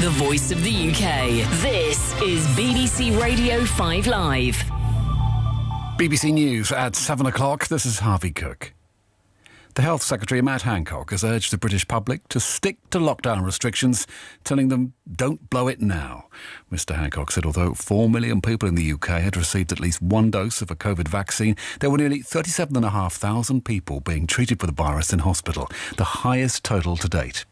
the voice of the UK. This is BBC Radio 5 Live. BBC News at 7 o'clock. This is Harvey Cook. The Health Secretary, Matt Hancock, has urged the British public to stick to lockdown restrictions, telling them, don't blow it now. Mr Hancock said although 4 million people in the UK had received at least one dose of a COVID vaccine, there were nearly 37,500 people being treated for the virus in hospital, the highest total to date.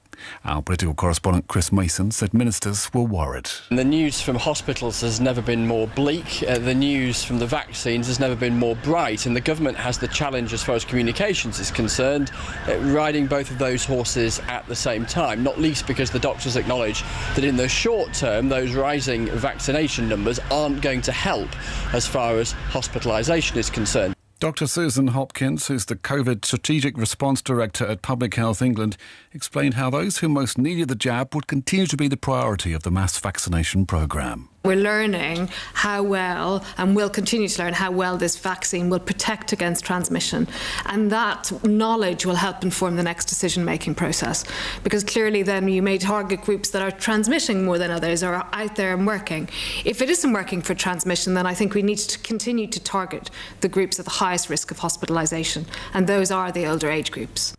Our political correspondent Chris Mason said ministers were worried. The news from hospitals has never been more bleak. The news from the vaccines has never been more bright. And the government has the challenge as far as communications is concerned, riding both of those horses at the same time, not least because the doctors acknowledge that in the short term, those rising vaccination numbers aren't going to help as far as hospitalisation is concerned. Dr Susan Hopkins, who's the COVID Strategic Response Director at Public Health England, explained how those who most needed the jab would continue to be the priority of the mass vaccination programme. We're learning how well, and will continue to learn how well, this vaccine will protect against transmission. And that knowledge will help inform the next decision-making process. Because clearly then you may target groups that are transmitting more than others or are out there and working. If it isn't working for transmission, then I think we need to continue to target the groups at the highest risk of hospitalisation. And those are the older age groups.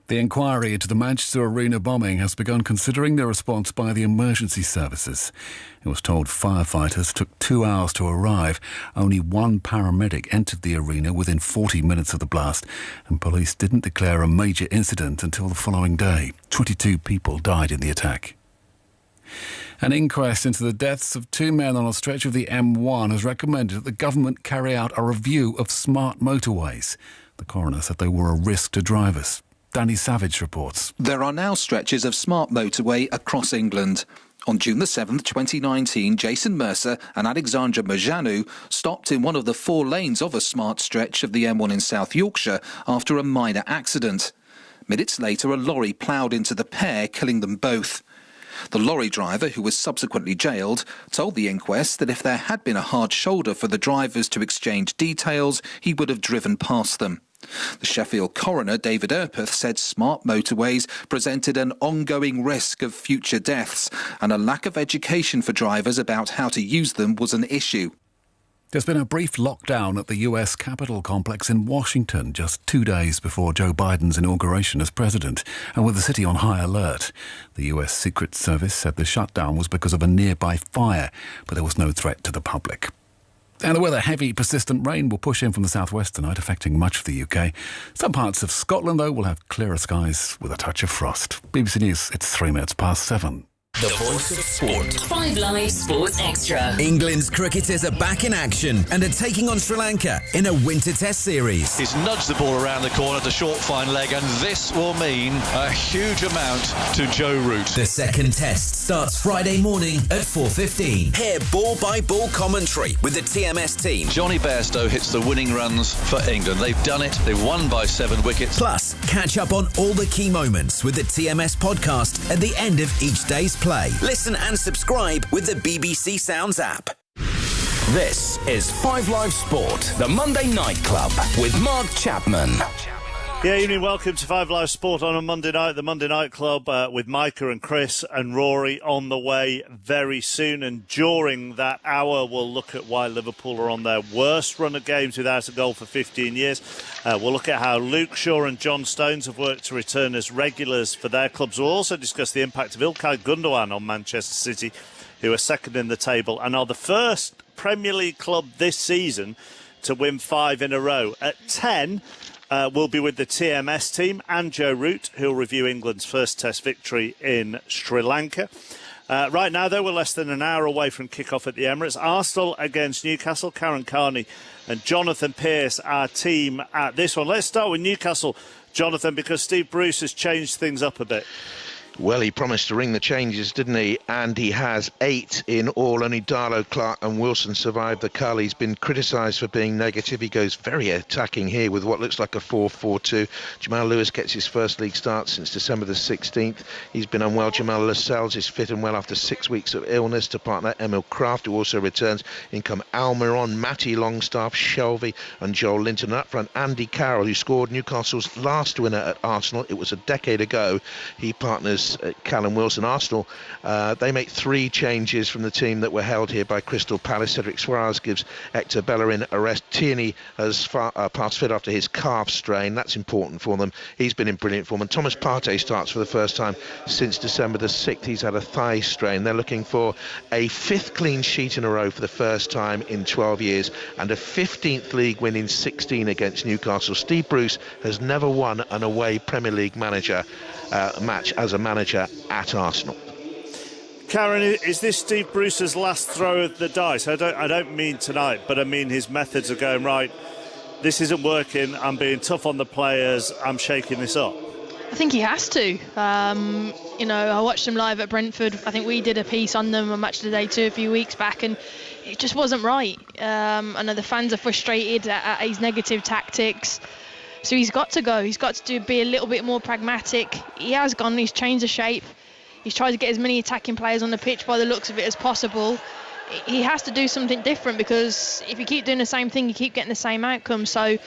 The inquiry into the Manchester Arena bombing has begun considering the response by the emergency services. It was told firefighters took 2 hours to arrive. Only one paramedic entered the arena within 40 minutes of the blast, and police didn't declare a major incident until the following day. 22 people died in the attack. An inquest into the deaths of 2 men on a stretch of the M1 has recommended that the government carry out a review of smart motorways. The coroner said they were a risk to drivers. Danny Savage reports. There are now stretches of smart motorway across England. On June the 7th, 2019, Jason Mercer and Alexandra Mojanu stopped in one of the 4 lanes of a smart stretch of the M1 in South Yorkshire after a minor accident. Minutes later, a lorry ploughed into the pair, killing them both. The lorry driver, who was subsequently jailed, told the inquest that if there had been a hard shoulder for the drivers to exchange details, he would have driven past them. The Sheffield coroner, David Erpeth, said smart motorways presented an ongoing risk of future deaths, and a lack of education for drivers about how to use them was an issue. There's been a brief lockdown at the US Capitol complex in Washington just 2 days before Joe Biden's inauguration as president, and with the city on high alert. The US Secret Service said the shutdown was because of a nearby fire, but there was no threat to the public. And the weather, heavy, persistent rain will push in from the southwest tonight, affecting much of the UK. Some parts of Scotland, though, will have clearer skies with a touch of frost. BBC News, it's 3 minutes past 7. The voice of sport. 5 Live Sports Extra. England's cricketers are back in action and are taking on Sri Lanka in a winter test series. He's nudged the ball around the corner to short fine leg, and this will mean a huge amount to Joe Root. The second test starts Friday morning at 4:15. Hear ball-by-ball commentary with the TMS team. Johnny Bairstow hits the winning runs for England. They've done it. They've won by 7 wickets. Plus, catch up on all the key moments with the TMS podcast at the end of each day's play. Listen and subscribe with the BBC Sounds app. This is 5 Live Sport, the Monday Night Club with Mark Chapman. Yeah, evening. Welcome to 5 Live Sport on a Monday night. The Monday Night Club with Micah and Chris and Rory on the way very soon. And during that hour, we'll look at why Liverpool are on their worst run of games without a goal for 15 years. We'll look at how Luke Shaw and John Stones have worked to return as regulars for their clubs. We'll also discuss the impact of Ilkay Gundogan on Manchester City, who are second in the table and are the first Premier League club this season to win 5 in a row. At 10... we'll be with the TMS team and Joe Root, who'll review England's first Test victory in Sri Lanka. Right now, though, we're less than an hour away from kick-off at the Emirates. Arsenal against Newcastle. Karen Carney and Jonathan Pearce, our team at this one. Let's start with Newcastle, Jonathan, because Steve Bruce has changed things up a bit. Well, he promised to ring the changes, didn't he? And he has 8 in all. Only Darlow, Clark and Wilson survived the cull. He's been criticised for being negative. He goes very attacking here with what looks like a 4-4-2. Jamal Lewis gets his first league start since December the 16th. He's been unwell. Jamal Lascelles is fit and well after 6 weeks of illness to partner Emil Kraft, who also returns. In come Almiron, Matty Longstaff, Shelby and Joel Linton. Up front, Andy Carroll, who scored Newcastle's last winner at Arsenal. It was a decade ago. He partners is Callum Wilson. Arsenal, they make 3 changes from the team that were held here by Crystal Palace. Cedric Suarez gives Hector Bellerin a rest. Tierney has passed fit after his calf strain. That's important for them. He's been in brilliant form. And Thomas Partey starts for the first time since December the 6th. He's had a thigh strain. They're looking for a 5th clean sheet in a row for the first time in 12 years and a 15th league win in 16 against Newcastle. Steve Bruce has never won an away Premier League match as a manager at Arsenal. Karen, is this Steve Bruce's last throw of the dice? I don't mean tonight, but I mean his methods of going, right, this isn't working, I'm being tough on the players, I'm shaking this up. I think he has to. I watched him live at Brentford. I think we did a piece on them on Match of the Day 2 a few weeks back, and it just wasn't right. I know the fans are frustrated at his negative tactics. So he's got to go. He's got to be a little bit more pragmatic. He has gone. He's changed the shape. He's tried to get as many attacking players on the pitch by the looks of it as possible. He has to do something different, because if you keep doing the same thing, you keep getting the same outcome. So,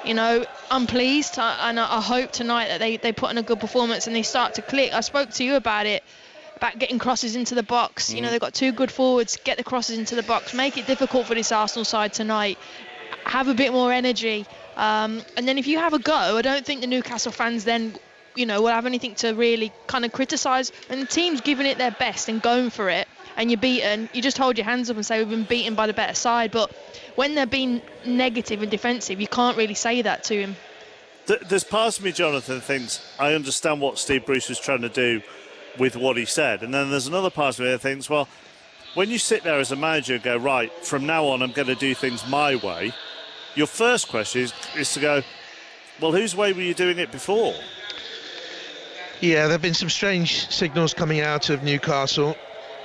I'm pleased, and I hope tonight that they put in a good performance and they start to click. I spoke to you about it, about getting crosses into the box. They've got 2 good forwards. Get the crosses into the box. Make it difficult for this Arsenal side tonight. Have a bit more energy. And then if you have a go, I don't think the Newcastle fans then, will have anything to really kind of criticise. And the team's giving it their best and going for it, and you're beaten, you just hold your hands up and say we've been beaten by the better side. But when they're being negative and defensive, you can't really say that to him. There's parts of me, Jonathan, thinks I understand what Steve Bruce was trying to do with what he said. And then there's another part of me that thinks, well, when you sit there as a manager and go, right, from now on I'm going to do things my way, your first question is to go, well, whose way were you doing it before? Yeah, there have been some strange signals coming out of Newcastle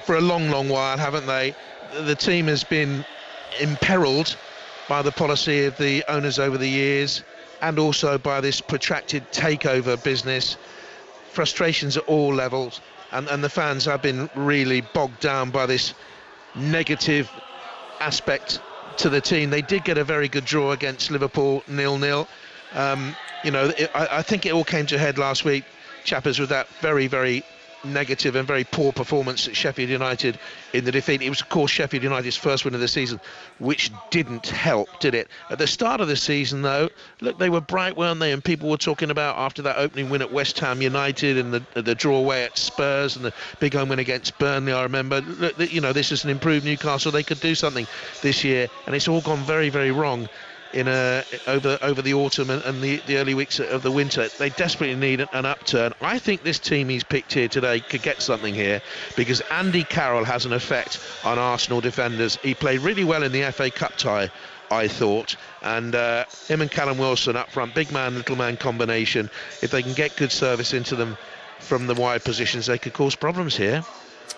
for a long, long while, haven't they? The team has been imperilled by the policy of the owners over the years, and also by this protracted takeover business. Frustrations at all levels, and the fans have been really bogged down by this negative aspect to the team. They did get a very good draw against Liverpool, 0-0. I think it all came to a head last week, chappers, with that very, very negative and very poor performance at Sheffield United in the defeat. It was, of course, Sheffield United's first win of the season, which didn't help, did it? At the start of the season, though, look, they were bright, weren't they? And people were talking about, after that opening win at West Ham United and the draw away at Spurs and the big home win against Burnley, I remember, look, this is an improved Newcastle. They could do something this year, and it's all gone very, very wrong over the autumn and the early weeks of the winter. They desperately need an upturn. I think this team he's picked here today could get something here, because Andy Carroll has an effect on Arsenal defenders. He played really well in the FA Cup tie, I thought, and him and Callum Wilson up front, big man, little man combination. If they can get good service into them from the wide positions, they could cause problems here.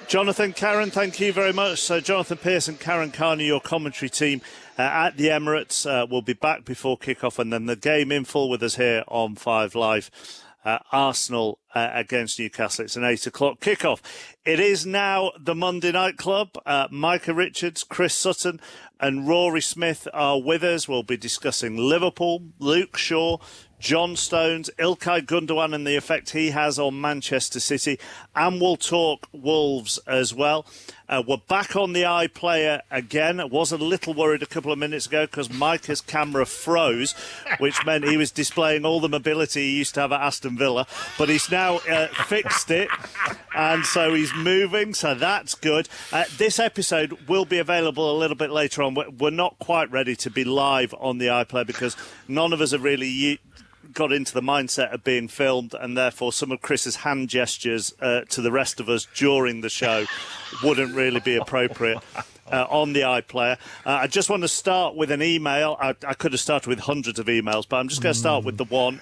Jonathan, Karen, thank you very much. So Jonathan Pearson, Karen Carney, your commentary team at the Emirates, will be back before kick-off, and then the game in full with us here on 5 Live. Arsenal against Newcastle. It's an 8 o'clock kick-off. It is now the Monday Night Club. Micah Richards, Chris Sutton and Rory Smith are with us. We'll be discussing Liverpool, Luke Shaw, John Stones, Ilkay Gundogan and the effect he has on Manchester City, and we'll talk Wolves as well. We're back on the iPlayer again. I was a little worried a couple of minutes ago because Micah's camera froze, which meant he was displaying all the mobility he used to have at Aston Villa, but he's now fixed it, and so he's moving, so that's good. This episode will be available a little bit later on. We're not quite ready to be live on the iPlayer because none of us have really got into the mindset of being filmed, and therefore some of Chris's hand gestures to the rest of us during the show wouldn't really be appropriate on the iPlayer. I just want to start with an email. I could have started with hundreds of emails, but I'm just going to start with the one.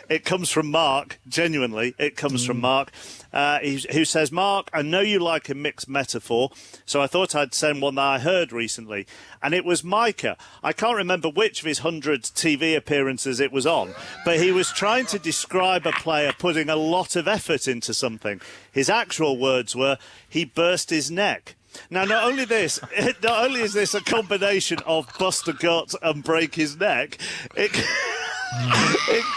It comes from Mark. Genuinely, it comes from Mark, who says, Mark, I know you like a mixed metaphor, so I thought I'd send one that I heard recently. And it was Micah. I can't remember which of his 100 TV appearances it was on, but he was trying to describe a player putting a lot of effort into something. His actual words were, he burst his neck. Now, not only is this a combination of bust a gut and break his neck, it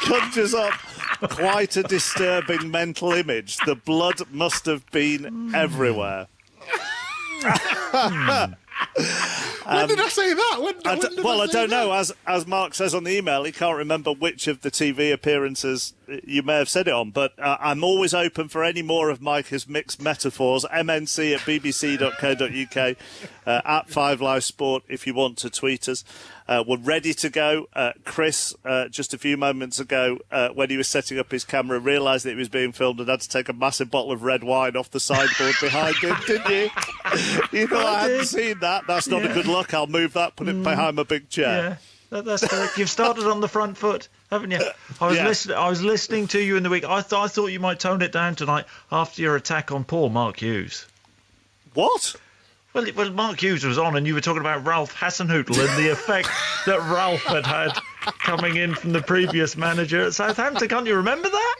conjures up quite a disturbing mental image. The blood must have been everywhere. When did I say that? I don't know. As Mark says on the email, he can't remember which of the TV appearances you may have said it on, but I'm always open for any more of Micah's mixed metaphors. mnc@bbc.co.uk, at 5 Live Sport if you want to tweet us. We're ready to go. Chris, just a few moments ago, when he was setting up his camera, realised that he was being filmed and had to take a massive bottle of red wine off the sideboard behind him, didn't you? You thought I hadn't seen that. That's not a good look. I'll move that, put it behind my big chair. Yeah, that's correct. You've started on the front foot, haven't you? I was listening to you in the week. I thought you might tone it down tonight after your attack on poor Mark Hughes. What? Well, Mark Hughes was on, and you were talking about Ralph Hasenhüttl and the effect that Ralph had coming in from the previous manager at Southampton. Can't you remember that?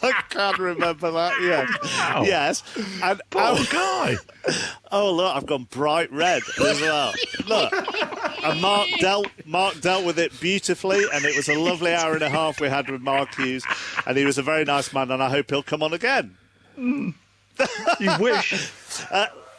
I can't remember that. Yes, wow. Yes. And poor guy. Oh look, I've gone bright red as well. Look, and Mark dealt with it beautifully, and it was a lovely hour and a half we had with Mark Hughes, and he was a very nice man, and I hope he'll come on again. You wish.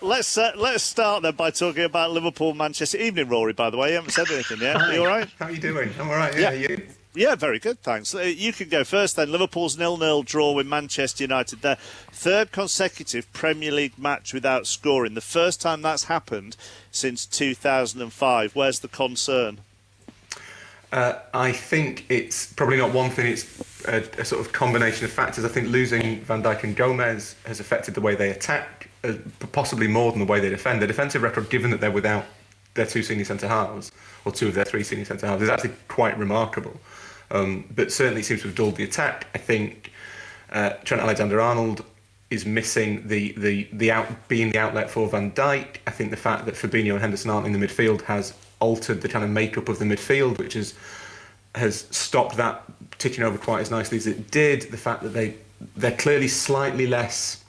Let's start then by talking about Liverpool-Manchester. Evening, Rory, by the way. You haven't said anything yet. Hi. Are you all right? How are you doing? I'm all right, yeah. You? Yeah, very good, thanks. You can go first then. Liverpool's 0-0 draw with Manchester United. Their third consecutive Premier League match without scoring. The first time that's happened since 2005. Where's the concern? I think it's probably not one thing. It's a sort of combination of factors. I think losing Van Dijk and Gomez has affected the way they attack, possibly more than the way they defend. Their defensive record, given that they're without their two senior centre-halves, or two of their three senior centre-halves, is actually quite remarkable. But certainly seems to have dulled the attack. I think Trent Alexander-Arnold is missing being the outlet for Van Dijk. I think the fact that Fabinho and Henderson aren't in the midfield has altered the kind of makeup of the midfield, which has stopped that ticking over quite as nicely as it did. The fact that they're clearly slightly less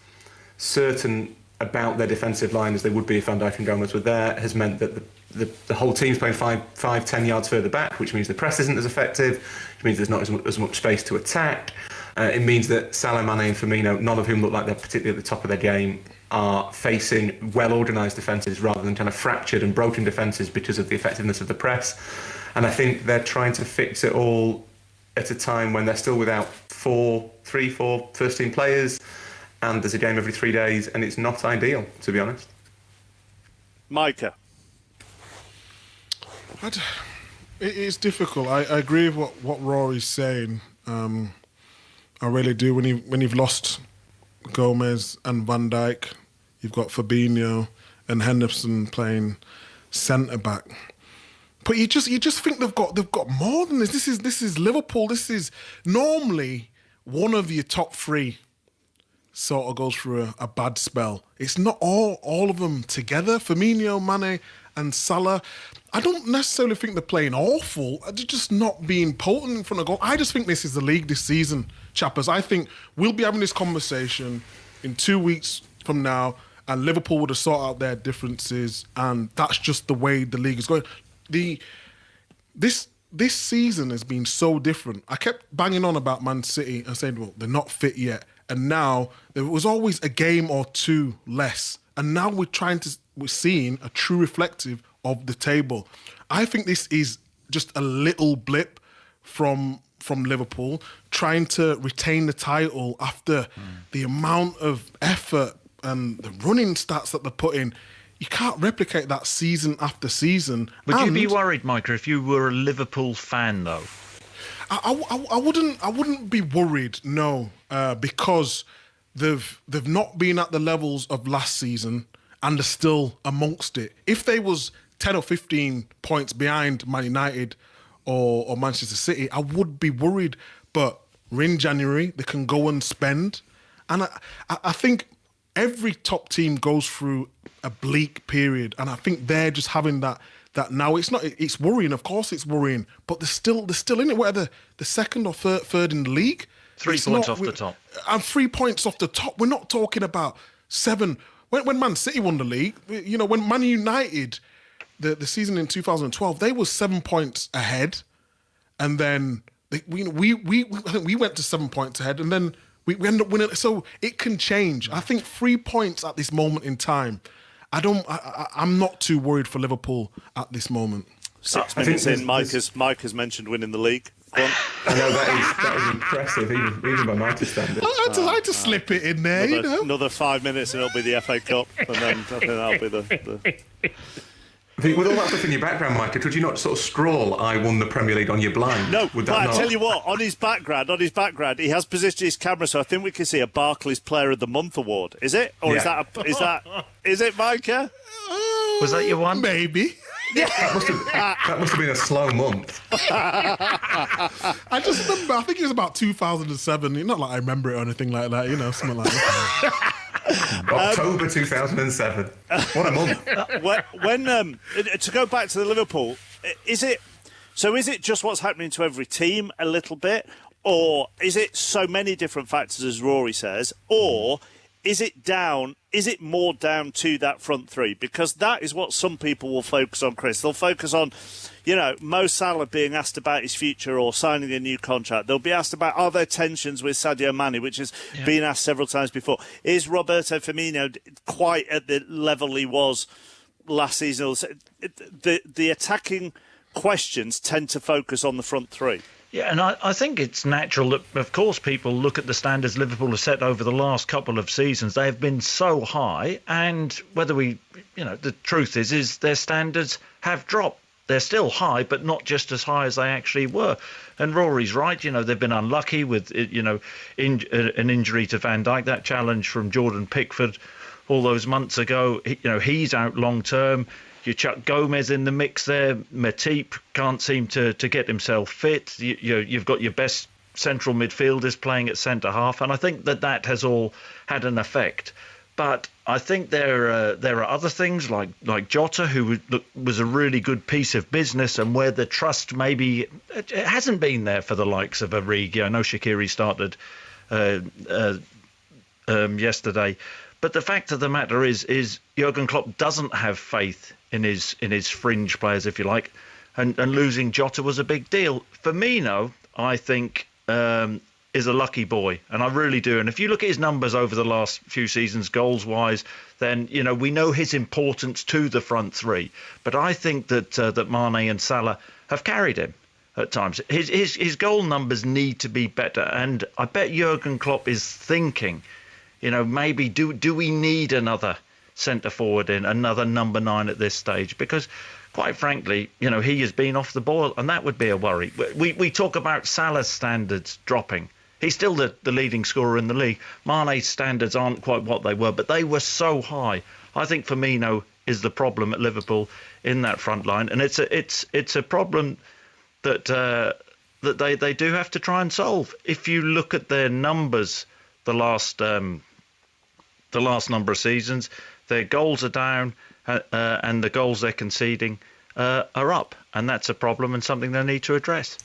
certain about their defensive line as they would be if Van Dijk and Gomez were there has meant that the whole team's playing 5-10 yards further back, which means the press isn't as effective, which means there's not as much space to attack. It means that Salah, Mane and Firmino, none of whom look like they're particularly at the top of their game, are facing well-organised defences rather than kind of fractured and broken defences because of the effectiveness of the press. And I think they're trying to fix it all at a time when they're still without three, four first-team players, and there's a game every 3 days, and it's not ideal, to be honest. Micah? It is difficult. I agree with what Rory's saying. I really do. When you've lost Gomez and Van Dijk, you've got Fabinho and Henderson playing centre back. But you just think they've got more than this. This is Liverpool. This is normally one of your top three sort of goes through a bad spell. It's not all of them together. Firmino, Mane and Salah. I don't necessarily think they're playing awful. They're just not being potent in front of goal. I just think this is the league this season, chappers. I think we'll be having this conversation in 2 weeks from now, and Liverpool would have sorted out their differences, and that's just the way the league is going. This season has been so different. I kept banging on about Man City and saying, well, they're not fit yet. And now there was always a game or two less. And now we're seeing a true reflective of the table. I think this is just a little blip from Liverpool trying to retain the title after the amount of effort and the running stats that they're putting. You can't replicate that season after season. Would you be worried, Micah, if you were a Liverpool fan, though? I wouldn't be worried, no, because they've not been at the levels of last season and they're still amongst it. If they was 10 or 15 points behind Man United or Manchester City, I would be worried. But we're in January, they can go and spend. And I think every top team goes through a bleak period, and I think they're just having that now. It's worrying, of course it's worrying, but they're still in it. Whether the second or third in the league, 3 points off the top, and 3 points off the top. We're not talking about 7. When Man City won the league, when Man United, the season in 2012, they were 7 points ahead, and then I think we went to 7 points ahead, and then we ended up winning. So it can change. I think 3 points at this moment in time. I'm not too worried for Liverpool at this moment. 6 minutes in, Mike has mentioned winning the league. I know that is impressive, even by my standards. I had to slip it in there, Another 5 minutes and it'll be the FA Cup, and then I think that'll be the... With all that stuff in your background, Mike, could you not sort of scroll "I won the Premier League" on your blind? No, but I tell you what, on his background, he has positioned his camera, so I think we can see a Barclays Player of the Month award. Is it? Or is it, Mike? Yeah? Was that your one? Maybe. Yeah. That must have been a slow month. I just remember, I think it was about 2007. Not like I remember it or anything like that, something like that. October 2007. What a month. When to go back to the Liverpool, is it just what's happening to every team a little bit, or is it so many different factors, as Rory says, or is it more down to that front three? Because that is what some people will focus on, Chris. They'll focus on, Mo Salah being asked about his future or signing a new contract. They'll be asked about, are there tensions with Sadio Mane, which has been asked several times before. Is Roberto Firmino quite at the level he was last season? The attacking questions tend to focus on the front three. Yeah, and I think it's natural that, of course, people look at the standards Liverpool have set over the last couple of seasons. They have been so high, and whether the truth is their standards have dropped. They're still high, but not just as high as they actually were. And Rory's right. They've been unlucky with, an injury to Van Dijk, that challenge from Jordan Pickford all those months ago. He's out long term. You chuck Gomez in the mix there. Matip can't seem to get himself fit. You've got your best central midfielders playing at centre half, and I think that has all had an effect. But I think there are other things like Jota, who was a really good piece of business, and where the trust maybe it hasn't been there for the likes of Origi. I know Shaqiri started yesterday. But the fact of the matter is Jurgen Klopp doesn't have faith in his fringe players, if you like, and losing Jota was a big deal. Firmino, I think, is a lucky boy, and I really do. And if you look at his numbers over the last few seasons, goals-wise, then we know his importance to the front three. But I think that Mane and Salah have carried him at times. His goal numbers need to be better, and I bet Jurgen Klopp is thinking, maybe do we need another centre forward in, another number 9 at this stage? Because quite frankly, he has been off the boil, and that would be a worry. We talk about Salah's standards dropping. He's still the leading scorer in the league. Mane's standards aren't quite what they were, but they were so high. I think Firmino is the problem at Liverpool in that front line, and it's a problem that they do have to try and solve. If you look at their numbers, the last number of seasons, their goals are down, and the goals they're conceding are up, and that's a problem and something they need to address.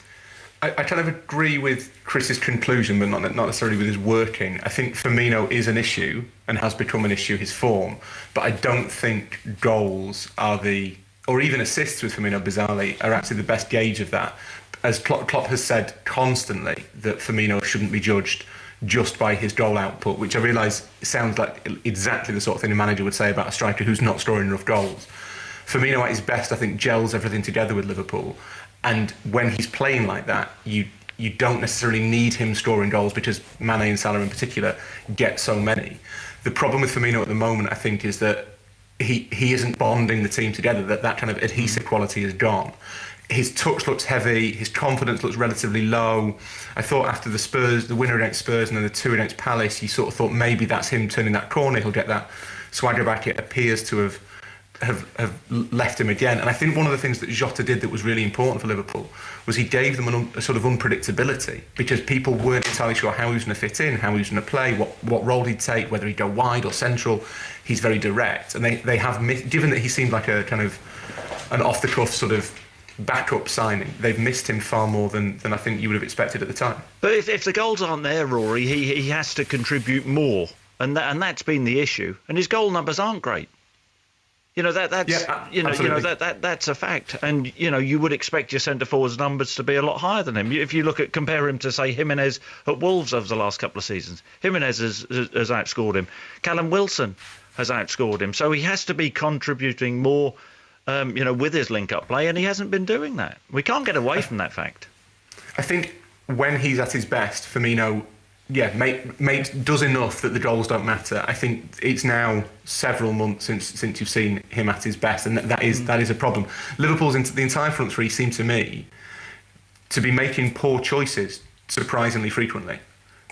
I kind of agree with Chris's conclusion, but not necessarily with his working. I think Firmino is an issue and has become an issue, his form, but I don't think goals or even assists with Firmino, bizarrely, are actually the best gauge of that. As Klopp has said constantly, that Firmino shouldn't be judged just by his goal output, which I realise sounds like exactly the sort of thing a manager would say about a striker who's not scoring enough goals. Firmino at his best, I think, gels everything together with Liverpool. And when he's playing like that, you don't necessarily need him scoring goals, because Mane and Salah in particular get so many. The problem with Firmino at the moment, I think, is that he isn't bonding the team together, that kind of adhesive quality is gone. His touch looks heavy, his confidence looks relatively low. I thought after the winner against Spurs and then the 2 against Palace, you sort of thought maybe that's him turning that corner, he'll get that swagger back. It appears to have left him again. And I think one of the things that Jota did that was really important for Liverpool was he gave them a sort of unpredictability, because people weren't entirely sure how he was going to fit in, how he was going to play, what role he'd take, whether he'd go wide or central. He's very direct, and they have given that he seemed like a kind of an off-the-cuff sort of backup signing, they've missed him far more than I think you would have expected at the time. But if the goals aren't there, Rory, he has to contribute more, and that's been the issue. And his goal numbers aren't great. That's a fact, and you would expect your centre forwards numbers to be a lot higher than him. If you compare him to say Jimenez at Wolves over the last couple of seasons, Jimenez has outscored him. Callum Wilson has outscored him, so he has to be contributing more, with his link-up play, and he hasn't been doing that. We can't get away from that fact. I think when he's at his best, Firmino, does enough that the goals don't matter. I think it's now several months since you've seen him at his best, and that is a problem. Liverpool's the entire front three seem to me to be making poor choices surprisingly frequently.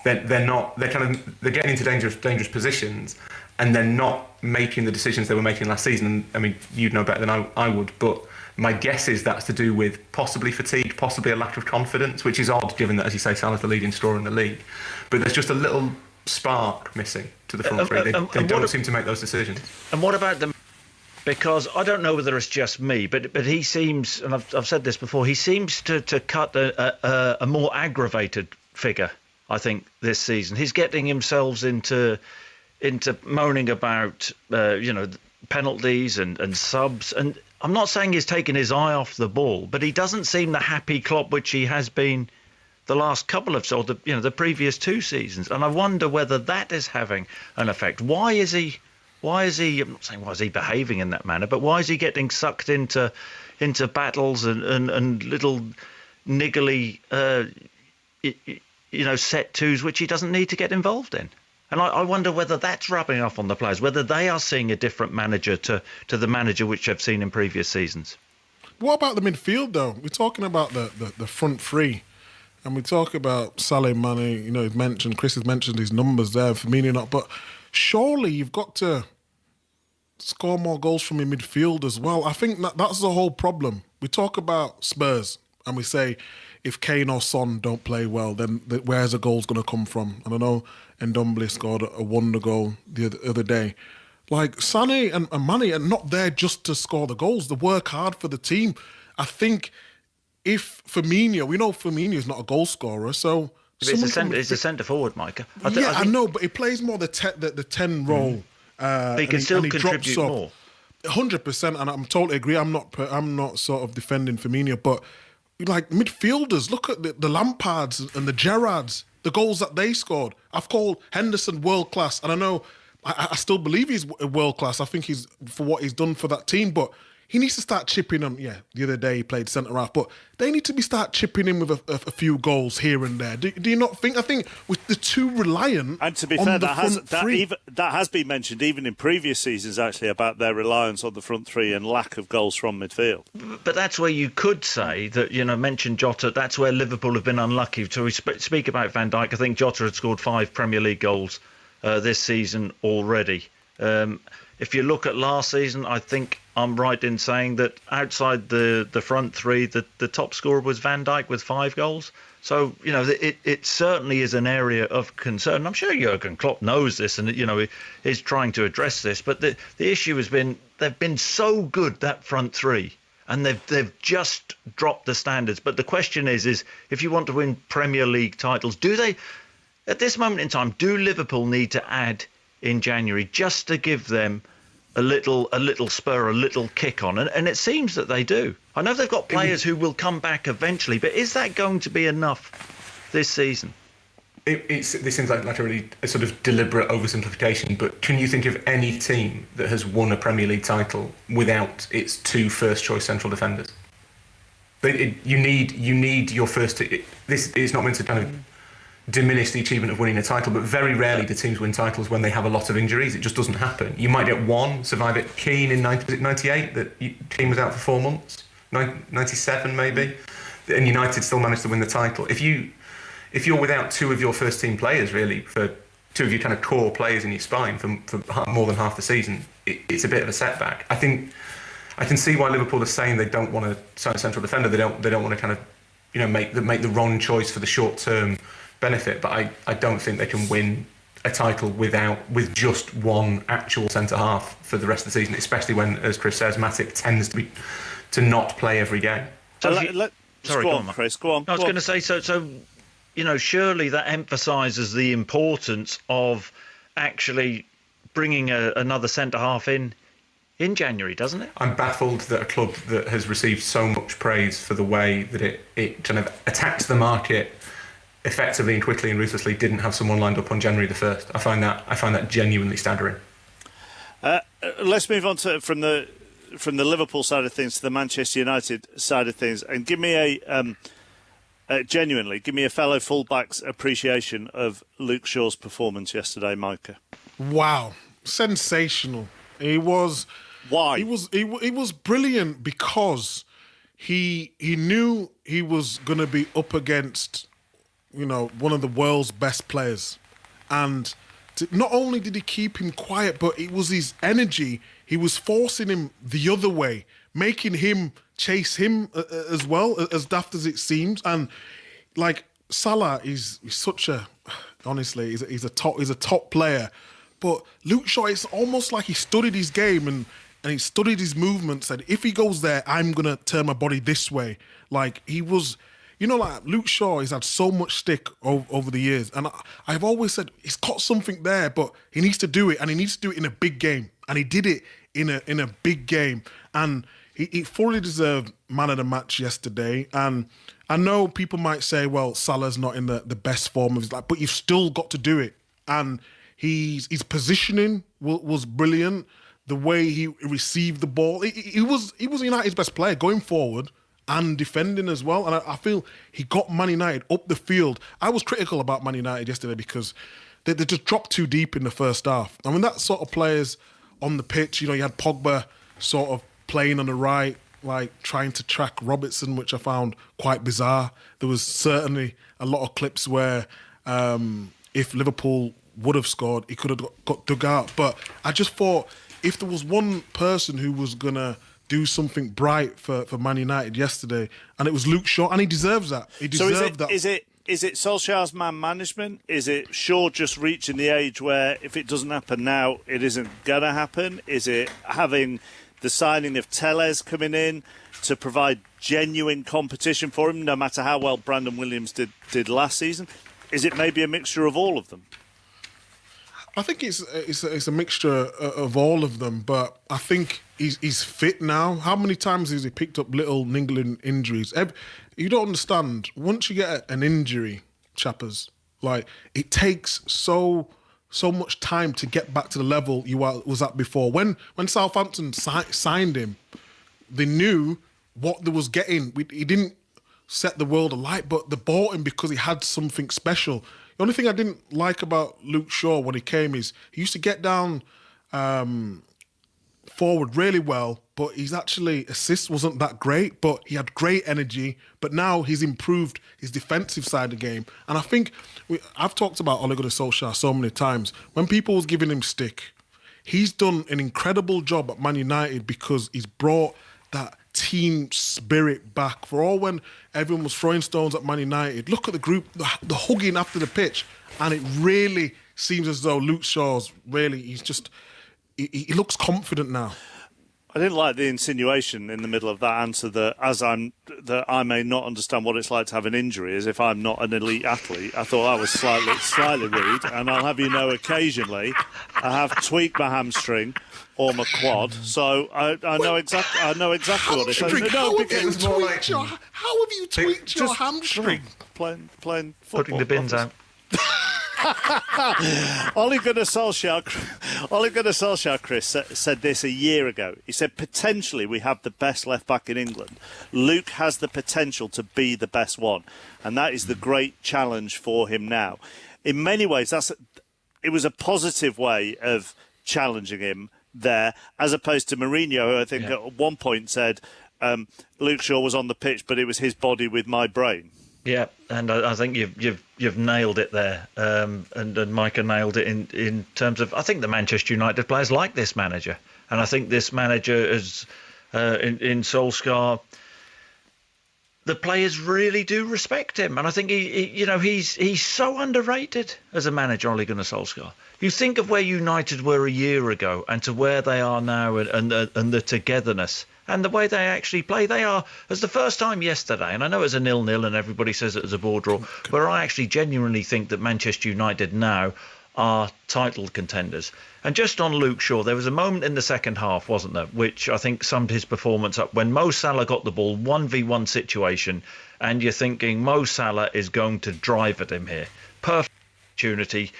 They're getting into dangerous positions, and they're not making the decisions they were making last season. And, I mean, you'd know better than I would, but my guess is that's to do with possibly fatigue, possibly a lack of confidence, which is odd given that, as you say, Salah's the leading scorer in the league. But there's just a little spark missing to the front three. They don't seem to make those decisions. And what about them? Because I don't know whether it's just me, but he seems, and I've said this before, he seems to cut a more aggravated figure, I think, this season. He's getting himself into moaning about, penalties and subs, and I'm not saying he's taken his eye off the ball, but he doesn't seem the happy Klopp which he has been the last couple of, the previous 2 seasons. And I wonder whether that is having an effect. Why is he, I'm not saying why is he behaving in that manner, but why is he getting sucked into battles and little niggly, set twos which he doesn't need to get involved in? And I wonder whether that's rubbing off on the players, whether they are seeing a different manager to the manager which they've seen in previous seasons. What about the midfield, though? We're talking about the front three, and we talk about Salah, Mane. Chris has mentioned his numbers there, Firmino not, but surely you've got to score more goals from your midfield as well. I think that's the whole problem. We talk about Spurs, and we say if Kane or Son don't play well, then where's the goals going to come from? And I know Ndombele scored a wonder goal the other day. Like, Sané and Mane are not there just to score the goals. They work hard for the team. I think if Firmino, we know Firmino is not a goal scorer, so... It's a centre forward, Micah. I know, but he plays more the 10 role. But he can still contribute more. 100%, and I'm totally agree. I'm not sort of defending Firmino, but like midfielders, look at the Lampards and the Gerrards, the goals that they scored. I've called Henderson world class, and I know I still believe he's world class. I think he's for what he's done for that team, but he needs to start chipping in. Yeah, the other day he played centre half, but they need to start chipping in with a few goals here and there. Do you not think? I think with the too reliant. And to be fair, that has been mentioned even in previous seasons, actually, about their reliance on the front three and lack of goals from midfield. But that's where you could say that, mention Jota. That's where Liverpool have been unlucky. So we speak about Van Dijk. I think Jota had scored 5 Premier League goals this season already. If you look at last season, I think I'm right in saying that outside the front three, the top scorer was Van Dijk with 5 goals. So, it certainly is an area of concern. I'm sure Jurgen Klopp knows this and, is trying to address this. But the issue has been they've been so good, that front three, and they've just dropped the standards. But the question is if you want to win Premier League titles, do they, at this moment in time, do Liverpool need to add in January just to give them a little spur, a little kick on? And it seems that they do. I know they've got players who will come back eventually, but is that going to be enough this season? This seems like a sort of deliberate oversimplification, but can you think of any team that has won a Premier League title without its 2 first-choice central defenders? You need your first... This is not meant to kind of diminish the achievement of winning a title, but very rarely do teams win titles when they have a lot of injuries. It just doesn't happen. You might get one, survive it. Keane in 98, that Keane was out for 4 months, 97 maybe, and United still managed to win the title. If you're without 2 of your first team players, really, for 2 of your kind of core players in your spine for more than half the season, it's a bit of a setback. I think I can see why Liverpool are saying they don't want to sign a central defender. They don't want to kind of make the wrong choice for the short term benefit, but I don't think they can win a title with just one actual centre half for the rest of the season, especially when, as Chris says, Matip tends to not play every game. Sorry, go on, Chris. Go on. I was going to say, so surely that emphasises the importance of actually bringing another centre half in in January, doesn't it? I'm baffled that a club that has received so much praise for the way that it kind of attacked the market effectively and quickly and ruthlessly didn't have someone lined up on January the 1st. I find that genuinely staggering. Let's move on to from the Liverpool side of things to the Manchester United side of things, and give me genuinely give me a fellow fullback's appreciation of Luke Shaw's performance yesterday, Micah. Wow, sensational! He was. Why? He was brilliant because he knew he was going to be up against, one of the world's best players, and not only did he keep him quiet, but it was his energy. He was forcing him the other way, making him chase him as well, as daft as it seems. And like Salah is such a, honestly, he's a top player. But Luke Shaw, it's almost like he studied his game and he studied his movements. And if he goes there, I'm gonna turn my body this way. Like he was. Like Luke Shaw, he's had so much stick over the years. And I've always said he's got something there, but he needs to do it, and he needs to do it in a big game. And he did it in a big game. And he fully deserved man of the match yesterday. And I know people might say, well, Salah's not in the best form of his life, but you've still got to do it. And his positioning was brilliant. The way he received the ball. He was United's best player going forward and defending as well. And I feel he got Man United up the field. I was critical about Man United yesterday because they just dropped too deep in the first half. I mean, that sort of players on the pitch, you had Pogba sort of playing on the right, like trying to track Robertson, which I found quite bizarre. There was certainly a lot of clips where if Liverpool would have scored, he could have got dug out. But I just thought if there was one person who was going to do something bright for Man United yesterday, and it was Luke Shaw, and he deserves that. He deserved that. Is it Solskjaer's man management? Is it Shaw just reaching the age where if it doesn't happen now, it isn't going to happen? Is it having the signing of Tellez coming in to provide genuine competition for him, no matter how well Brandon Williams did last season? Is it maybe a mixture of all of them? I think it's a mixture of all of them, but I think he's fit now. How many times has he picked up little niggling injuries? You don't understand. Once you get an injury, chappers, like it takes so much time to get back to the level you was at before. When Southampton signed him, they knew what they was getting. He didn't set the world alight, but they bought him because he had something special. The only thing I didn't like about Luke Shaw when he came is he used to get down forward really well, but his assist wasn't that great, but he had great energy. But now he's improved his defensive side of the game. And I think I've talked about Ole Gunnar Solskjaer so many times. When people was giving him stick, he's done an incredible job at Man United because he's brought that team spirit back. For all when everyone was throwing stones at Man United, look at the group, the hugging after the pitch, and it really seems as though Luke Shaw's he looks confident now. I didn't like the insinuation in the middle of that answer that I may not understand what it's like to have an injury as if I'm not an elite athlete. I thought that was slightly rude, and I'll have you know occasionally I have tweaked my hamstring or my quad, so I know exactly what it is. How have you tweaked your hamstring? Playing football. Putting the bins out. Ole Gunnar Solskjaer, Chris, said this a year ago. He said, potentially we have the best left-back in England. Luke has the potential to be the best one. And that is the great challenge for him now. In many ways, it was a positive way of challenging him there, as opposed to Mourinho, who I think at one point said, Luke Shaw was on the pitch, but it was his body with my brain. Yeah, and I think you've nailed it there, and Micah nailed it in terms of I think the Manchester United players like this manager, and I think this manager is in Solskjaer. The players really do respect him, and I think he's so underrated as a manager, Ole Gunnar Solskjaer. You think of where United were a year ago and to where they are now, and the togetherness. And the way they actually play, they are, as the first time yesterday, and I know it's a 0-0 and everybody says it was a ball draw, but I actually genuinely think that Manchester United now are title contenders. And just on Luke Shaw, there was a moment in the second half, wasn't there, which I think summed his performance up, when Mo Salah got the ball, 1v1 situation, and you're thinking Mo Salah is going to drive at him here. Perfect opportunity,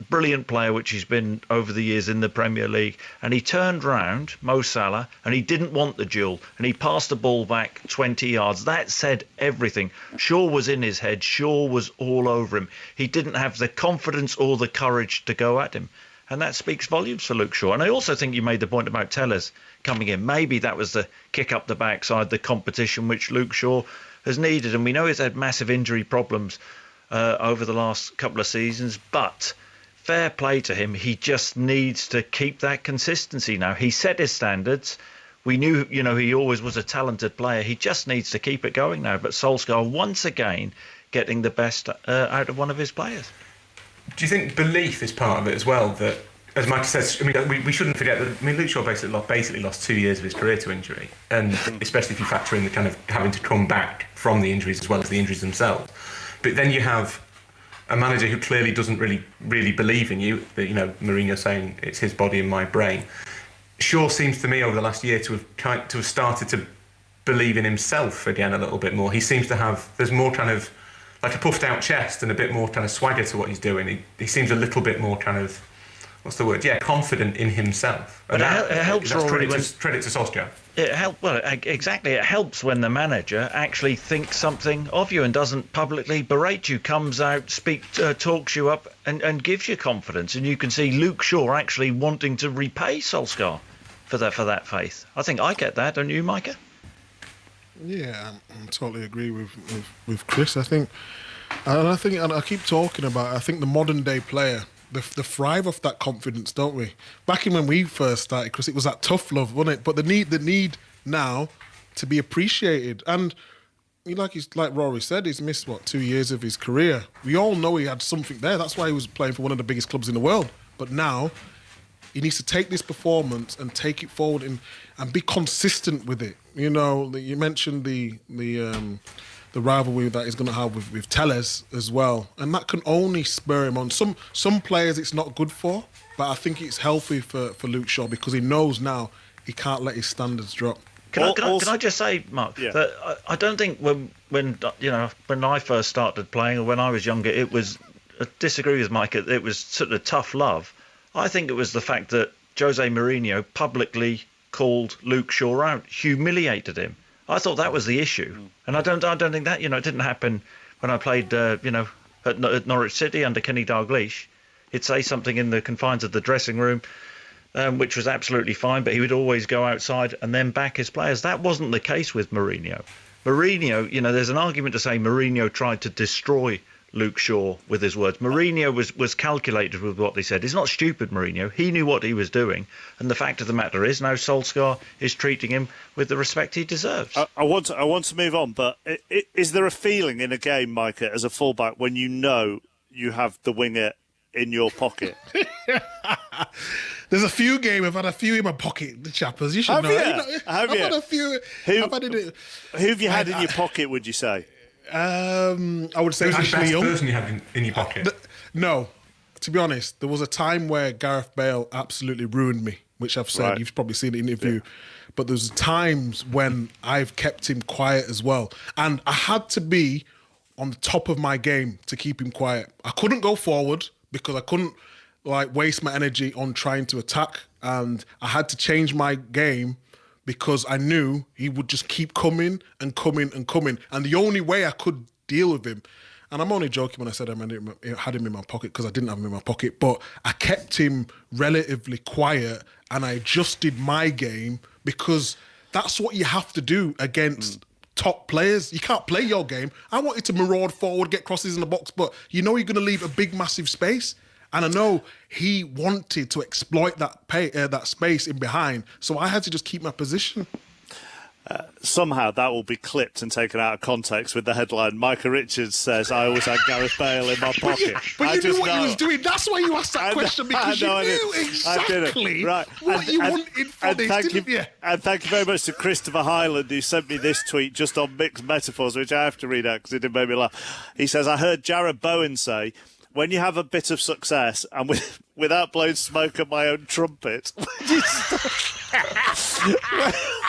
brilliant player, which he's been over the years in the Premier League. And he turned round, Mo Salah, and he didn't want the duel, and he passed the ball back 20 yards. That said everything. Shaw was in his head. Shaw was all over him. He didn't have the confidence or the courage to go at him. And that speaks volumes for Luke Shaw. And I also think you made the point about Tellez coming in. Maybe that was the kick up the backside, the competition which Luke Shaw has needed. And we know he's had massive injury problems over the last couple of seasons. But fair play to him. He just needs to keep that consistency now. He set his standards. We knew, he always was a talented player. He just needs to keep it going now. But Solskjaer, once again, getting the best out of one of his players. Do you think belief is part of it as well? That, as Mike says, we shouldn't forget that. Luke Shaw basically lost 2 years of his career to injury, and especially if you factor in the kind of having to come back from the injuries as well as the injuries themselves. But then you have a manager who clearly doesn't really believe in you. Mourinho saying it's his body and my brain. Shaw seems to me over the last year to have started to believe in himself again a little bit more. He seems to have. There's more kind of like a puffed out chest and a bit more kind of swagger to what he's doing. He seems a little bit more kind of, what's the word? Yeah, confident in himself. But it helps. That's credit to Solskjaer. Exactly. It helps when the manager actually thinks something of you and doesn't publicly berate you, comes out, talks you up, and gives you confidence. And you can see Luke Shaw actually wanting to repay Solskjaer for that faith. I think I get that, don't you, Micah? Yeah, I totally agree with Chris. I think, and I keep talking about, I think the modern day player, they thrive off that confidence, don't we? Back in when we first started, because it was that tough love, wasn't it? But the need now to be appreciated. And like Rory said, he's missed 2 years of his career. We all know he had something there. That's why he was playing for one of the biggest clubs in the world. But now he needs to take this performance and take it forward and be consistent with it. You mentioned the rivalry that he's going to have with Tellez as well, and that can only spur him on. Some players it's not good for, but I think it's healthy for Luke Shaw because he knows now he can't let his standards drop. Can I just say, Mark, that I don't think when I first started playing or when I was younger, it was, I disagree with Mike, it was sort of tough love. I think it was the fact that Jose Mourinho publicly called Luke Shaw out, humiliated him. I thought that was the issue, and I don't think that it didn't happen when I played at Norwich City under Kenny Dalglish. He'd say something in the confines of the dressing room, which was absolutely fine, but he would always go outside and then back his players. That wasn't the case with Mourinho. There's an argument to say Mourinho tried to destroy Luke Shaw with his words. Mourinho was calculated with what he said. He's not stupid, Mourinho. He knew what he was doing. And the fact of the matter is now Solskjaer is treating him with the respect he deserves. I want to move on, but is there a feeling in a game, Micah, as a fullback, when you know you have the winger in your pocket? There's a few games I've had a few in my pocket, the chappers. You should know. Have you? I've had a few. Who have you had in your pocket, would you say? I would say Ashley Young. Who's the best person you had in your pocket? No, to be honest, there was a time where Gareth Bale absolutely ruined me, which I've said. Right. You've probably seen the interview. Yeah. But there's times when I've kept him quiet as well. And I had to be on the top of my game to keep him quiet. I couldn't go forward because I couldn't waste my energy on trying to attack. And I had to change my game because I knew he would just keep coming and coming and coming. And the only way I could deal with him, and I'm only joking when I said I had him in my pocket because I didn't have him in my pocket, but I kept him relatively quiet and I adjusted my game because that's what you have to do against top players. You can't play your game. I wanted to maraud forward, get crosses in the box, but you're going to leave a big, massive space. And I know he wanted to exploit that space in behind, so I had to just keep my position. Somehow that will be clipped and taken out of context with the headline, Micah Richards says, I always had Gareth Bale in my pocket. But you knew what he was doing. That's why you asked that question, because you knew exactly what you wanted for this, didn't you? And thank you very much to Christopher Hyland, who sent me this tweet just on mixed metaphors, which I have to read out because it did make me laugh. He says, I heard Jared Bowen say, when you have a bit of success and without blowing smoke at my own trumpet,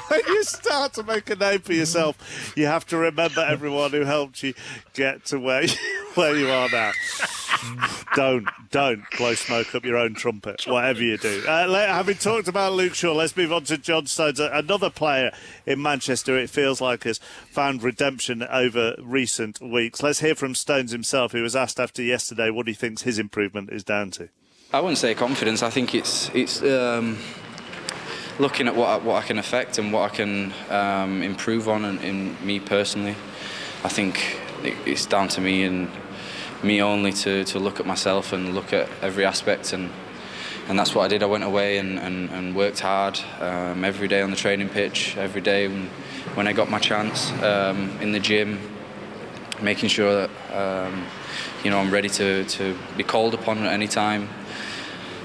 when you start to make a name for yourself, you have to remember everyone who helped you get to where you are now. Don't blow smoke up your own trumpet, whatever you do. Having talked about Luke Shaw, let's move on to John Stones, another player in Manchester. It feels like has found redemption over recent weeks. Let's hear from Stones himself, who was asked after yesterday what he thinks his improvement is down to. I wouldn't say confidence. I think it's looking at what I can affect and what I can improve on in me personally. I think it's down to me and me only to look at myself and look at every aspect, and that's what I did. I went away and worked hard every day on the training pitch, every day when I got my chance in the gym, making sure that I'm ready to be called upon at any time.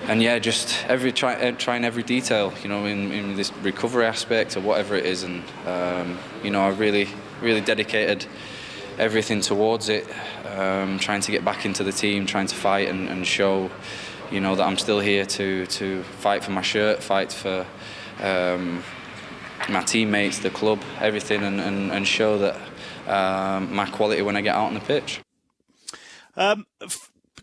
And yeah, just trying every detail, in this recovery aspect or whatever it is, and I really dedicated everything towards it, trying to get back into the team, trying to fight and show, that I'm still here to fight for my shirt, fight for my teammates, the club, everything, and show that my quality when I get out on the pitch.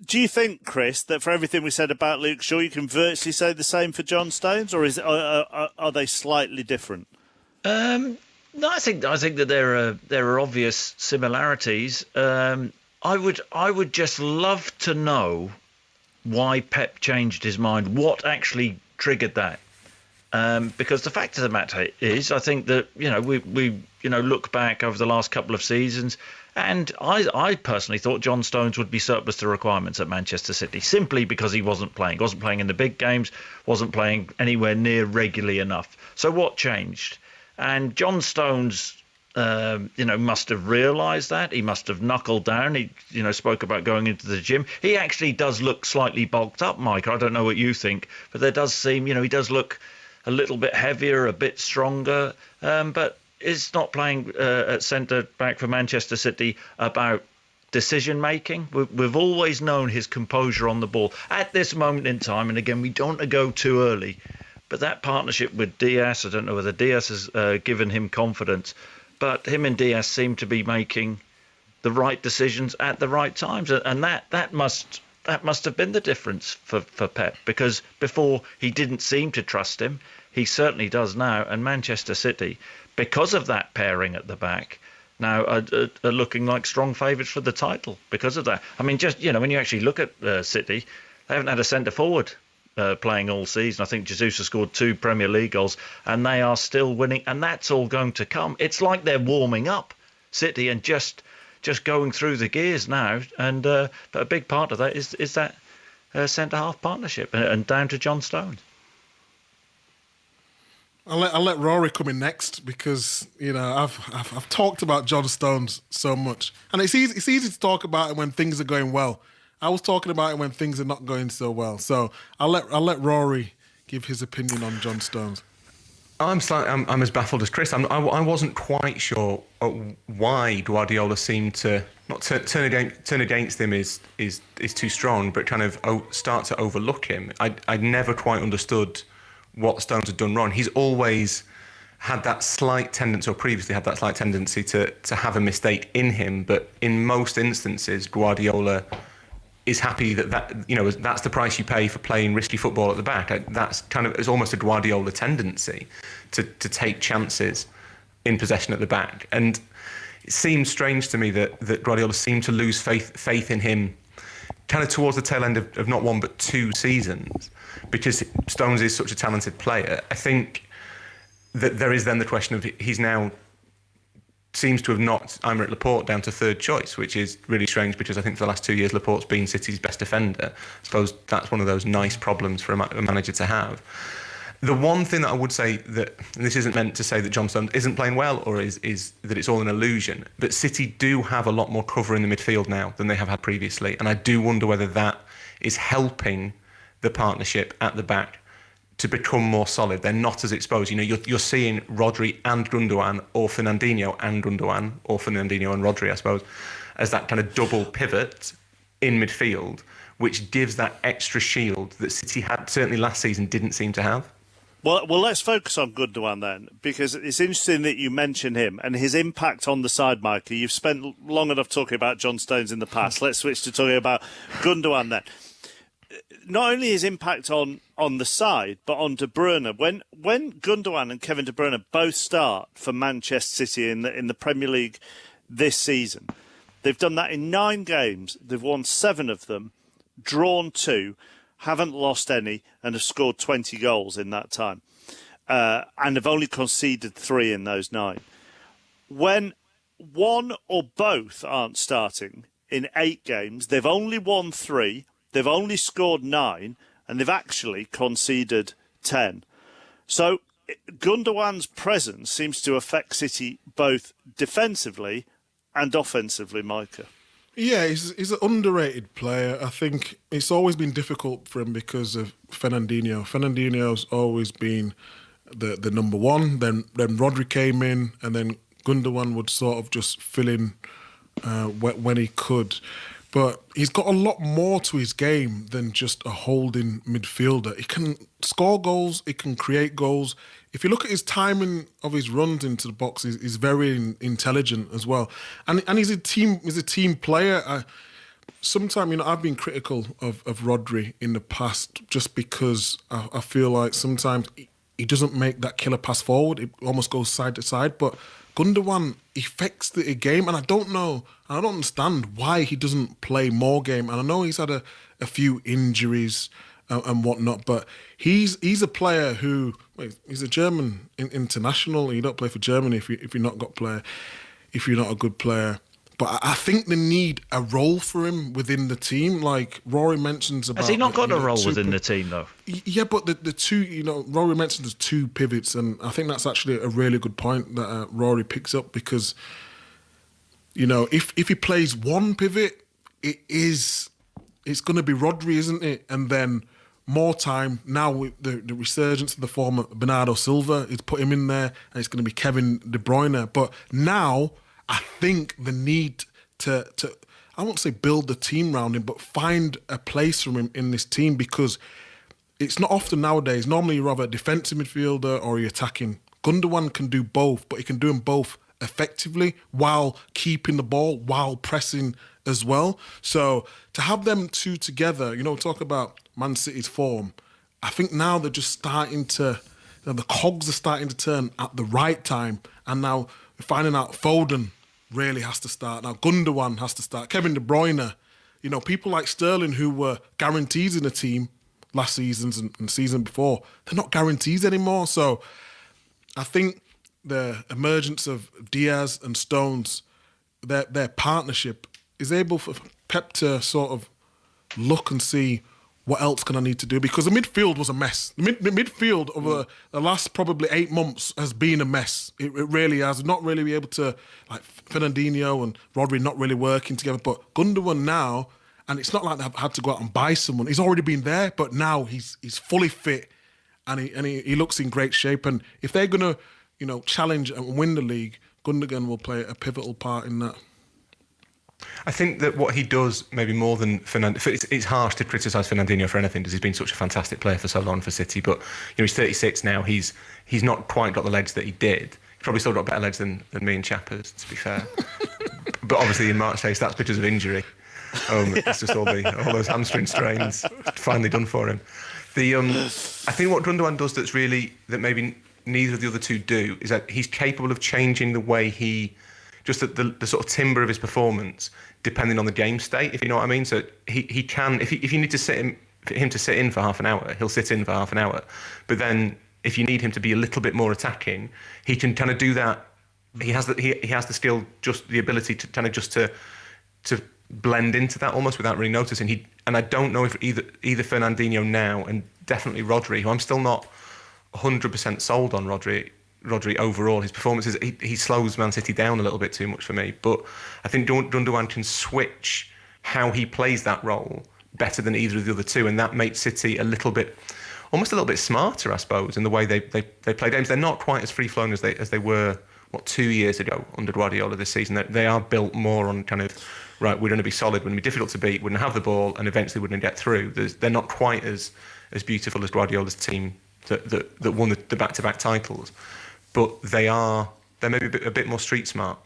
Do you think, Chris, that for everything we said about Luke Shaw, you can virtually say the same for John Stones, or are they slightly different? No, I think that there are obvious similarities. I would just love to know why Pep changed his mind. What actually triggered that? Because the fact of the matter is, I think that we look back over the last couple of seasons, and I personally thought John Stones would be surplus to requirements at Manchester City, simply because he wasn't playing in the big games, wasn't playing anywhere near regularly enough. So what changed? And John Stones, must have realised that. He must have knuckled down. He, spoke about going into the gym. He actually does look slightly bulked up, Mike. I don't know what you think, but there does seem, he does look a little bit heavier, a bit stronger, but is not playing at centre-back for Manchester City about decision-making. We've always known his composure on the ball. At this moment in time, and again, we don't want to go too early, but that partnership with Diaz, I don't know whether Diaz has given him confidence, but him and Diaz seem to be making the right decisions at the right times, and that must have been the difference for Pep, because before he didn't seem to trust him. He certainly does now, and Manchester City, because of that pairing at the back, now are looking like strong favourites for the title because of that. I mean, just when you actually look at City, they haven't had a centre forward playing all season. I think Jesus has scored 2 Premier League goals, and they are still winning, and that's all going to come. It's like they're warming up, City, and just going through the gears now. And but a big part of that is that centre half partnership, and down to John Stones. I'll let Rory come in next, because I've talked about John Stones so much, and it's easy to talk about it when things are going well. I was talking about it when things are not going so well. So I'll let Rory give his opinion on John Stones. I'm as baffled as Chris. I wasn't quite sure why Guardiola seemed to not turn against him is too strong, but kind of start to overlook him. I'd never quite understood what Stones had done wrong. He's always had that slight tendency, or previously had that slight tendency to have a mistake in him, but in most instances, Guardiola is happy that that's the price you pay for playing risky football at the back. That's it's almost a Guardiola tendency to take chances in possession at the back. And it seems strange to me that Guardiola seemed to lose faith in him kind of towards the tail end of not one but 2 seasons, because Stones is such a talented player. I think that there is then the question of he's now seems to have knocked Aymeric Laporte down to 3rd choice, which is really strange, because I think for the last 2 years Laporte's been City's best defender. I suppose that's one of those nice problems for a manager to have. The one thing that I would say, that, and this isn't meant to say that John Stones isn't playing well or is that it's all an illusion, but City do have a lot more cover in the midfield now than they have had previously, and I do wonder whether that is helping the partnership at the back to become more solid. They're not as exposed. You're seeing Rodri and Gundogan, or Fernandinho and Gundogan, or Fernandinho and Rodri, I suppose, as that kind of double pivot. in midfield, which gives that extra shield that City had certainly last season didn't seem to have. Well, let's focus on Gundogan then, because it's interesting that you mention him and his impact on the side, Micah. You've spent long enough talking about John Stones in the past. Let's switch to talking about Gundogan then. Not only his impact on the side, but on De Bruyne. When Gundogan and Kevin De Bruyne both start for Manchester City in the Premier League this season, they've done that in 9 games. They've won 7 of them, drawn 2, haven't lost any, and have scored 20 goals in that time. And have only conceded 3 in those 9. When one or both aren't starting in 8 games, they've only won 3, they've only scored 9, and they've actually conceded 10. So Gundogan's presence seems to affect City both defensively and offensively, Micah. Yeah, he's an underrated player. I think it's always been difficult for him because of Fernandinho. Fernandinho's always been the number one. Then Rodri came in, and then Gundogan would sort of just fill in when he could. But he's got a lot more to his game than just a holding midfielder. He can score goals, he can create goals. If you look at his timing of his runs into the box, he's very intelligent as well. And he's a team player. Sometimes, I've been critical of Rodri in the past just because I feel like sometimes he doesn't make that killer pass forward. It almost goes side to side. But Gundogan affects the game, and I don't understand why he doesn't play more game. And I know he's had a few injuries and whatnot, but he's a player who he's a German international. You don't play for Germany if you're not a good player. But I think they need a role for him within the team. Like Rory mentions about... Has he not got a role within the team, though? Yeah, but the two, Rory mentions 2 pivots, and I think that's actually a really good point that Rory picks up because, if he plays one pivot, it's going to be Rodri, isn't it? And then more time, now with the resurgence of the form of Bernardo Silva, it's put him in there, and it's going to be Kevin De Bruyne. But now... I think the need to I won't say build the team around him, but find a place for him in this team, because it's not often nowadays. Normally you're either a defensive midfielder or you're attacking. Gundogan can do both, but he can do them both effectively while keeping the ball, while pressing as well. So to have them two together, talk about Man City's form, I think now they're just starting to, the cogs are starting to turn at the right time, and now we're finding out Foden really has to start. Now Gundogan has to start. Kevin De Bruyne, people like Sterling who were guarantees in the team last season and season before, they're not guarantees anymore. So I think the emergence of Diaz and Stones, their partnership is able for Pep to sort of look and see what else can I need to do? Because the midfield was a mess. The midfield over the last probably 8 months has been a mess. It really has. Not really be able to, like Fernandinho and Rodri not really working together. But Gundogan now, and it's not like they've had to go out and buy someone. He's already been there, but now he's fully fit, and he looks in great shape. And if they're going to, challenge and win the league, Gundogan will play a pivotal part in that. I think that what he does, maybe more than Fernandinho, it's harsh to criticise Fernandinho for anything because he's been such a fantastic player for so long for City. But he's 36 now. He's not quite got the legs that he did. He's probably still got better legs than me and Chappers, to be fair. But obviously in March days, that's because of injury. It's just all those hamstring strains finally done for him. I think what Gundogan does that maybe neither of the other two do is that he's capable of changing the way just the sort of timbre of his performance, depending on the game state, if you know what I mean. So he can, if you need to sit him to sit in for half an hour, he'll sit in for half an hour. But then if you need him to be a little bit more attacking, he can kind of do that. He has the skill, just the ability to kind of just to blend into that almost without really noticing. And I don't know if either Fernandinho now and definitely Rodri, who I'm still not 100% sold on Rodri overall, his performances, he slows Man City down a little bit too much for me. But I think Gundogan can how he plays that role better than either of the other two, and that makes City almost a little bit smarter, I suppose, in the way they play games. They're not quite as free-flowing as they were 2 years ago under Guardiola this season. They are built more on kind of right, we're going to be solid, we're going to be difficult to beat, we're going to have the ball, and eventually we're going to get through. They're not quite as beautiful as Guardiola's team that won the back-to-back titles, but they're maybe a bit more street smart.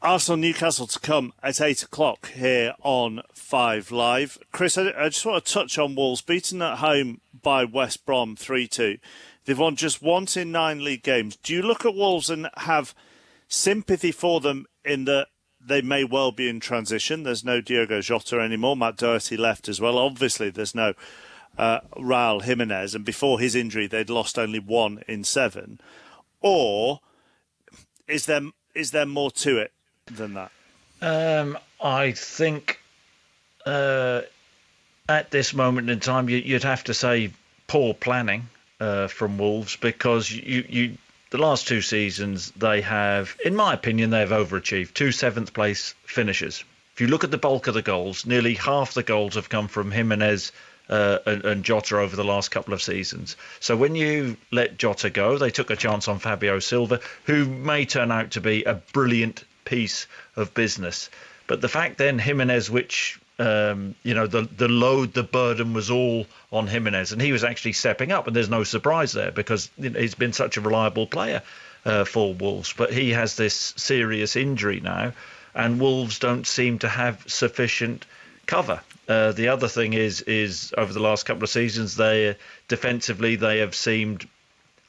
Arsenal Newcastle to come at 8 o'clock here on 5 Live. Chris, I just want to touch on Wolves, beaten at home by West Brom 3-2. They've won just once in 9 league games. Do you look at Wolves and have sympathy for them in that they may well be in transition? There's no Diogo Jota anymore. Matt Doherty left as well. Obviously, there's no Raul Jimenez, and before his injury, they'd lost only 1 in 7. Or is there more to it than that? I think at this moment in time, you'd have to say poor planning from Wolves, because the last 2 seasons they have, in my opinion, they have overachieved. 2 7th-place finishes. If you look at the bulk of the goals, nearly half the goals have come from Jimenez and Jota over the last couple of seasons. So when you let Jota go, they took a chance on Fabio Silva, who may turn out to be a brilliant piece of business. But the fact then Jimenez, which the burden was all on Jimenez, and he was actually stepping up, and there's no surprise there because he's been such a reliable player for Wolves. But he has this serious injury now, and Wolves don't seem to have sufficient cover. The other thing is over the last couple of seasons, defensively they have seemed,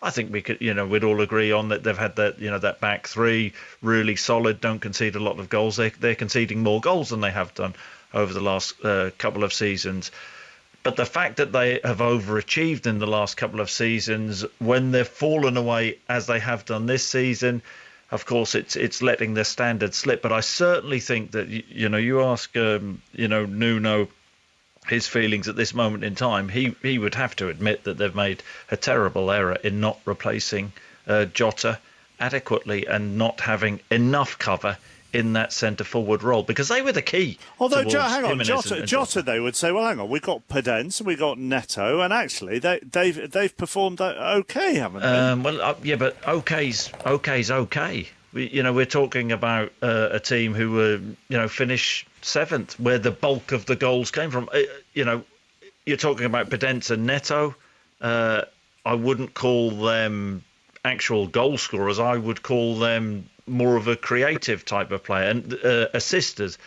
I think we'd all agree on that they've had that back three really solid, don't concede a lot of goals. They're conceding more goals than they have done over the last couple of seasons. But the fact that they have overachieved in the last couple of seasons, when they've fallen away as they have done this season, of course it's letting their standard slip. But I certainly think that you ask Nuno his feelings at this moment in time, he would have to admit that they've made a terrible error in not replacing Jota adequately and not having enough cover in that centre forward role, because they were the key. Although hang on, Jota they would say, well, hang on, we've got Podence and we've got Neto, and actually they've performed okay, haven't they? But okay's okay. We're talking about a team who were finished 7th, where the bulk of the goals came from. You're talking about Podence and Neto. I wouldn't call them actual goal scorers. I would call them more of a creative type of player and assisters,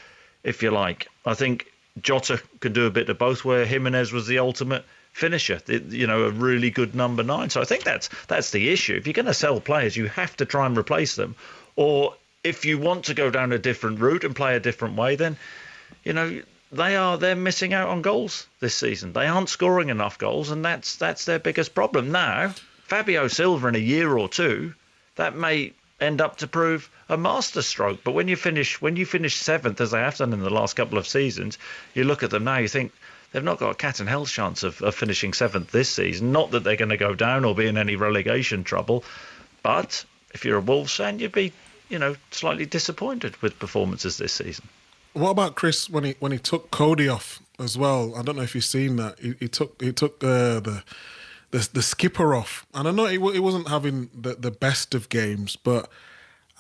if you like. I think Jota could do a bit of both, where Jimenez was the ultimate finisher, a really good number 9. So I think that's the issue. If you're going to sell players, you have to try and replace them. Or if you want to go down a different route and play a different way, then they're missing out on goals this season. They aren't scoring enough goals, and that's their biggest problem. Now, Fabio Silva in a year or two, that may end up to prove a masterstroke. But when you finish 7th, as they have done in the last couple of seasons, you look at them now, you think they've not got a cat and hell's chance of finishing 7th this season. Not that they're going to go down or be in any relegation trouble, but if you're a Wolves fan, you'd be slightly disappointed with performances this season. What about Chris when he took Cody off as well? I don't know if you've seen that. He took the skipper off, and I know he wasn't having the best of games, but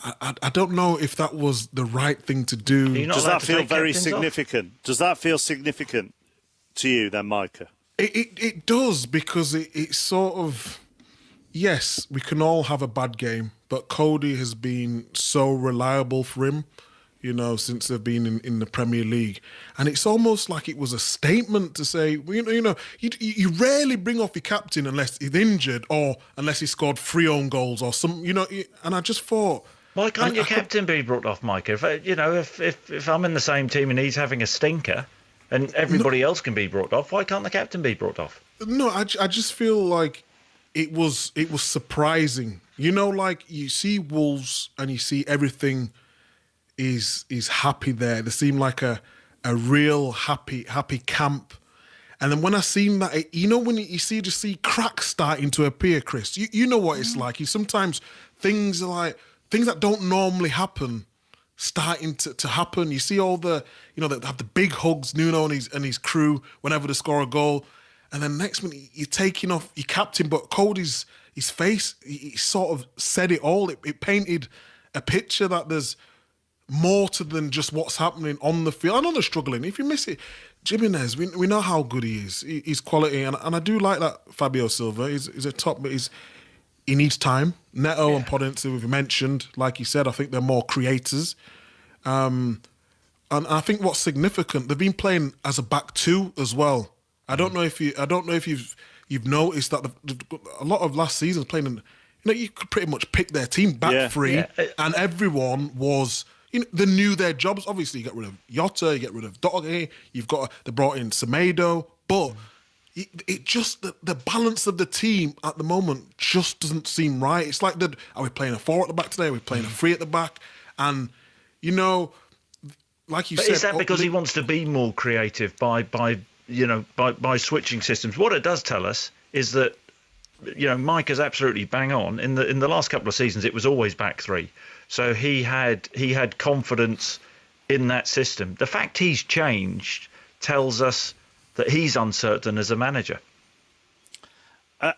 I don't know if that was the right thing to do. Does that feel very significant? Does that feel significant to you then, Micah? It does, because it's sort of, yes, we can all have a bad game, but Cody has been so reliable for him, since they've been in the Premier League. And it's almost like it was a statement to say, you rarely bring off your captain unless he's injured or unless he scored 3 own goals or some, and I just thought... Why can't your captain be brought off, Mike? If I'm in the same team and he's having a stinker and everybody else can be brought off, why can't the captain be brought off? No, I just feel like it was surprising. Like you see Wolves and you see everything is happy there. They seem like a real happy camp. And then when I seen that, when you see cracks starting to appear, Chris, you know what it's like. Sometimes things that don't normally happen starting to happen. You see all the, they have the big hugs, Nuno and his crew whenever they score a goal. And then next minute you're taking off your captain, but Cody's his face, he sort of said it all. It painted a picture that there's more to than just what's happening on the field. I know they're struggling. If you miss it, Jimenez, we know how good he is. He's quality, and I do like that Fabio Silva. He's a top, but he needs time. Neto and Podence, we've mentioned, like you said, I think they're more creators. And I think what's significant, they've been playing as a back two as well. I don't know if you've noticed that a lot of last season playing. You could pretty much pick their team back three, and everyone was. They knew their jobs. Obviously, you get rid of Jota, you get rid of Doge, they brought in Semedo, but it just the balance of the team at the moment just doesn't seem right. It's like, are we playing a 4 at the back today? Are we playing a 3 at the back? And like you said, is that because he wants to be more creative by switching systems? What it does tell us is that Mike is absolutely bang on. In the last couple of seasons, it was always back 3. So he had confidence in that system. The fact he's changed tells us that he's uncertain as a manager.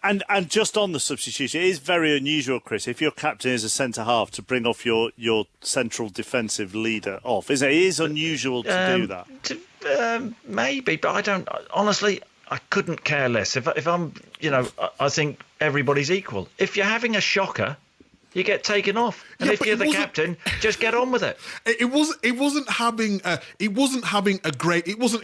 And just on the substitution, it is very unusual, Chris, if your captain is a centre-half, to bring off your central defensive leader off. It is unusual to do that. Maybe, but I don't... Honestly, I couldn't care less. If I'm... I think everybody's equal. If you're having a shocker, you get taken off, and if you're the captain, just get on with it. It wasn't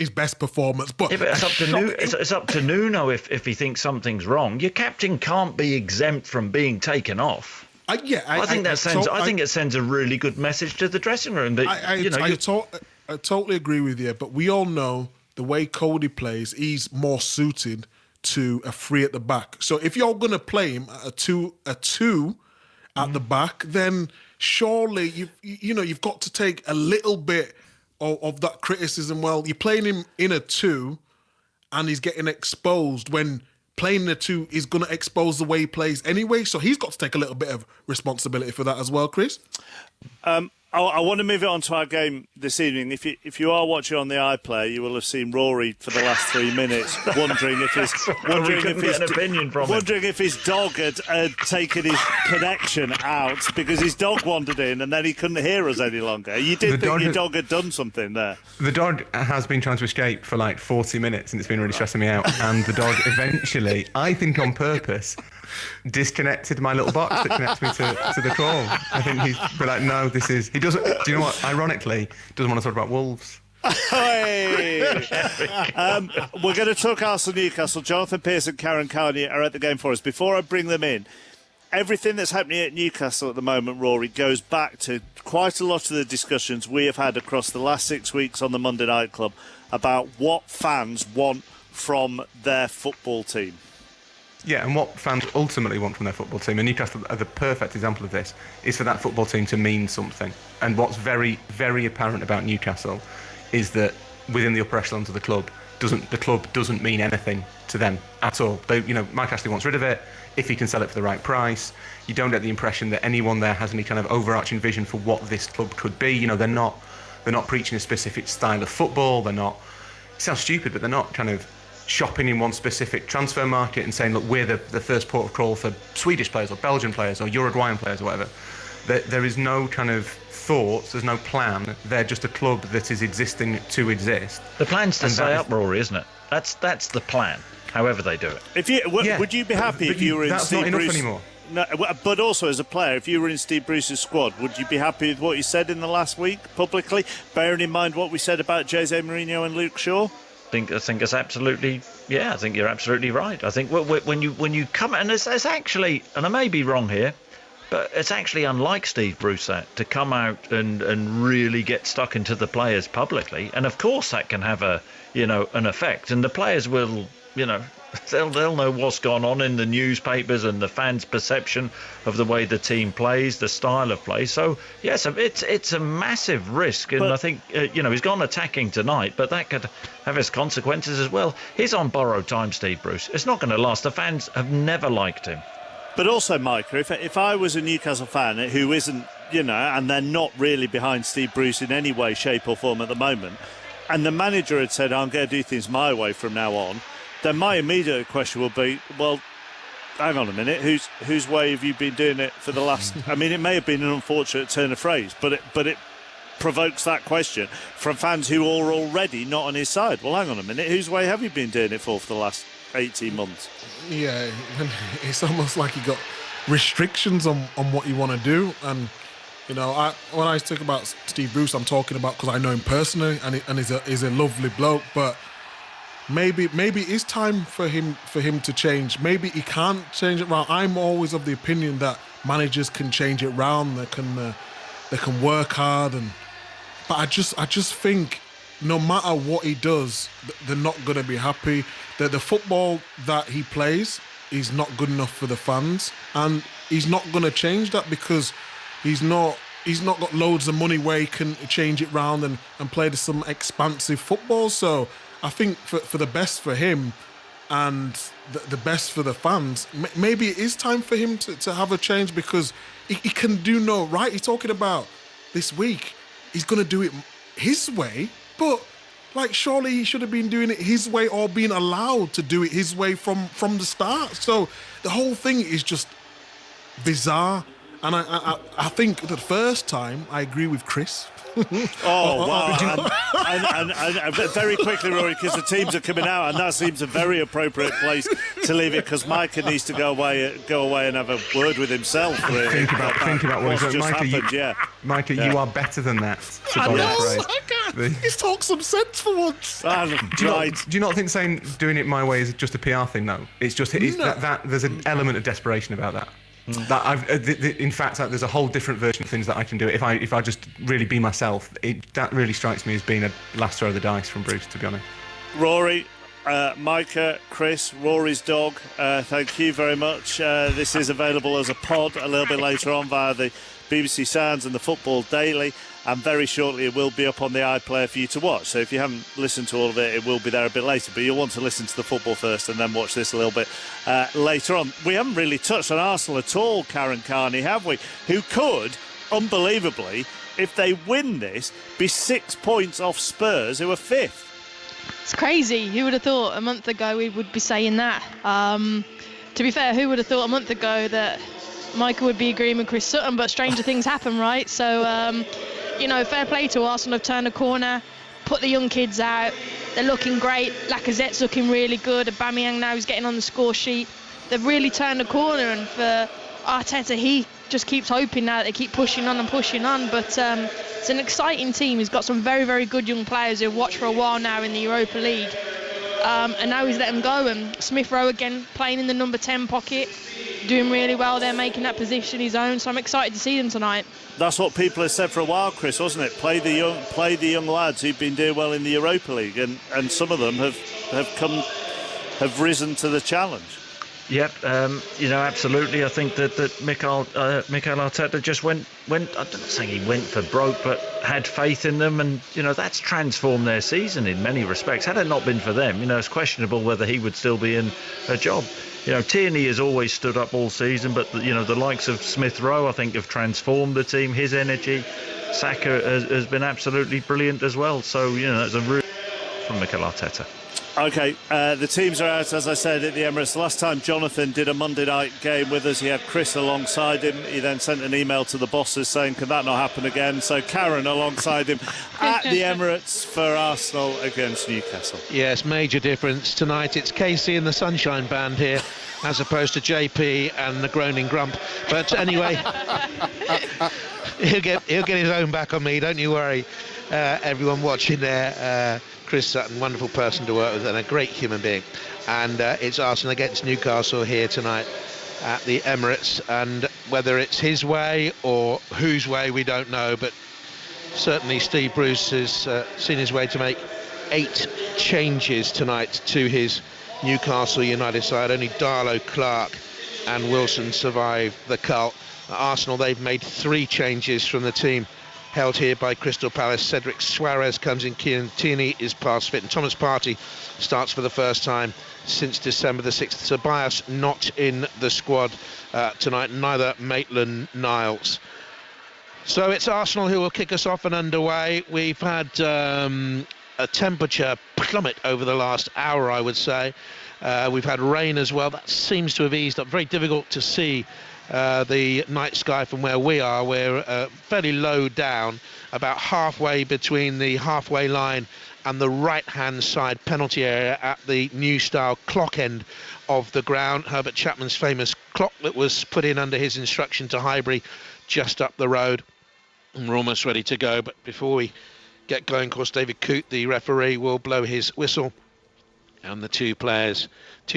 his best performance, but it's up to Nuno if he thinks something's wrong. Your captain can't be exempt from being taken off. I think it sends a really good message to the dressing room. I totally agree with you, but we all know the way Cody plays, he's more suited to a 3 at the back. So if you're going to play him at a two at the back, then surely you've got to take a little bit of that criticism. Well, you're playing him in a 2 and he's getting exposed when playing in a 2 is going to expose the way he plays anyway. So he's got to take a little bit of responsibility for that as well, Chris. I want to move it on to our game this evening. If you are watching on the iPlayer, you will have seen Rory for the last 3 minutes wondering if his dog had taken his connection out because his dog wandered in and then he couldn't hear us any longer. You did think your dog had done something there. The dog has been trying to escape for like 40 minutes and it's been really stressing me out. And the dog eventually, I think on purpose, disconnected my little box that connects me to the call. I think he's been like, no, this is... He doesn't... Do you know what? Ironically, doesn't want to talk about Wolves. We're going to talk Arsenal-Newcastle. Jonathan Pearce and Karen Carney are at the game for us. Before I bring them in, everything that's happening at Newcastle at the moment, Rory, goes back to quite a lot of the discussions we have had across the last 6 weeks on the Monday Night Club about what fans want from their football team. Yeah, and what fans ultimately want from their football team, and Newcastle are the perfect example of this, is for that football team to mean something. And what's very, very apparent about Newcastle is that within the upper echelons of the club doesn't mean anything to them at all. Mike Ashley wants rid of it. If he can sell it for the right price, you don't get the impression that anyone there has any kind of overarching vision for what this club could be. They're not preaching a specific style of football. They're not. It sounds stupid, but they're not kind of shopping in one specific transfer market and saying, look, we're the first port of call for Swedish players or Belgian players or Uruguayan players or whatever. There is no kind of thoughts, there's no plan. They're just a club that is existing to exist. The plan's to stay up, Rory, isn't it? That's the plan, however they do it. Would you be happy if you were in Steve Bruce? That's not enough anymore. No, but also as a player, if you were in Steve Bruce's squad, would you be happy with what he said in the last week publicly, bearing in mind what we said about Jose Mourinho and Luke Shaw? I think it's absolutely, I think you're absolutely right. I think when you come, and it's actually, and I may be wrong here, but it's actually unlike Steve Bruce to come out and really get stuck into the players publicly, and of course that can have an effect, and the players will, they'll know what's gone on in the newspapers and the fans' perception of the way the team plays, the style of play. So yes, it's a massive risk, and I think he's gone attacking tonight, but that could have its consequences as well. He's on borrowed time, Steve Bruce. It's not going to last. The fans have never liked him. But also, Micah, if I was a Newcastle fan who isn't, and they're not really behind Steve Bruce in any way, shape or form at the moment, and the manager had said, I'm going to do things my way from now on, then my immediate question will be, well, hang on a minute, whose way have you been doing it for the last... I mean, it may have been an unfortunate turn of phrase, but provokes that question from fans who are already not on his side. Well, hang on a minute, whose way have you been doing it for the last 18 months? Yeah, it's almost like you got restrictions on what you want to do. And, you know, when I talk about Steve Bruce, I'm talking about because I know him personally, and he's a lovely bloke, but maybe it is time for him to change. Maybe he can't change it round. I'm always of the opinion that managers can change it round. They can work hard, but I just think no matter what he does, they're not going to be happy. That the football that he plays is not good enough for the fans, and he's not going to change that because he's not got loads of money where he can change it round and play some expansive football. So I think for the best for him and the best for the fans, maybe it is time for him to have a change, because he can do no right. He's talking about this week, he's going to do it his way, but like surely he should have been doing it his way or being allowed to do it his way from the start. So the whole thing is just bizarre. And I think the first time I agree with Chris. Oh, wow. And very quickly, Rory, because the teams are coming out, and that seems a very appropriate place to leave it, because Micah needs to go away and have a word with himself, really. Think about what just happened, Micah, you are better than that. I know, he's talked some sense for once. Do you not think saying doing it my way is just a PR thing, though? It's just that there's an element of desperation about that. In fact, there's a whole different version of things that I can do. If I just really be myself, that really strikes me as being a last throw of the dice from Bruce, to be honest. Rory, Micah, Chris, Rory's dog, thank you very much. This is available as a pod a little bit later on via the BBC Sounds and the Football Daily, and very shortly it will be up on the iPlayer for you to watch. So if you haven't listened to all of it, it will be there a bit later, but you'll want to listen to the football first and then watch this a little bit later on. We haven't really touched on Arsenal at all, Karen Carney, have we? Who could, unbelievably, if they win this, be 6 points off Spurs, who are 5th. It's crazy. Who would have thought a month ago we would be saying that? To be fair, who would have thought a month ago that Michael would be agreeing with Chris Sutton, but stranger things happen, right? So, fair play to Arsenal. Have turned a corner, put the young kids out. They're looking great. Lacazette's looking really good. Aubameyang now is getting on the score sheet. They've really turned a corner, and for Arteta, he just keeps hoping now that they keep pushing on and pushing on. But it's an exciting team. He's got some very, very good young players who've watched for a while now in the Europa League. And now he's let them go. And Smith Rowe again playing in the number 10 pocket, doing really well there, making that position his own. So I'm excited to see them tonight. That's what people have said for a while, Chris, wasn't it? Play the young lads who've been doing well in the Europa League, and some of them have risen to the challenge. Yep, absolutely. I think that Mikel Arteta just went. I'm not saying he went for broke, but had faith in them, and that's transformed their season in many respects. Had it not been for them, it's questionable whether he would still be in a job. Tierney has always stood up all season, but the likes of Smith Rowe, I think, have transformed the team. His energy, Saka has been absolutely brilliant as well. So it's a root from Mikel Arteta. OK, the teams are out, as I said, at the Emirates. Last time Jonathan did a Monday night game with us, he had Chris alongside him. He then sent an email to the bosses saying, can that not happen again? So Karen alongside him at the Emirates for Arsenal against Newcastle. Yes, major difference tonight. It's Casey and the Sunshine Band here, as opposed to JP and the Groaning Grump. But anyway, he'll get his own back on me, don't you worry. Everyone watching there, Chris Sutton, wonderful person to work with and a great human being. And it's Arsenal against Newcastle here tonight at the Emirates, and whether it's his way or whose way we don't know, but certainly Steve Bruce has seen his way to make 8 changes tonight to his Newcastle United side. Only Darlow, Clark and Wilson survived the cult. At Arsenal, they've made 3 changes from the team held here by Crystal Palace. Cedric Suarez comes in, Kieran Tierney is past fit, and Thomas Partey starts for the first time since December the 6th. Tobias not in the squad tonight, neither Maitland-Niles. So it's Arsenal who will kick us off and underway. We've had a temperature plummet over the last hour, I would say. We've had rain as well. That seems to have eased up. Very difficult to see the night sky from where we are. We're fairly low down, about halfway between the halfway line and the right-hand side penalty area at the new-style clock end of the ground. Herbert Chapman's famous clock that was put in under his instruction to Highbury just up the road. And we're almost ready to go, but before we get going, of course, David Coote, the referee, will blow his whistle, and the two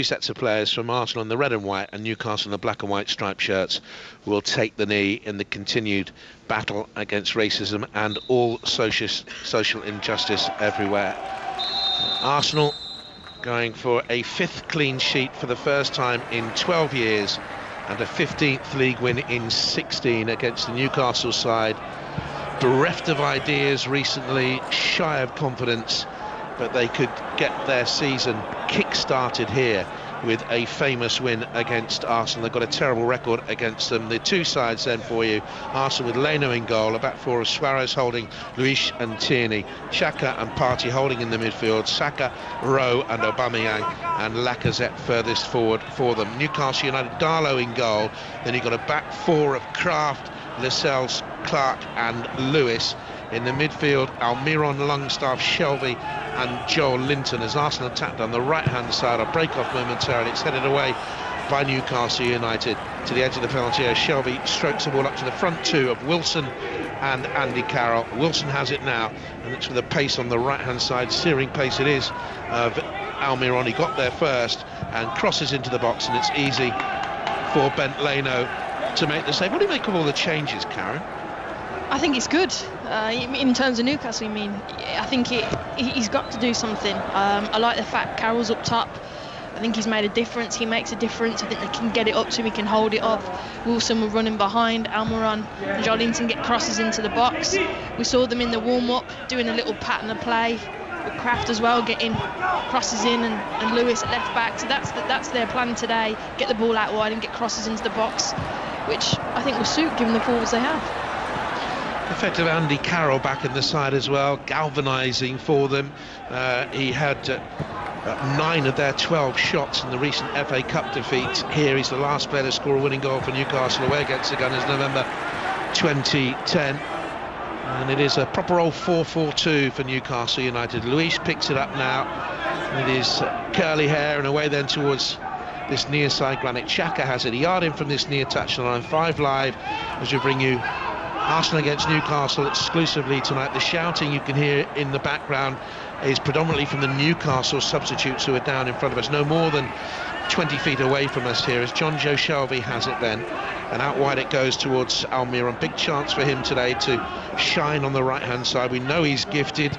sets of players from Arsenal in the red and white and Newcastle in the black and white striped shirts will take the knee in the continued battle against racism and all social injustice everywhere. Arsenal going for a 5th clean sheet for the first time in 12 years and a 15th league win in 16 against the Newcastle side. Bereft of ideas recently, shy of confidence, but they could get their season kick-started here with a famous win against Arsenal. They've got a terrible record against them. The two sides then for you: Arsenal with Leno in goal, a back four of Suarez holding Luiz and Tierney, Xhaka and Partey holding in the midfield, Saka, Rowe and Aubameyang, and Lacazette furthest forward for them. Newcastle United, Darlow in goal. Then you've got a back four of Kraft, Lascelles, Clark and Lewis. In the midfield, Almiron, Longstaff, Shelvey and Joel Linton as Arsenal attacked on the right-hand side. A break-off momentarily. It's headed away by Newcastle United to the edge of the penalty area. Shelvey strokes the ball up to the front two of Wilson and Andy Carroll. Wilson has it now, and it's with a pace on the right-hand side, searing pace it is, of Almiron. He got there first and crosses into the box, and it's easy for Bent Leno to make the save. What do you make of all the changes, Karen? I think it's good. In terms of Newcastle, I think he's got to do something. I like the fact Carroll's up top. I think he's made a difference. He makes a difference. I think they can get it up to him. He can hold it up. Wilson were running behind. Almiron and Joelinton get crosses into the box. We saw them in the warm-up doing a little pattern of play with Kraft as well, getting crosses in, and Lewis at left back. So that's their plan today. Get the ball out wide and get crosses into the box, which I think will suit given the forwards they have. Effective Andy Carroll back in the side as well, galvanising for them. He had 9 of their 12 shots in the recent FA Cup defeat. Here he's the last player to score a winning goal for Newcastle away against the Gunners, November 2010. And it is a proper old 4-4-2 for Newcastle United. Luiz picks it up now with his curly hair and away then towards this near side. Granit Xhaka has it a yard in from this near touchline. 5 Live as we bring you Arsenal against Newcastle exclusively tonight. The shouting you can hear in the background is predominantly from the Newcastle substitutes who are down in front of us, no more than 20 feet away from us here, as John Joe Shelvey has it then, and out wide it goes towards Almiron. Big chance for him today to shine on the right hand side. We know he's gifted,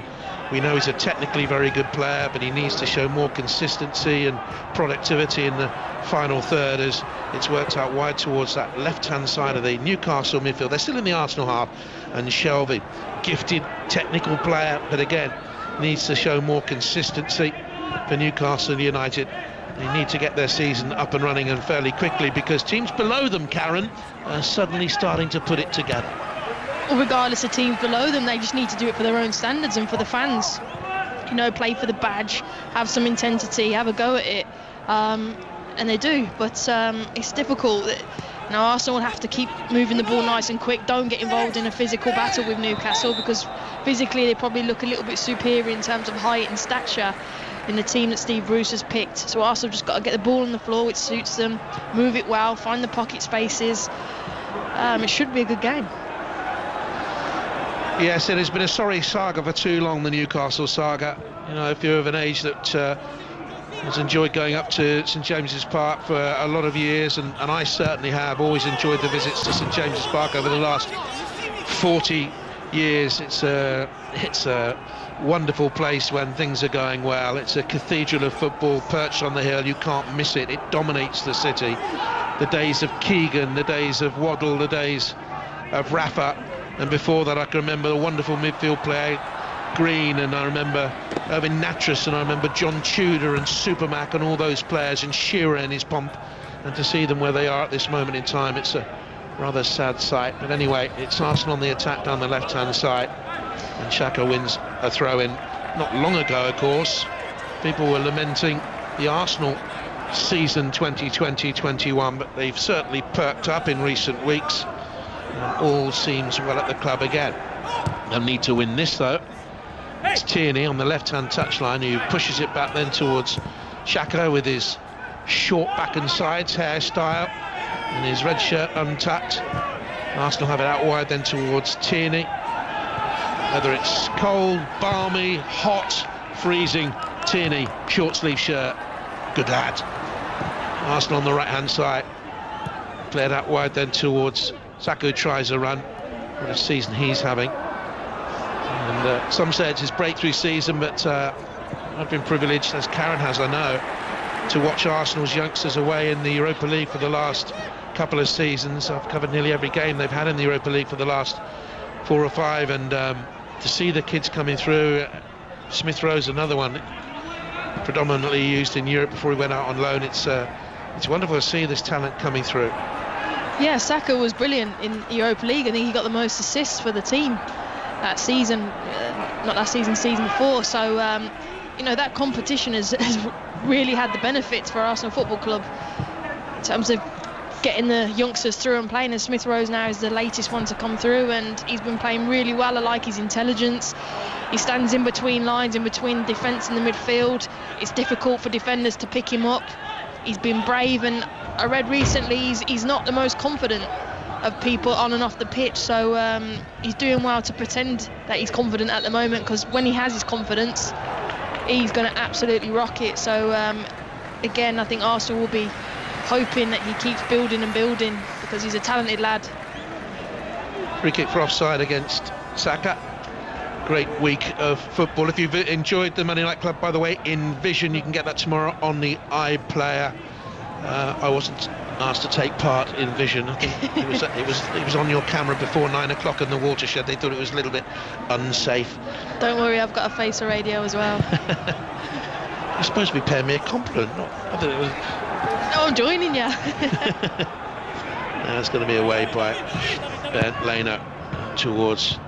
we know he's a technically very good player, but he needs to show more consistency and productivity in the final third, as it's worked out wide towards that left hand side of the Newcastle midfield. They're still in the Arsenal half, and Shelvey, gifted technical player, but again needs to show more consistency for Newcastle United. They need to get their season up and running, and fairly quickly, because teams below them, Karen, are suddenly starting to put it together. Well, regardless of teams below them, they just need to do it for their own standards and for the fans. Play for the badge, have some intensity, have a go at it, and they do. But it's difficult. Arsenal will have to keep moving the ball nice and quick. Don't get involved in a physical battle with Newcastle, because physically they probably look a little bit superior in terms of height and stature in the team that Steve Bruce has picked. So Arsenal just got to get the ball on the floor, which suits them, move it well, find the pocket spaces. It should be a good game. Yes, it has been a sorry saga for too long, the Newcastle saga. If you're of an age that has enjoyed going up to St James's Park for a lot of years, and I certainly have always enjoyed the visits to St James's Park over the last 40 years. It's a wonderful place when things are going well. It's a cathedral of football perched on the hill. You can't miss it. It dominates the city. The days of Keegan, the days of Waddle, the days of Rafa, and before that I can remember the wonderful midfield player Green, and I remember Irvin Nattrass, and I remember John Tudor and Supermac and all those players, and Shearer in his pomp, and to see them where they are at this moment in time, it's a rather sad sight. But anyway, it's Arsenal on the attack down the left hand side, and Xhaka wins a throw in. Not long ago, of course, people were lamenting the Arsenal season 2020-21, but they've certainly perked up in recent weeks. And all seems well at the club again. They'll need to win this though. It's Tierney on the left-hand touchline who pushes it back then towards Xhaka with his short back and sides hairstyle and his red shirt untucked. Arsenal have it out wide then towards Tierney. Whether it's cold, balmy, hot, freezing, Tierney, short sleeve shirt, good lad. Arsenal on the right-hand side. Played out wide then towards Saka, tries a run. What a season he's having. And some say it's his breakthrough season, but I've been privileged, as Karen has, I know, to watch Arsenal's youngsters away in the Europa League for the last couple of seasons. I've covered nearly every game they've had in the Europa League for the last 4 or 5, and to see the kids coming through. Smith Rowe's another one, predominantly used in Europe before he went out on loan. It's wonderful to see this talent coming through. Yeah, Saka was brilliant in Europa League. I think he got the most assists for the team that season, not last season, season before. So, you know, that competition has really had the benefits for Arsenal Football Club in terms of getting the youngsters through and playing. And Smith Rowe now is the latest one to come through, and he's been playing really well. I like his intelligence. He stands in between lines, in between defence and the midfield. It's difficult for defenders to pick him up. He's been brave, and I read recently he's not the most confident of people on and off the pitch, so he's doing well to pretend that he's confident at the moment, because when he has his confidence, he's going to absolutely rock it. So again, I think Arsenal will be hoping that he keeps building and building, because he's a talented lad. Free kick for offside against Saka. Great week of football. If you've enjoyed the Monday Night Club, by the way, in Vision, you can get that tomorrow on the iPlayer. I wasn't asked to take part in Vision. I think it was on your camera before 9 o'clock in the watershed. They thought it was a little bit unsafe. Don't worry, I've got a face of radio as well. You're supposed to be paying me a compliment. No, I'm joining you. It's going to be away by Ben Leno towards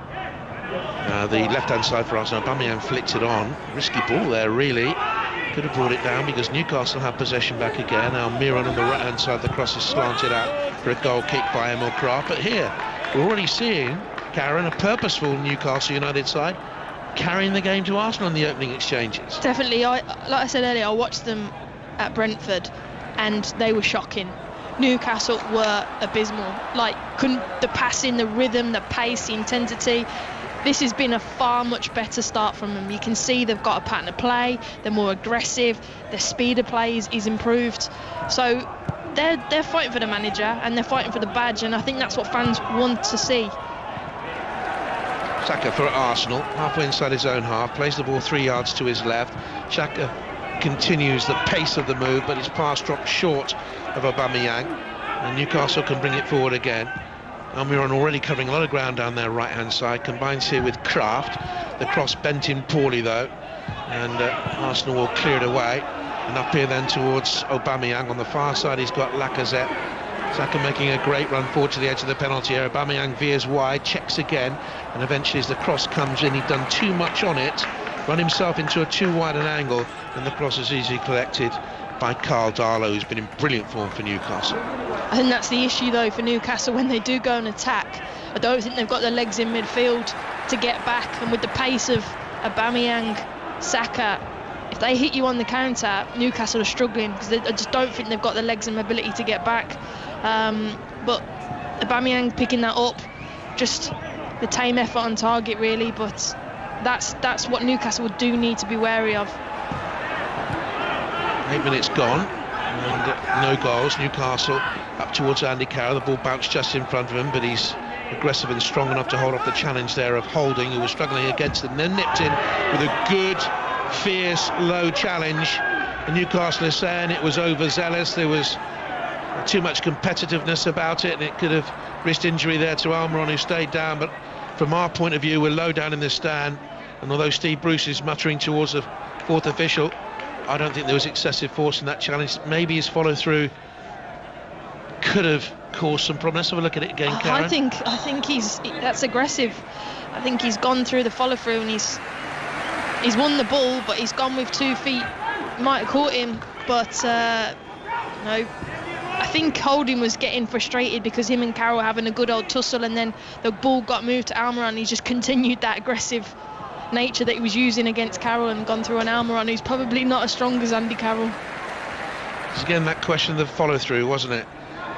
the left-hand side for Arsenal. Aubameyang flicked it on. Risky ball there, really. Could have brought it down because Newcastle have possession back again. Almiron on the right-hand side, the cross is slanted out for a goal kick by Emil Kraft. But here, we're already seeing, Karen, a purposeful Newcastle United side carrying the game to Arsenal in the opening exchanges. Definitely. Like I said earlier, I watched them at Brentford and they were shocking. Newcastle were abysmal. Like, the passing, the rhythm, the pace, the intensity. This has been a far much better start from them. You can see they've got a pattern of play, they're more aggressive, their speed of play is improved. So they're fighting for the manager and they're fighting for the badge, and I think that's what fans want to see. Saka for Arsenal, halfway inside his own half, plays the ball 3 yards to his left. Saka continues the pace of the move, but his pass dropped short of Aubameyang, and Newcastle can bring it forward again. Almiron already covering a lot of ground down their right-hand side, combines here with Kraft. The cross bent in poorly though, and Arsenal will clear it away. And up here then towards Aubameyang. On the far side he's got Lacazette. Saka making a great run forward to the edge of the penalty area. Aubameyang veers wide, checks again, and eventually as the cross comes in, he'd done too much on it, run himself into a too wide an angle, and the cross is easily collected by Carl Darlow, who's been in brilliant form for Newcastle. I think that's the issue though for Newcastle when they do go and attack. I don't think they've got the legs in midfield to get back, and with the pace of Aubameyang, Saka, if they hit you on the counter, Newcastle are struggling because I just don't think they've got the legs and mobility to get back. But Aubameyang picking that up, just the tame effort on target really, but that's what Newcastle do need to be wary of. 8 minutes gone and no goals. Newcastle up towards Andy Carroll. The ball bounced just in front of him, but he's aggressive and strong enough to hold off the challenge there of Holding, who was struggling against it, and then nipped in with a good, fierce, low challenge. And Newcastle is saying it was overzealous. There was too much competitiveness about it, and it could have risked injury there to Almiron, who stayed down. But from our point of view, we're low down in the stand, and although Steve Bruce is muttering towards the fourth official, I don't think there was excessive force in that challenge. Maybe his follow-through could have caused some problems. Let's have a look at it again, Karen. I think that's aggressive. I think he's gone through the follow-through and he's won the ball, but he's gone with 2 feet. Might have caught him, but No, I think Holding was getting frustrated because him and Carroll were having a good old tussle, and then the ball got moved to Almiron. He just continued that aggressive nature that he was using against Carroll and gone through on Almiron, who's probably not as strong as Andy Carroll. It's again that question of the follow-through, wasn't it?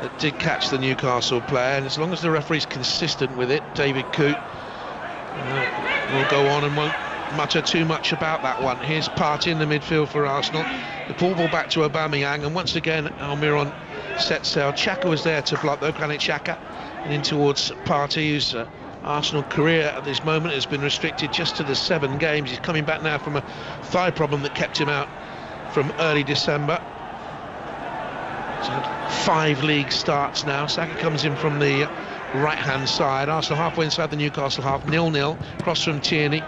That did catch the Newcastle player, and as long as the referee's consistent with it, David Coote will go on and won't mutter too much about that one. Here's Partey in the midfield for Arsenal. The ball back to Aubameyang, and once again Almiron set sail. Xhaka was there to block though, Granit Xhaka, and in towards Partey, whose Arsenal career at this moment has been restricted just to the 7 games. He's coming back now from a thigh problem that kept him out from early December. He's had 5 league starts now. Saka comes in from the right-hand side. Arsenal halfway inside the Newcastle half, 0-0. Cross from Tierney,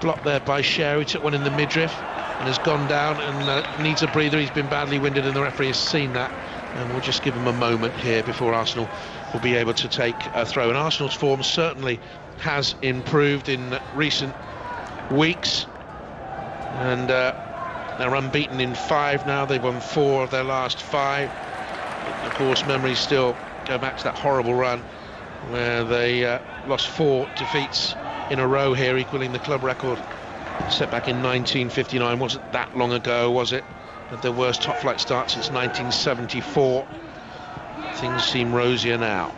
blocked there by Sher, who took one in the midriff and has gone down and needs a breather. He's been badly winded and the referee has seen that, and we'll just give him a moment here before Arsenal will be able to take a throw. And Arsenal's form certainly has improved in recent weeks, and they're unbeaten in 5 now. They've won 4 of their last 5. Of course, memories still go back to that horrible run where they lost 4 defeats in a row here, equaling the club record set back in 1959. Wasn't that long ago, was it? Had their worst top flight start since 1974. Things seem rosier now.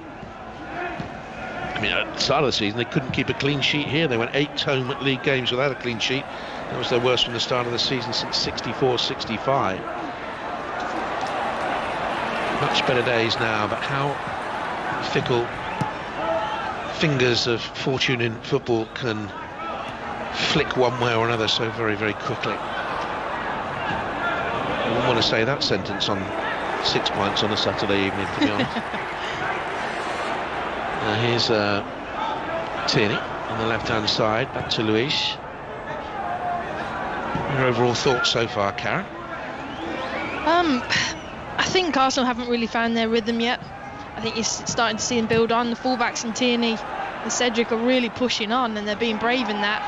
I mean, at the start of the season they couldn't keep a clean sheet here. They went 8 home at league games without a clean sheet. That was their worst from the start of the season since 64-65. Much better days now, but how fickle fingers of fortune in football can flick one way or another so very, very quickly. I wouldn't want to say that sentence on 6 pints on a Saturday evening, to be honest. Here's Tierney on the left-hand side, back to Luis. Your overall thoughts so far, Karen? I think Arsenal haven't really found their rhythm yet. I think you're starting to see them build on. The fullbacks and Tierney and Cedric are really pushing on, and they're being brave in that.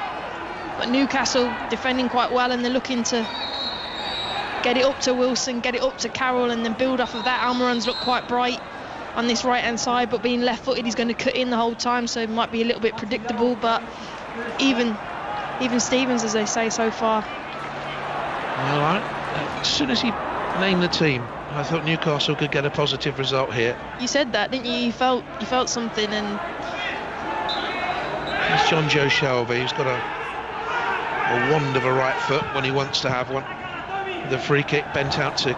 But Newcastle defending quite well, and they're looking to get it up to Wilson, get it up to Carroll, and then build off of that. Almiron's looked quite bright on this right-hand side, but being left-footed, he's going to cut in the whole time, so it might be a little bit predictable. But even Stevens, as they say so far. All right. As soon as he named the team, I thought Newcastle could get a positive result here. You said that, didn't you? You felt something, and it's John Joe Shelby, who's got a wand of a right foot when he wants to have one. The free kick bent out to,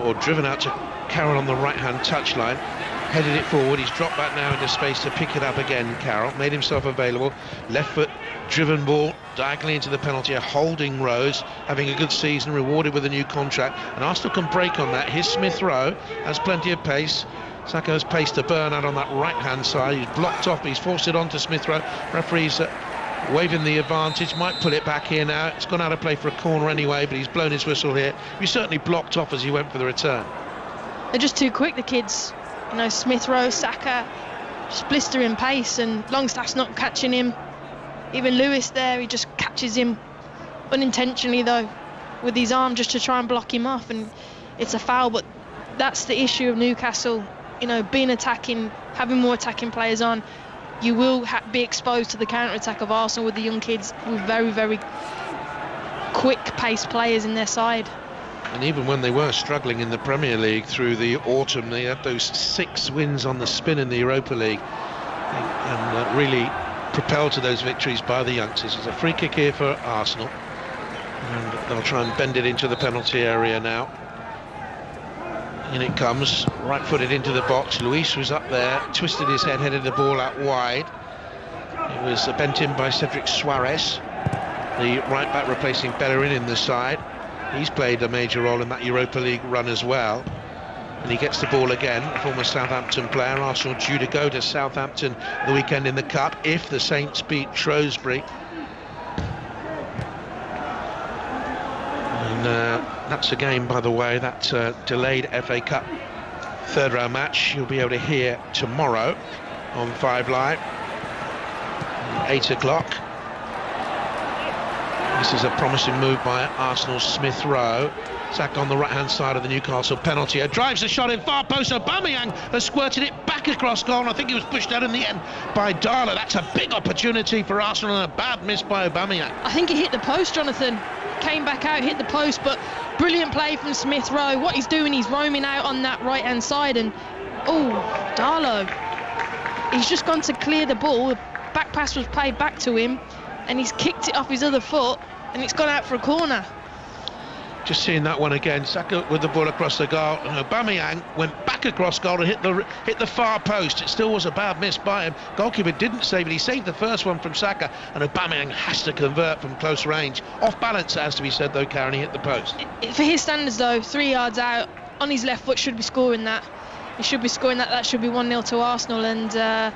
or driven out to Carroll on the right-hand touchline. Headed it forward. He's dropped back now into space to pick it up again. Carroll made himself available. Left foot driven ball diagonally into the penalty. Holding Rose having a good season, rewarded with a new contract, and Arsenal can break on that. Here's Smith Rowe, has plenty of pace. Saka has pace to burn out on that right-hand side. He's blocked off. He's forced it on to Smith Rowe. Referee's waving the advantage. Might pull it back here now. It's gone out of play for a corner anyway, but he's blown his whistle here. He certainly blocked off as he went for the return. They're just too quick, the kids. You know, Smith Rowe, Saka, just blistering pace, and Longstaff's not catching him. Even Lewis there, he just catches him unintentionally though, with his arm just to try and block him off, and it's a foul. But that's the issue of Newcastle. You know, being attacking, having more attacking players on, you will be exposed to the counter-attack of Arsenal with the young kids with very, very quick-paced players in their side. And even when they were struggling in the Premier League through the autumn, they had those 6 wins on the spin in the Europa League, and really propelled to those victories by the youngsters. There's a free kick here for Arsenal, and they'll try and bend it into the penalty area now. In it comes, right-footed into the box. Luis was up there, twisted his head, headed the ball out wide. It was bent in by Cedric Suarez, the right-back replacing Bellerin in the side. He's played a major role in that Europa League run as well. And he gets the ball again, a former Southampton player. Arsenal due to go to Southampton the weekend in the Cup if the Saints beat Shrewsbury. And that's a game, by the way, that delayed FA Cup third round match you'll be able to hear tomorrow on 5 Live, 8 o'clock. This is a promising move by Arsenal's Smith Rowe. Saka on the right-hand side of the Newcastle penalty. Drives the shot in far post. Aubameyang has squirted it back across goal. And I think he was pushed out in the end by Darlow. That's a big opportunity for Arsenal and a bad miss by Aubameyang. I think he hit the post, Jonathan. Came back out, hit the post, but brilliant play from Smith Rowe. What he's doing, he's roaming out on that right-hand side, and Darlow. He's just gone to clear the ball. The back pass was played back to him, and he's kicked it off his other foot, and it's gone out for a corner. Just seeing that one again. Saka with the ball across the goal, and Aubameyang went back across goal and hit the far post. It still was a bad miss by him. Goalkeeper didn't save it. He saved the first one from Saka, and Aubameyang has to convert from close range. Off balance, it has to be said, though, Karen. He hit the post. For his standards, though, 3 yards out on his left foot, should be scoring that. He should be scoring that. That should be 1-0 to Arsenal. And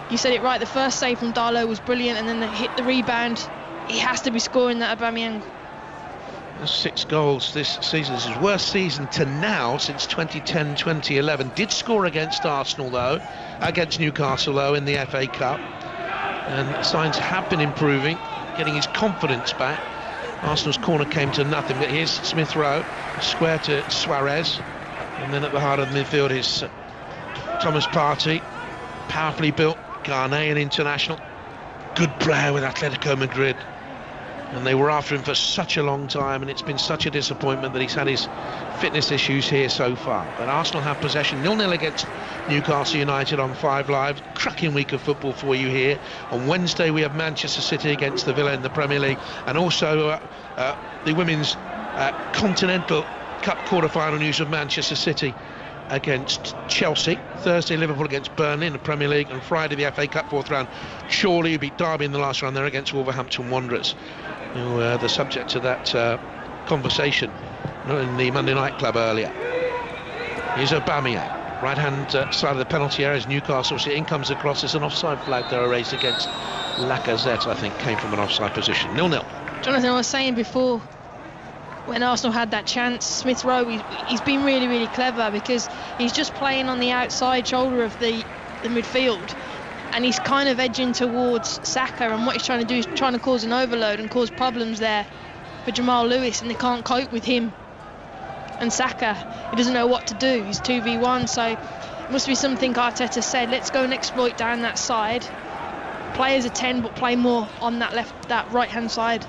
you said it right. The first save from Darlow was brilliant, and then they hit the rebound. He has to be scoring that, Aubameyang. 6 goals this season. This is his worst season to now since 2010-2011. Did score against Arsenal, though, against Newcastle, though, in the FA Cup. And signs have been improving, getting his confidence back. Arsenal's corner came to nothing, but here's Smith Rowe, square to Suarez. And then at the heart of the midfield is Thomas Partey, powerfully built, Ghanaian international. Good player with Atletico Madrid. And they were after him for such a long time, and it's been such a disappointment that he's had his fitness issues here so far. But Arsenal have possession, 0-0 against Newcastle United on 5 Live. Cracking week of football for you here. On Wednesday we have Manchester City against the Villa in the Premier League, and also the Women's Continental Cup quarter-final news of Manchester City against Chelsea. Thursday Liverpool against Burnley in the Premier League, and Friday the FA Cup 4th round. Chorley, who beat Derby in the last round there against Wolverhampton Wanderers, who were the subject of that conversation in the Monday Night Club earlier. Here's Aubameyang, right hand side of the penalty area as Newcastle. So in comes the cross. There's an offside flag there raised against Lacazette, I think, came from an offside position. 0-0. Jonathan, I was saying before, when Arsenal had that chance, Smith Rowe, he's been really, really clever, because he's just playing on the outside shoulder of the midfield, and he's kind of edging towards Saka, and what he's trying to do is trying to cause an overload and cause problems there for Jamal Lewis, and they can't cope with him and Saka. He doesn't know what to do. He's 2v1, so it must be something Arteta said, let's go and exploit down that side. Play as a 10, but play more on that right hand side.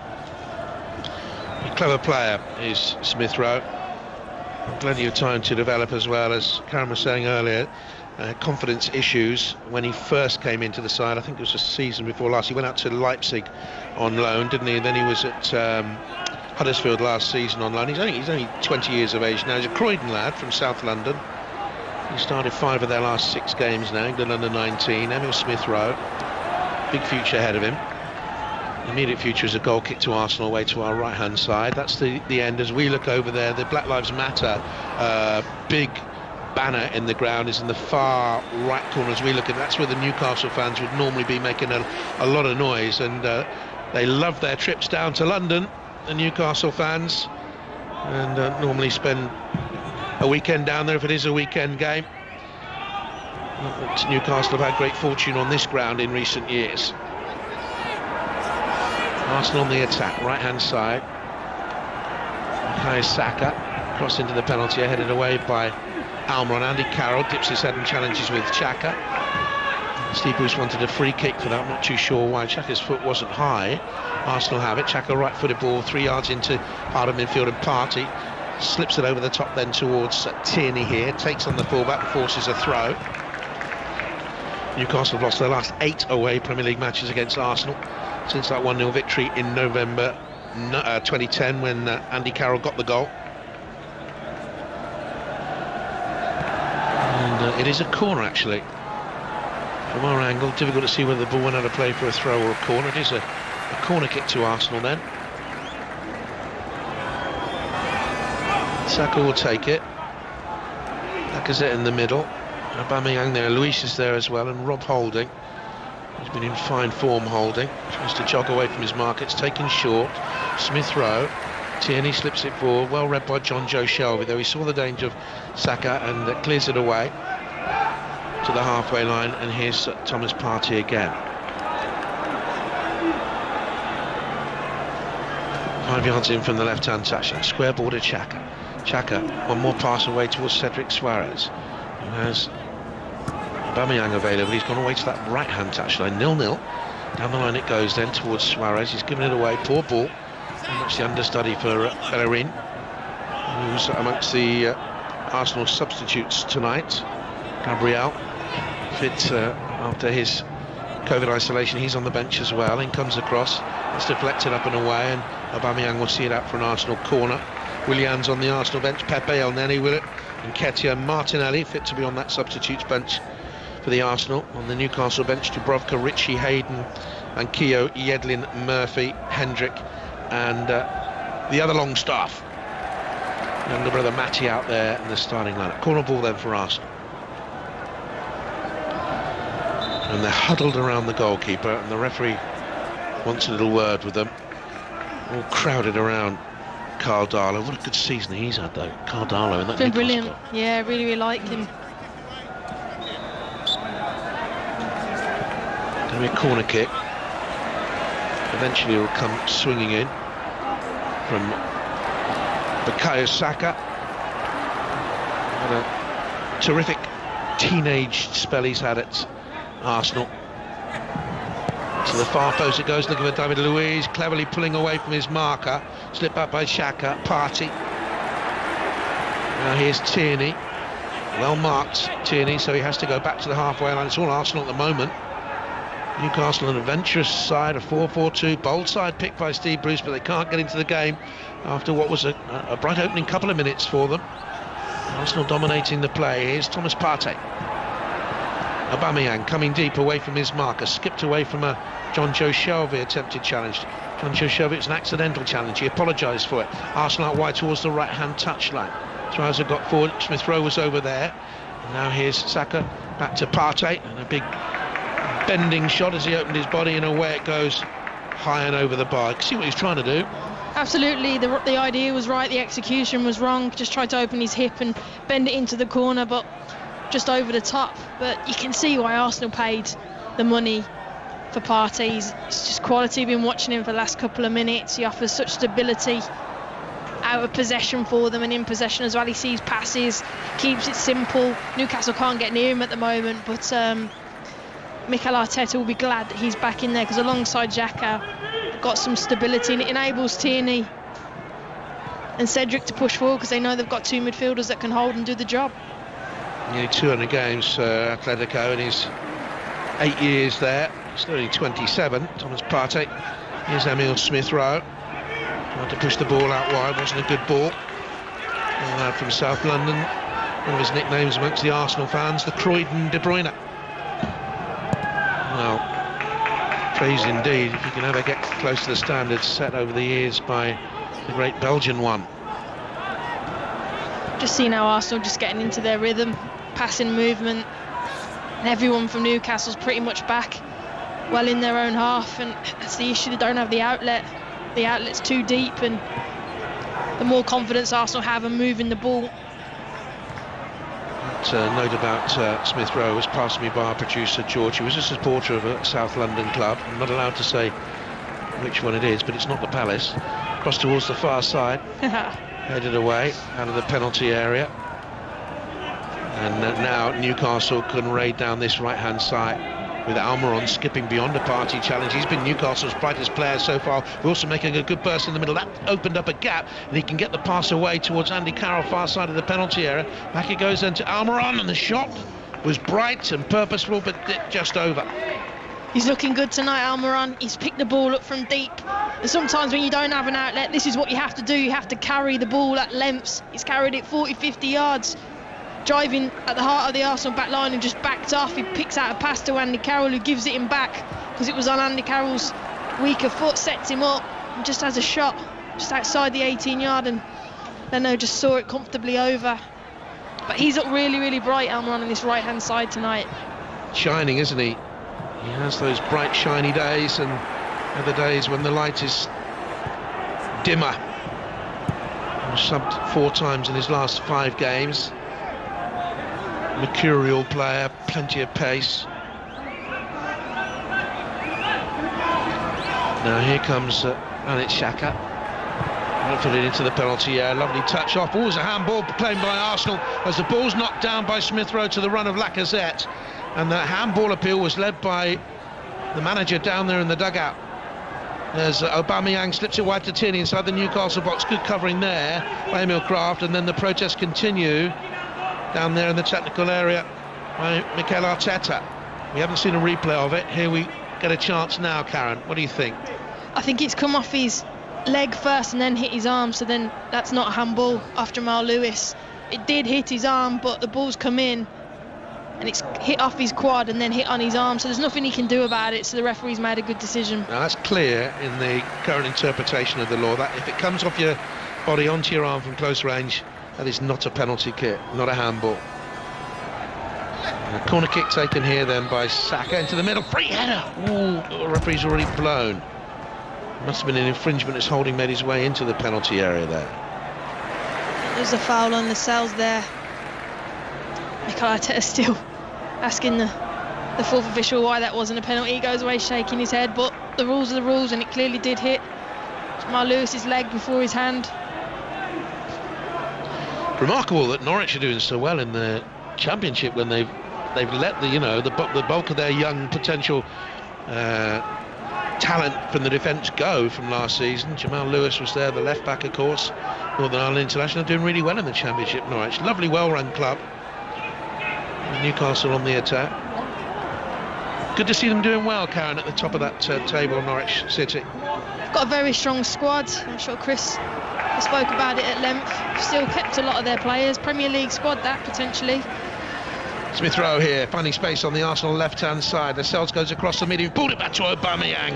A clever player is Smith Rowe. Plenty of time to develop, as well, as Karen was saying earlier. Confidence issues when he first came into the side. I think it was a season before last. He went out to Leipzig on loan, didn't he? And then he was at Huddersfield last season on loan. He's only 20 years of age now. He's a Croydon lad from South London. He started 5 of their last 6 games now. England under 19. Emil Smith Rowe. Big future ahead of him. Immediate future is a goal kick to Arsenal away to our right hand side. That's the end. As we look over there, the Black Lives Matter big banner in the ground is in the far right corner. As we look at, that's where the Newcastle fans would normally be making a lot of noise, and they love their trips down to London, the Newcastle fans, and normally spend a weekend down there if it is a weekend game. Newcastle have had great fortune on this ground in recent years. Arsenal on the attack, right hand side. Kai Saka, cross into the penalty area, headed away by Almiron. Andy Carroll dips his head and challenges with Xhaka. Steve Bruce wanted a free kick for that. I'm not too sure why. Xhaka's foot wasn't high. Arsenal have it. Xhaka right footed ball 3 yards into part of midfield, and Partey slips it over the top then towards Tierney here. Takes on the fullback, forces a throw. Newcastle have lost their last 8 away Premier League matches against Arsenal since that 1-0 victory in November 2010 when Andy Carroll got the goal. And it is a corner, actually. From our angle, difficult to see whether the ball went out of play for a throw or a corner. It is a corner kick to Arsenal then. Saka will take it. Lacazette in the middle. Aubameyang there, Luis is there as well, and Rob Holding. He's been in fine form, Holding. Tries to jog away from his mark. It's taken short. Smith Rowe. Tierney slips it forward. Well read by John Joe Shelby, though he saw the danger of Saka and clears it away to the halfway line. And here's Thomas Partey again. 5 yards in from the left-hand touchline. Square bordered Xhaka. Xhaka, one more pass away towards Cedric Suarez, who has Aubameyang available. He's gone away to that right-hand touchline. 0-0. Down the line it goes then towards Suarez. He's given it away. Poor ball. Very much the understudy for Bellerin, who's amongst the Arsenal substitutes tonight. Gabriel, fit after his COVID isolation. He's on the bench as well. In comes across. It's deflected up and away, and Aubameyang will see it out for an Arsenal corner. Willian's on the Arsenal bench. Pepe, El Neni with it. And Nketiah, Martinelli, fit to be on that substitutes bench for the Arsenal. On the Newcastle bench, Dubravka, Richie, Hayden, and Keogh, Yedlin, Murphy, Hendrick, and the other Longstaff. Younger brother Matty out there in the starting lineup. Corner ball then for Arsenal. And they're huddled around the goalkeeper, and the referee wants a little word with them. All crowded around Carl Darlow. What a good season he's had, though. Carl Darlow in that. Been brilliant. Yeah, really like him. Going to be a corner kick. Eventually it will come swinging in from Bukayo Saka. What a terrific teenage spell he's had at Arsenal. To the far post it goes, looking for David Luiz, cleverly pulling away from his marker. Slipped back by Xhaka, Partey. Now here's Tierney. Well marked, Tierney, so he has to go back to the halfway line. It's all Arsenal at the moment. Newcastle, an adventurous side, a 4-4-2, bold side picked by Steve Bruce, but they can't get into the game after what was a bright opening couple of minutes for them. Arsenal dominating the play. Here's Thomas Partey. Aubameyang coming deep away from his marker, skipped away from a Jonjo Shelvey attempted challenge. Jonjo Shelvey, it's an accidental challenge, he apologised for it. Arsenal out wide towards the right-hand touchline. Suarez got forward, Smith Rowe was over there. And now here's Saka, back to Partey, and a big bending shot as he opened his body, and away it goes, high and over the bar. See what he's trying to do. Absolutely, the idea was right, the execution was wrong. Just tried to open his hip and bend it into the corner, but just over the top. But you can see why Arsenal paid the money for Partey. It's just quality. Been watching him for the last couple of minutes. He offers such stability out of possession for them and in possession as well. He sees passes, keeps it simple. Newcastle can't get near him at the moment, but Mikel Arteta will be glad that he's back in there, because alongside Xhaka got some stability, and it enables Tierney and Cedric to push forward, because they know they've got two midfielders that can hold and do the job. Nearly 200 games for Atletico in his 8 years there. He's only 27. Thomas Partey. Here's Emile Smith Rowe. Tried to push the ball out wide, wasn't a good ball. All out from South London. One of his nicknames amongst the Arsenal fans, the Croydon De Bruyne. Well, praise indeed if you can ever get close to the standards set over the years by the great Belgian one. Just seeing how Arsenal just getting into their rhythm, passing movement, and everyone from Newcastle's pretty much back well in their own half, and that's the issue. They don't have the outlet. The outlet's too deep, and the more confidence Arsenal have in moving the ball. Note about Smith Rowe was passed me by our producer George, who was a supporter of a South London club. I'm not allowed to say which one it is, but it's not the Palace. Cross towards the far side, headed away out of the penalty area, and now Newcastle can raid down this right-hand side with Almiron skipping beyond a Partey challenge. He's been Newcastle's brightest player so far. Wilson making a good burst in the middle. That opened up a gap, and he can get the pass away towards Andy Carroll, far side of the penalty area. Back it goes then to Almiron, and the shot was bright and purposeful, but just over. He's looking good tonight, Almiron. He's picked the ball up from deep. And sometimes when you don't have an outlet, this is what you have to do. You have to carry the ball at lengths. He's carried it 40-50 yards. Driving at the heart of the Arsenal back line and just backed off. He picks out a pass to Andy Carroll, who gives it him back because it was on Andy Carroll's weaker foot, sets him up and just has a shot just outside the 18-yard, and Leno just saw it comfortably over. But he's looked really, really bright, Almiron, on this right-hand side tonight. Shining, isn't he? He has those bright, shiny days and other days when the light is dimmer. He's subbed 4 times in his last 5 games. Mercurial player, plenty of pace. Now here comes Granit Xhaka. Put it into the penalty area. Lovely touch off. Always a handball claimed by Arsenal as the ball's knocked down by Smith Rowe to the run of Lacazette. And that handball appeal was led by the manager down there in the dugout. As Aubameyang slips it wide to Tierney inside the Newcastle box. Good covering there by Emil Kraft. And then the protests continue down there in the technical area by Mikel Arteta. We haven't seen a replay of it. Here we get a chance now, Karen. What do you think? I think it's come off his leg first and then hit his arm, so then that's not a handball off Jamal Lewis. It did hit his arm, but the ball's come in and it's hit off his quad and then hit on his arm, so there's nothing he can do about it, so the referee's made a good decision. Now that's clear in the current interpretation of the law, that if it comes off your body onto your arm from close range, that is not a penalty kick, not a handball. And a corner kick taken here then by Saka into the middle, free header. Ooh, the referee's already blown. Must have been an infringement as Holding made his way into the penalty area there. There's a foul on Lascelles there. Mikel Arteta still asking the fourth official why that wasn't a penalty. He goes away shaking his head, but the rules are the rules, and it clearly did hit Jamal Lewis's leg before his hand. Remarkable that Norwich are doing so well in the Championship when they've let the bulk of their young potential talent from the defence go from last season. Jamal Lewis was there, the left back, of course. Northern Ireland International doing really well in the Championship. Norwich, lovely, well-run club. Newcastle on the attack. Good to see them doing well, Karen, at the top of that table, Norwich City. They've got a very strong squad. I'm sure Chris spoke about it at length. Still kept a lot of their players. Premier League squad, that, potentially. Smith Rowe here, finding space on the Arsenal left-hand side. Lascelles goes across the medium, pulled it back to Aubameyang.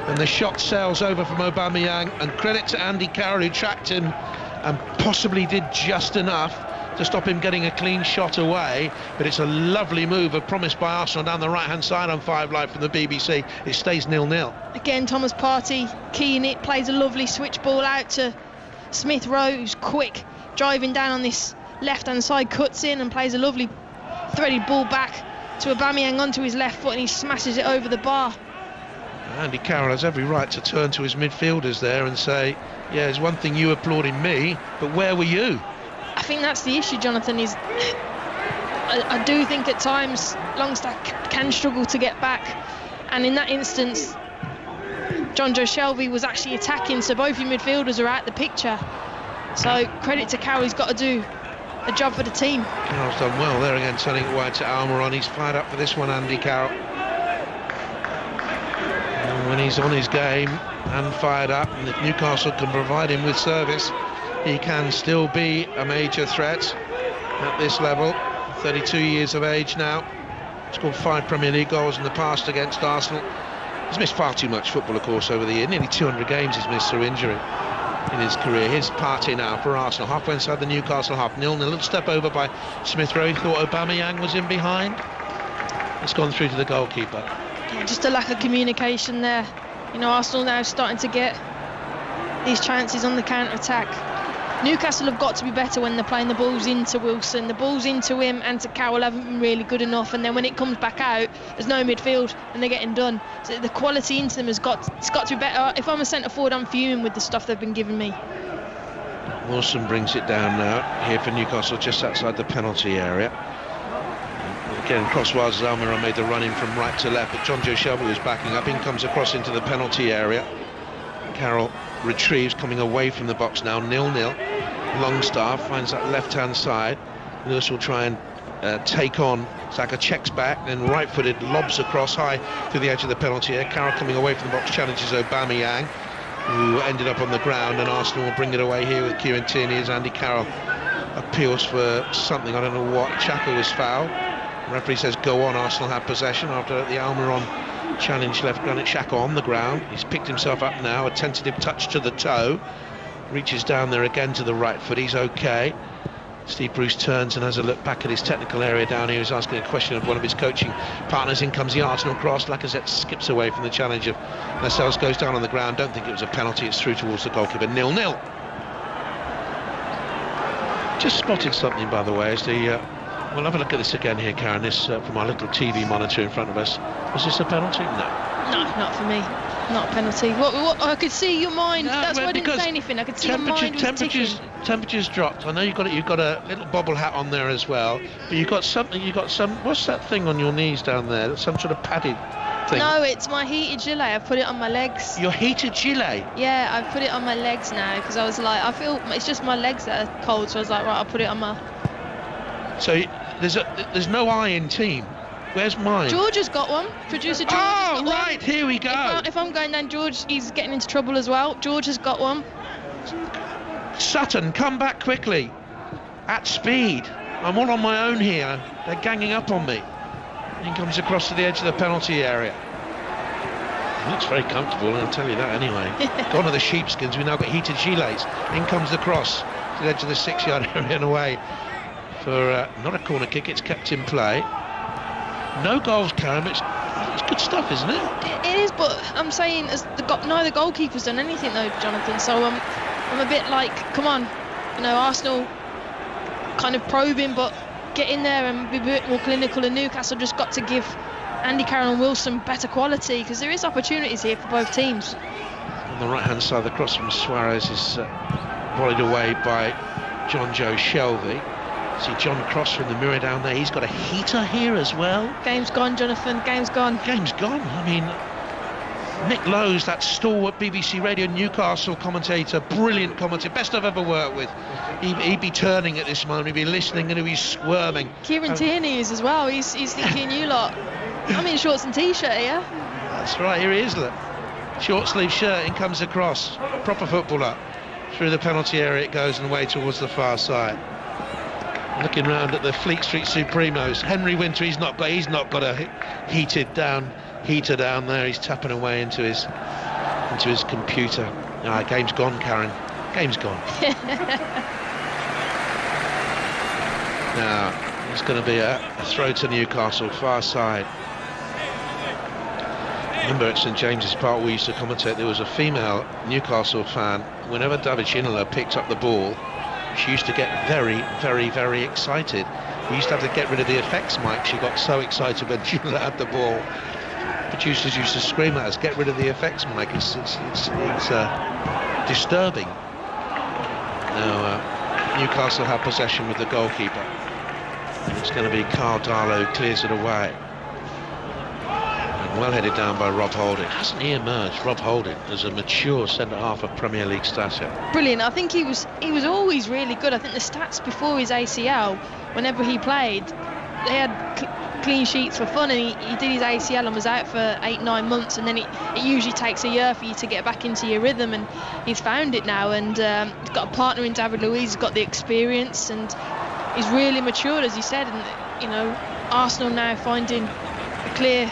And the shot sails over from Aubameyang. And credit to Andy Carroll, who tracked him and possibly did just enough to stop him getting a clean shot away. But it's a lovely move, a promise by Arsenal down the right-hand side on 5 Live from the BBC. It stays 0-0. Again, Thomas Partey keying it, plays a lovely switch ball out to Smith Rowe, who's quick, driving down on this left-hand side, cuts in and plays a lovely threaded ball back to Aubameyang onto his left foot, and he smashes it over the bar. Andy Carroll has every right to turn to his midfielders there and say, yeah, it's one thing you applauding me, but where were you? I think that's the issue, Jonathan, is I do think at times Longstaff can struggle to get back, and in that instance John Joe Shelby was actually attacking, so both your midfielders are out the picture. So credit to Carroll, he's got to do a job for the team. Carroll's done well there again, turning it wide to Almiron. He's fired up for this one, Andy Carroll. And when he's on his game and fired up, and if Newcastle can provide him with service, he can still be a major threat at this level. 32 years of age now. Scored 5 Premier League goals in the past against Arsenal. He's missed far too much football, of course, over the year. Nearly 200 games he's missed through injury in his career. Here's Partey now for Arsenal, halfway inside the Newcastle half. 0-0. A little step over by Smith Rowe. He thought Aubameyang was in behind. It's gone through to the goalkeeper. Yeah, just a lack of communication there. You know, Arsenal now starting to get these chances on the counter-attack. Newcastle have got to be better when they're playing the balls into Wilson. The balls into him and to Carroll haven't been really good enough, and then when it comes back out, there's no midfield and they're getting done. So the quality into them it's got to be better. If I'm a centre forward, I'm fuming with the stuff they've been giving me. Wilson brings it down now here for Newcastle, just outside the penalty area. Again, crosswise as Almiron made the run in from right to left, but John Joe Shelby was backing up. In comes across into the penalty area. Carroll retrieves, coming away from the box now, 0-0. Longstaff finds that left-hand side. Lewis will try and take on. Saka checks back, then right-footed lobs across high to the edge of the penalty area. Carroll coming away from the box, challenges Aubameyang, who ended up on the ground, and Arsenal will bring it away here with Kieran Tierney as Andy Carroll appeals for something, I don't know what. Xhaka was fouled. The referee says go on, Arsenal have possession after the Almiron challenge left Granit Xhaka on the ground. He's picked himself up now, a tentative touch to the toe, reaches down there again to the right foot. He's okay. Steve Bruce turns and has a look back at his technical area down here. He's asking a question of one of his coaching partners. In comes the Arsenal cross. Lacazette skips away from the challenge of Lascelles, goes down on the ground. Don't think it was a penalty. It's through towards the goalkeeper. 0-0. Just spotted something, by the way, as the we'll have a look at this again here, Karen. This from our little TV monitor in front of us. Was this a penalty? No. No, not for me. Not a penalty. What? I could see your mind. No, that's why I didn't say anything. I could see your mind was ticking. Temperatures dropped. I know you've got a little bobble hat on there as well, but you've got some. What's that thing on your knees down there? Some sort of padded thing. No, it's my heated gilet. I've put it on my legs. Your heated gilet? Yeah, I've put it on my legs now because I was like, I feel it's just my legs that are cold, so I was like, right, I'll put it on my. So there's no I in team. Where's mine? George has got one. Producer George has got right, one. Here we go. If I'm going down, George, he's getting into trouble as well. George has got one. Sutton, come back quickly. At speed. I'm all on my own here. They're ganging up on me. He comes across to the edge of the penalty area. He looks very comfortable, I'll tell you that anyway. Gone are the sheepskins. We now got heated gilets. In comes the cross to the edge of the 6-yard area and away for not a corner kick. It's kept in play. No goals, Karen. It's good stuff, isn't it? It is, but I'm saying neither goalkeeper's done anything though, Jonathan. So I'm a bit like, come on, Arsenal kind of probing, but get in there and be a bit more clinical. And Newcastle just got to give Andy Carroll and Wilson better quality because there is opportunities here for both teams. On the right-hand side, the cross from Suarez is volleyed away by John Joe Shelvey. See John Cross from the mirror down there. He's got a heater here as well. Game's gone, Jonathan. Game's gone. Game's gone. I mean, Nick Lowe's, that stalwart BBC Radio Newcastle commentator, brilliant commentator, best I've ever worked with. He'd be turning at this moment. He'd be listening and he'd be squirming. Kieran Tierney is as well. He's thinking you lot. I'm in shorts and t-shirt here. That's right. Here he is. Look, short sleeve shirt. In comes across. Proper footballer. Through the penalty area it goes and away towards the far side. Looking round at the Fleet Street Supremos. Henry Winter, he's not got a heater down there. He's tapping away into his computer. Game's gone, Karen. Game's gone. Now it's going to be a throw to Newcastle, far side. Remember at St James's Park we used to commentate, there was a female Newcastle fan. Whenever David Ginola picked up the ball, she used to get very, very, very excited. We used to have to get rid of the effects mic. She got so excited when Ginola had the ball. Producers used to scream at us, get rid of the effects mic. It's disturbing. Now Newcastle have possession with the goalkeeper. And it's going to be Carl Darlow who clears it away. And well headed down by Rob Holding. Hasn't he emerged, Rob Holding, as a mature centre-half of Premier League stature? Brilliant. I think he was always really good. I think the stats before his ACL, whenever he played, they had clean sheets for fun, and he did his ACL and was out for 8-9 months, and then it usually takes a year for you to get back into your rhythm, and he's found it now, and he's got a partner in David Luiz, he's got the experience, and he's really matured, as you said. And Arsenal now finding a clear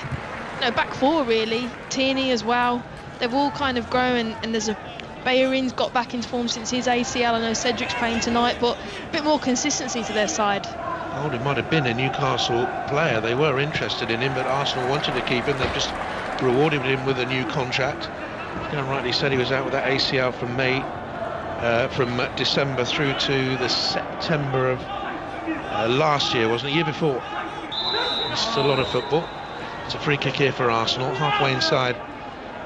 back four, really. Tierney as well, they've all kind of grown, and there's Bayerin's got back into form since his ACL. I know Cedric's playing tonight, but a bit more consistency to their side. It might have been a Newcastle player. They were interested in him, but Arsenal wanted to keep him. They've just rewarded him with a new contract. Dan rightly said he was out with that ACL from December through to the September of last year, wasn't it? Year before. It's a lot of football. It's a free kick here for Arsenal, halfway inside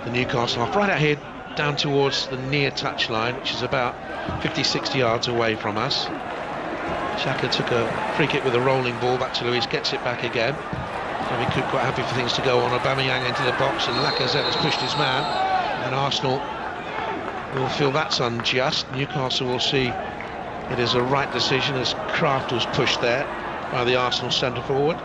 the Newcastle half, right out here down towards the near touchline, which is about 50-60 yards away from us. Xhaka took a free kick with a rolling ball back to Luiz, gets it back again. Jamie Cook quite happy for things to go on. Aubameyang into the box, and Lacazette has pushed his man, and Arsenal will feel that's unjust. Newcastle will see it is a right decision as Kraft was pushed there by the Arsenal centre forward.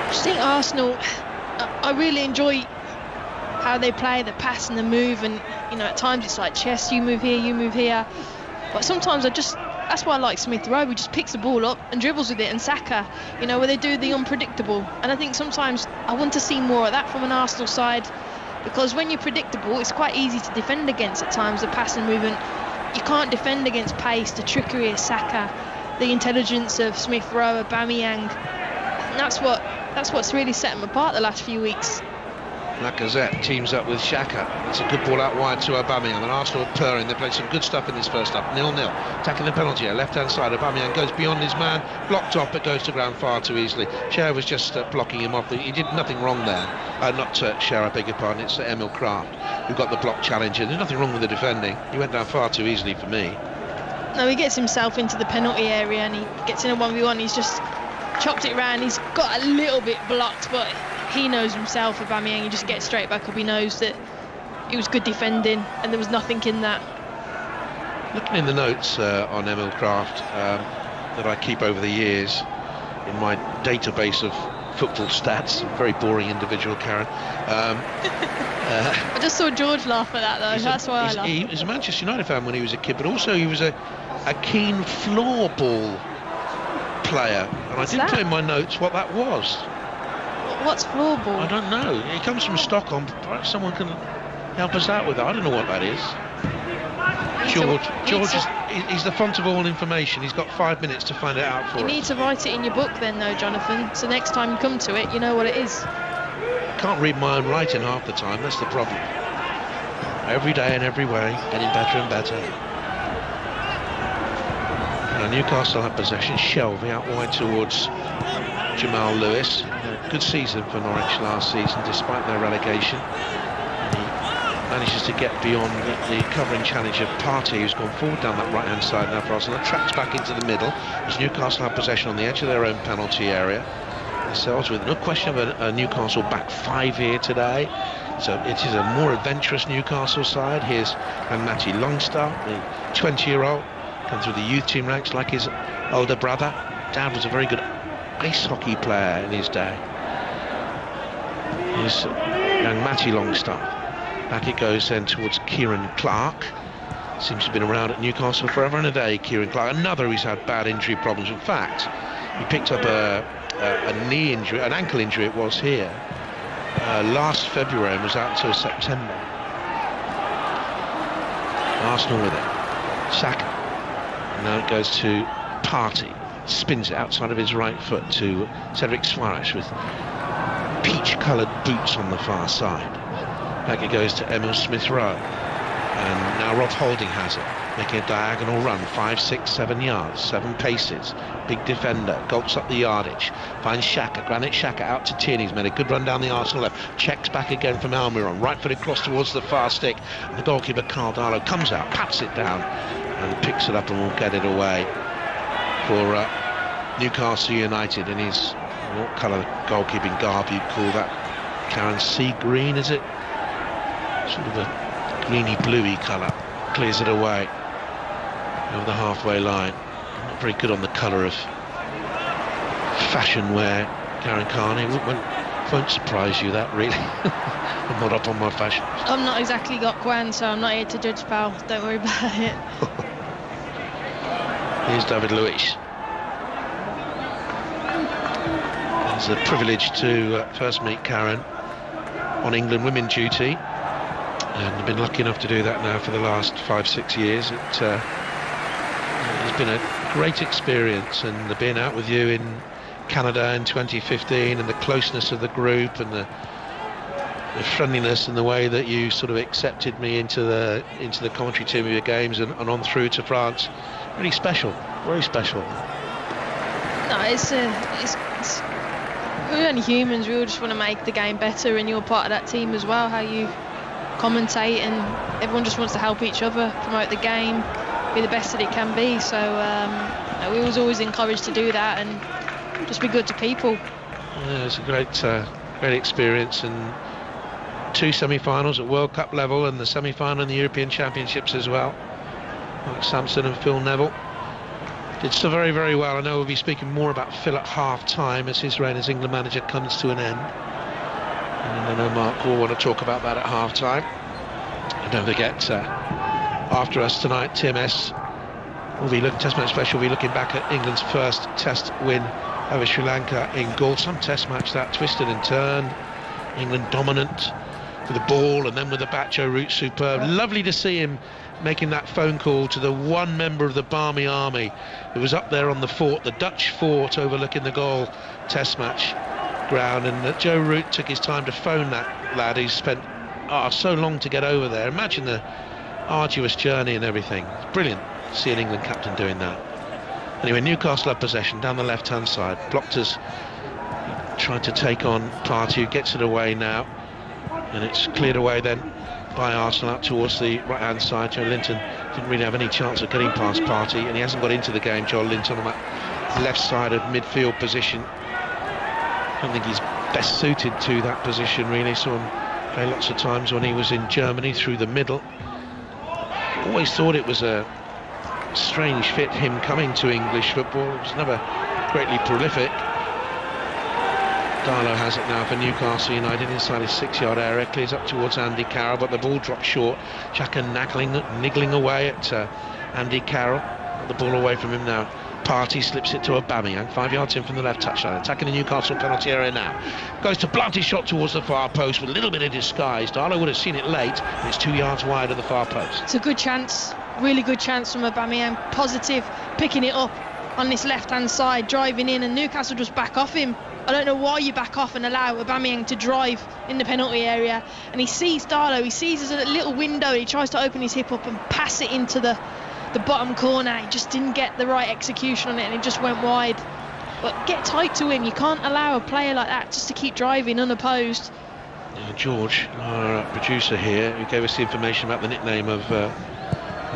I think Arsenal, I really enjoy how they play, the pass and the move, and at times it's like chess, you move here, but sometimes that's why I like Smith Rowe. He just picks the ball up and dribbles with it, and Saka, where they do the unpredictable, and I think sometimes I want to see more of that from an Arsenal side, because when you're predictable it's quite easy to defend against at times, the pass and movement. You can't defend against pace, the trickery of Saka, the intelligence of Smith Rowe, Aubameyang, and that's what's really set them apart the last few weeks. Lacazette teams up with Xhaka. It's a good ball out wide to Aubameyang, and Arsenal are purring. They played some good stuff in this first half. 0-0. Attacking the penalty area, left-hand side. Aubameyang goes beyond his man, blocked off, but goes to ground far too easily. Cher was just blocking him off. He did nothing wrong there. Not Cher, I beg your pardon. It's Emil Kraft who got the block challenge, and there's nothing wrong with the defending. He went down far too easily for me. No, he gets himself into the penalty area and he gets in a 1v1. He's just chopped it around. He's got a little bit blocked, but he knows himself, Aubameyang. He just gets straight back up. He knows that it was good defending and there was nothing in that. Looking in the notes on Emil Kraft that I keep over the years in my database of football stats, very boring individual, Karen. I just saw George laugh at that though. That's why I laughed. He was a Manchester United fan when he was a kid, but also he was a keen floorball player, and I didn't put in my notes what that was. What's floorball? I don't know. He comes from Stockholm. Perhaps someone can help us out with that. I don't know what that is. George he's the font of all information. He's got 5 minutes to find it out for us. You need to write it in your book then though, Jonathan, so next time you come to it you know what it is. I can't read my own writing half the time, that's the problem. Every day and every way, getting better and better. Now Newcastle have possession. Shelvey out wide towards Jamal Lewis. Good season for Norwich last season despite their relegation. He manages to get beyond the covering challenge of Partey, who's gone forward down that right hand side now for Arsenal. Tracks back into the middle as Newcastle have possession on the edge of their own penalty area. Themselves with no question of a Newcastle back five here today. So it is a more adventurous Newcastle side. Here's Matty Longstaff, the 20-year-old, come through the youth team ranks like his older brother. Dad was a very good ice hockey player in his day. Here's young Matty Longstaff. Back it goes then towards Kieran Clark. Seems to have been around at Newcastle forever and a day, Kieran Clark. Another who's had bad injury problems. In fact, he picked up a knee injury, an ankle injury it was here, last February and was out until September. Arsenal with it. Saka. And now it goes to Partey. Spins it outside of his right foot to Cedric Suarez with peach-coloured boots on the far side. Back it goes to Emil Smith-Rowe. And now Rob Holding has it, making a diagonal run, 5, 6, 7 yards, 7 paces. Big defender, gulps up the yardage, finds Xhaka, Granit Xhaka out to Tierney. He's made a good run down the Arsenal left, checks back again from Almiron, right-footed cross towards the far stick. And the goalkeeper, Carl Darlow, comes out, pats it down, and picks it up and will get it away for Newcastle United in his, what colour goalkeeping garb you'd call that, Karen? Sea green, is it? Sort of a greeny bluey colour. Clears it away over the halfway line. Not very good on the colour of fashion wear, Karen Carney. Won't surprise you that really. I'm not up on my fashion. I'm not exactly got Gwen, so I'm not here to judge, pal. Don't worry about it. Here's David Luiz. It's a privilege to first meet Karen on England women duty. And I've been lucky enough to do that now for the last 5-6 years. It has been a great experience, and being out with you in Canada in 2015 and the closeness of the group and the friendliness and the way that you sort of accepted me into the commentary team of your games and on through to France, really special, very special. No, it's we're only humans. We all just want to make the game better, and you're part of that team as well. How you commentate, and everyone just wants to help each other, promote the game, be the best that it can be. So we was always encouraged to do that and just be good to people. Yeah, it's a great experience, and 2 semi-finals at World Cup level and the semi-final in the European Championships as well. Like Samson and Phil Neville did so very, very well. I know we'll be speaking more about Phil at half-time as his reign as England manager comes to an end. And I know Mark will want to talk about that at half-time. And don't forget, after us tonight, TMS will be looking, Test Match Special will be looking back at England's first Test win over Sri Lanka in Gaul. Some Test match that twisted and turned. England dominant with the ball and then with the Bacho route, superb. Lovely to see him making that phone call to the one member of the Barmy Army who was up there on the fort, the Dutch fort overlooking the Gaul Test match. ground, and Joe Root took his time to phone that lad who's spent so long to get over there. Imagine the arduous journey and everything. It's brilliant to see an England captain doing that. Anyway, Newcastle have possession down the left-hand side. Blockter's trying to take on Partey, who gets it away now, and it's cleared away then by Arsenal out towards the right-hand side. Joe Linton didn't really have any chance of getting past Partey, and he hasn't got into the game, Joe Linton, on that left side of midfield position. I don't think he's best suited to that position, really. Saw him play lots of times when he was in Germany through the middle. Always thought it was a strange fit, him coming to English football. It was never greatly prolific. Darlow has it now for Newcastle United inside his 6-yard area, clears up towards Andy Carroll, but the ball dropped short. Xhaka niggling away at Andy Carroll. The ball away from him now. Partey slips it to Aubameyang, 5 yards in from the left touchline, attacking the Newcastle penalty area now. Goes to plant his shot towards the far post with a little bit of disguise. Darlow would have seen it late, but it's 2 yards wide of the far post. It's a good chance, really good chance from Aubameyang. Positive, picking it up on this left-hand side, driving in, and Newcastle just back off him. I don't know why you back off and allow Aubameyang to drive in the penalty area. And he sees Darlow, he sees there's a little window, he tries to open his hip up and pass it into the bottom corner. He just didn't get the right execution on it, and it just went wide. But get tight to him. You can't allow a player like that just to keep driving unopposed. George, our producer here, who gave us the information about the nickname of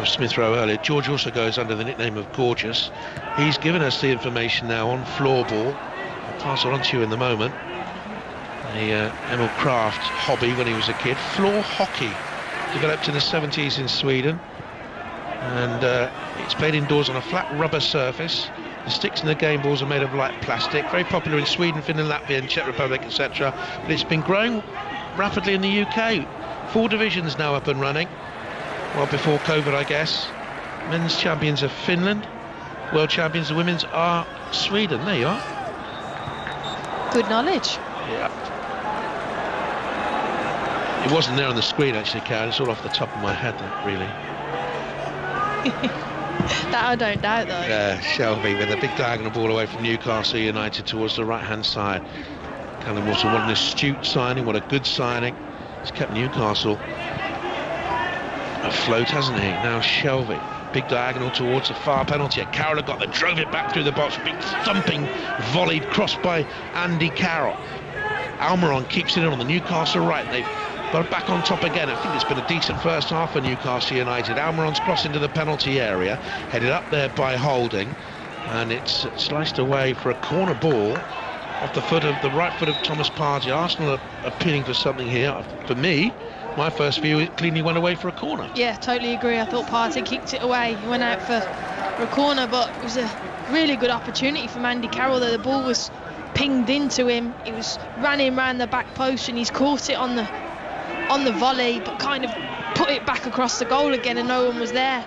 Smith Rowe earlier, George also goes under the nickname of Gorgeous. He's given us the information now on floorball. I'll pass it on to you in the moment. Emil Kraft hobby when he was a kid. Floor hockey, developed in the 70s in Sweden. And it's played indoors on a flat rubber surface. The sticks and the game balls are made of light plastic. Very popular in Sweden, Finland, Latvia and Czech Republic, etc. But it's been growing rapidly in the UK. 4 divisions now up and running. Well, before COVID, I guess. Men's champions are Finland. World champions of women's are Sweden. There you are. Good knowledge. Yeah. It wasn't there on the screen, actually, Karen. It's all off the top of my head, that, really. That I don't doubt, though. Yeah, Shelby with a big diagonal ball away from Newcastle United towards the right-hand side. Callum Wilson, what an astute signing, what a good signing. He's kept Newcastle afloat, hasn't he? Now Shelby, big diagonal towards the far penalty. Carroll got that, drove it back through the box. Big thumping volleyed, crossed by Andy Carroll. Almiron keeps it in on the Newcastle right. They've got it back on top again. I think it's been a decent first half for Newcastle United. Almiron's crossed into the penalty area, headed up there by Holding, and it's sliced away for a corner ball off the right foot of Thomas Partey. Arsenal are appealing for something here. For me, my first view, it cleanly went away for a corner. Yeah, totally agree. I thought Partey kicked it away. He went out for a corner, but it was a really good opportunity from Andy Carroll there. The ball was pinged into him. He was running round the back post, and he's caught it on the volley, but kind of put it back across the goal again, and no one was there.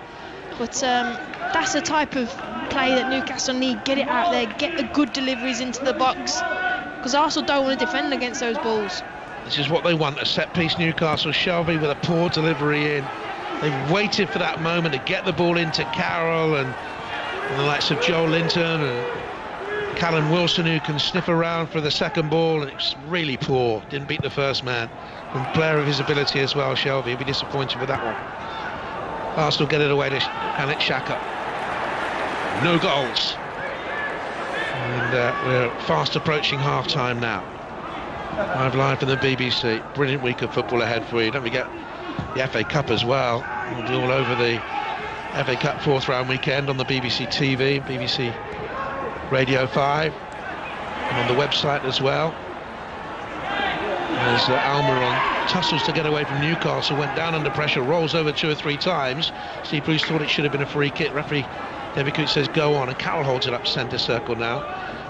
But that's the type of play that Newcastle need. Get it out there, get the good deliveries into the box, because Arsenal don't want to defend against those balls. This is what they want, a set piece. Newcastle. Shelby with a poor delivery in. They've waited for that moment to get the ball into Carroll and the likes of Joel Linton and Callum Wilson, who can sniff around for the second ball, and it's really poor. Didn't beat the first man. And player of his ability as well, Shelby. He'll be disappointed with that one. Arsenal get it away to Granit Xhaka. No goals. And we're fast approaching half-time now. Live from the BBC. Brilliant week of football ahead for you. Don't forget the FA Cup as well. We'll be all over the FA Cup 4th round weekend on the BBC TV, BBC Radio 5, and on the website as well. As Almiron tussles to get away from Newcastle, went down under pressure, rolls over 2 or 3 times. Steve Bruce thought it should have been a free kick. Referee David Coote says go on, and Carroll holds it up centre circle now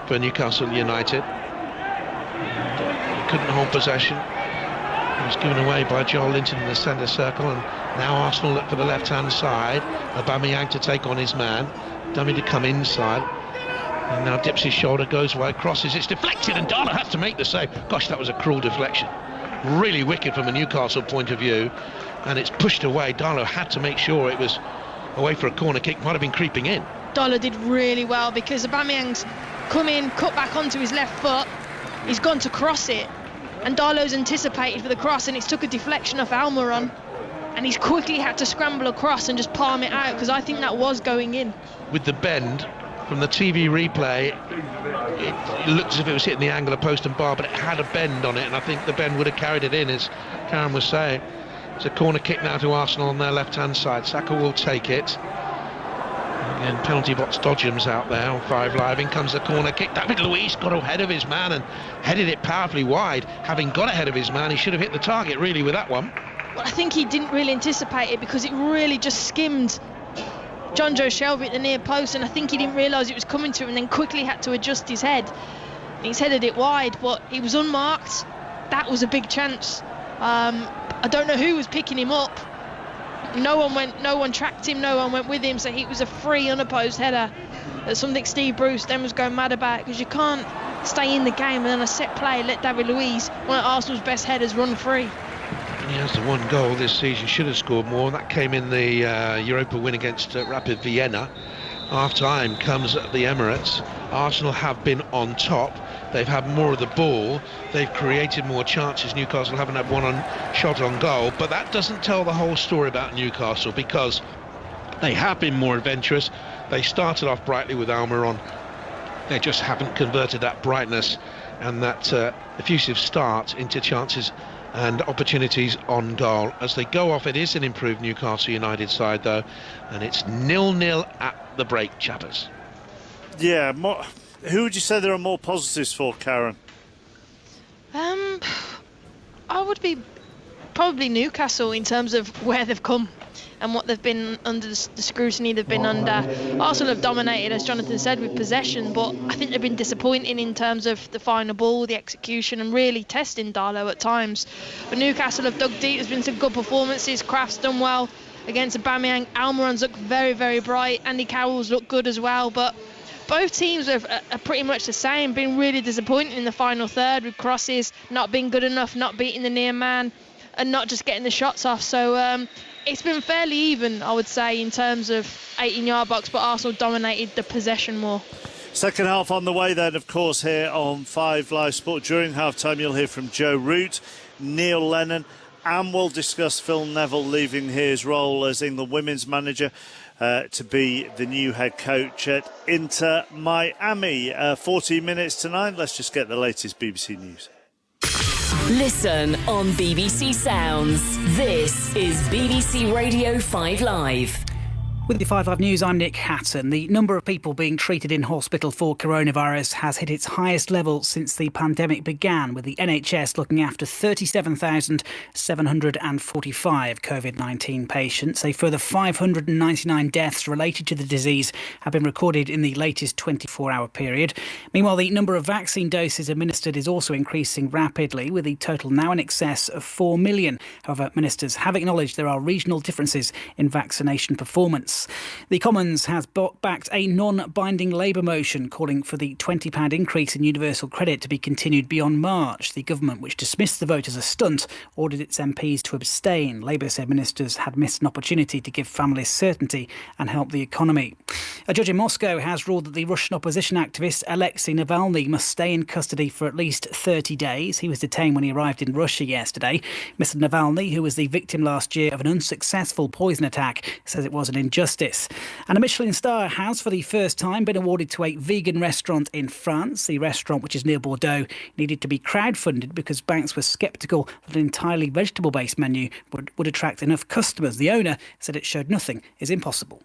for Newcastle United. And, he couldn't hold possession. It was given away by Joel Linton in the centre circle, and now Arsenal look for the left-hand side. Aubameyang to take on his man. Dummy to come inside. And now dips his shoulder, goes wide, crosses, it's deflected, and Darlow has to make the save. Gosh, that was a cruel deflection. Really wicked from a Newcastle point of view, and it's pushed away. Darlow had to make sure it was away for a corner kick, might have been creeping in. Darlow did really well, because Aubameyang's come in, cut back onto his left foot, He's gone to cross it, and Darlow's anticipated for the cross, and it's took a deflection off Almiron, and he's quickly had to scramble across and just palm it out, because I think that was going in. With the bend from the TV replay, it looked as if it was hitting the angle of post and bar, but it had a bend on it, and I think the bend would have carried it in, as Karen was saying. It's a corner kick now to Arsenal on their left-hand side. Saka will take it. Again, penalty box Dodgem's out there on 5 Live. In comes the corner kick. David Luiz got ahead of his man and headed it powerfully wide. Having got ahead of his man, he should have hit the target really with that one. Well, I think he didn't really anticipate it, because it really just skimmed John Joe Shelby at the near post, and I think he didn't realise it was coming to him, and then quickly had to adjust his head. And he's headed it wide, but he was unmarked. That was a big chance. I don't know who was picking him up. No one tracked him, no one went with him, so he was a free, unopposed header. That's something Steve Bruce then was going mad about, because you can't stay in the game and then a set play let David Luiz, one of Arsenal's best headers, run free. And he has the one goal this season, should have scored more, and that came in the Europa win against Rapid Vienna. Half-time comes at the Emirates. Arsenal have been on top. They've had more of the ball. They've created more chances. Newcastle haven't had one shot on goal. But that doesn't tell the whole story about Newcastle, because they have been more adventurous. They started off brightly with Almiron. They just haven't converted that brightness and that effusive start into chances and opportunities on goal. As they go off, it is an improved Newcastle United side, though, and it's 0-0 at the break, chappers. Yeah, who would you say there are more positives for, Karen? I would be probably Newcastle in terms of where they've come and what they've been under, the scrutiny they've been under. Arsenal have dominated, as Jonathan said, with possession, but I think they've been disappointing in terms of the final ball, the execution, and really testing Darlow at times. But Newcastle have dug deep. There's been some good performances. Kraft's done well against Aubameyang. Almiron's looked very, very bright. Andy Carroll's looked good as well, but both teams are pretty much the same, been really disappointing in the final third, with crosses not being good enough, not beating the near man, and not just getting the shots off. So it's been fairly even, I would say, in terms of 18-yard box, but Arsenal dominated the possession more. Second half on the way then, of course, here on 5 Live Sport. During half-time, you'll hear from Joe Root, Neil Lennon, and we'll discuss Phil Neville leaving his role as England women's manager to be the new head coach at Inter Miami. 14 minutes to 9. Let's just get the latest BBC News. Listen on BBC Sounds. This is BBC Radio 5 Live. With the 5 Live News, I'm Nick Hatton. The number of people being treated in hospital for coronavirus has hit its highest level since the pandemic began, with the NHS looking after 37,745 COVID-19 patients. A further 599 deaths related to the disease have been recorded in the latest 24-hour period. Meanwhile, the number of vaccine doses administered is also increasing rapidly, with the total now in excess of 4 million. However, ministers have acknowledged there are regional differences in vaccination performance. The Commons has backed a non-binding Labour motion calling for the £20 increase in universal credit to be continued beyond March. The government, which dismissed the vote as a stunt, ordered its MPs to abstain. Labour said ministers had missed an opportunity to give families certainty and help the economy. A judge in Moscow has ruled that the Russian opposition activist Alexei Navalny must stay in custody for at least 30 days. He was detained when he arrived in Russia yesterday. Mr Navalny, who was the victim last year of an unsuccessful poison attack, says it was an injustice. And a Michelin star has, for the first time, been awarded to a vegan restaurant in France. The restaurant, which is near Bordeaux, needed to be crowdfunded because banks were sceptical that an entirely vegetable-based menu would attract enough customers. The owner said it showed nothing is impossible.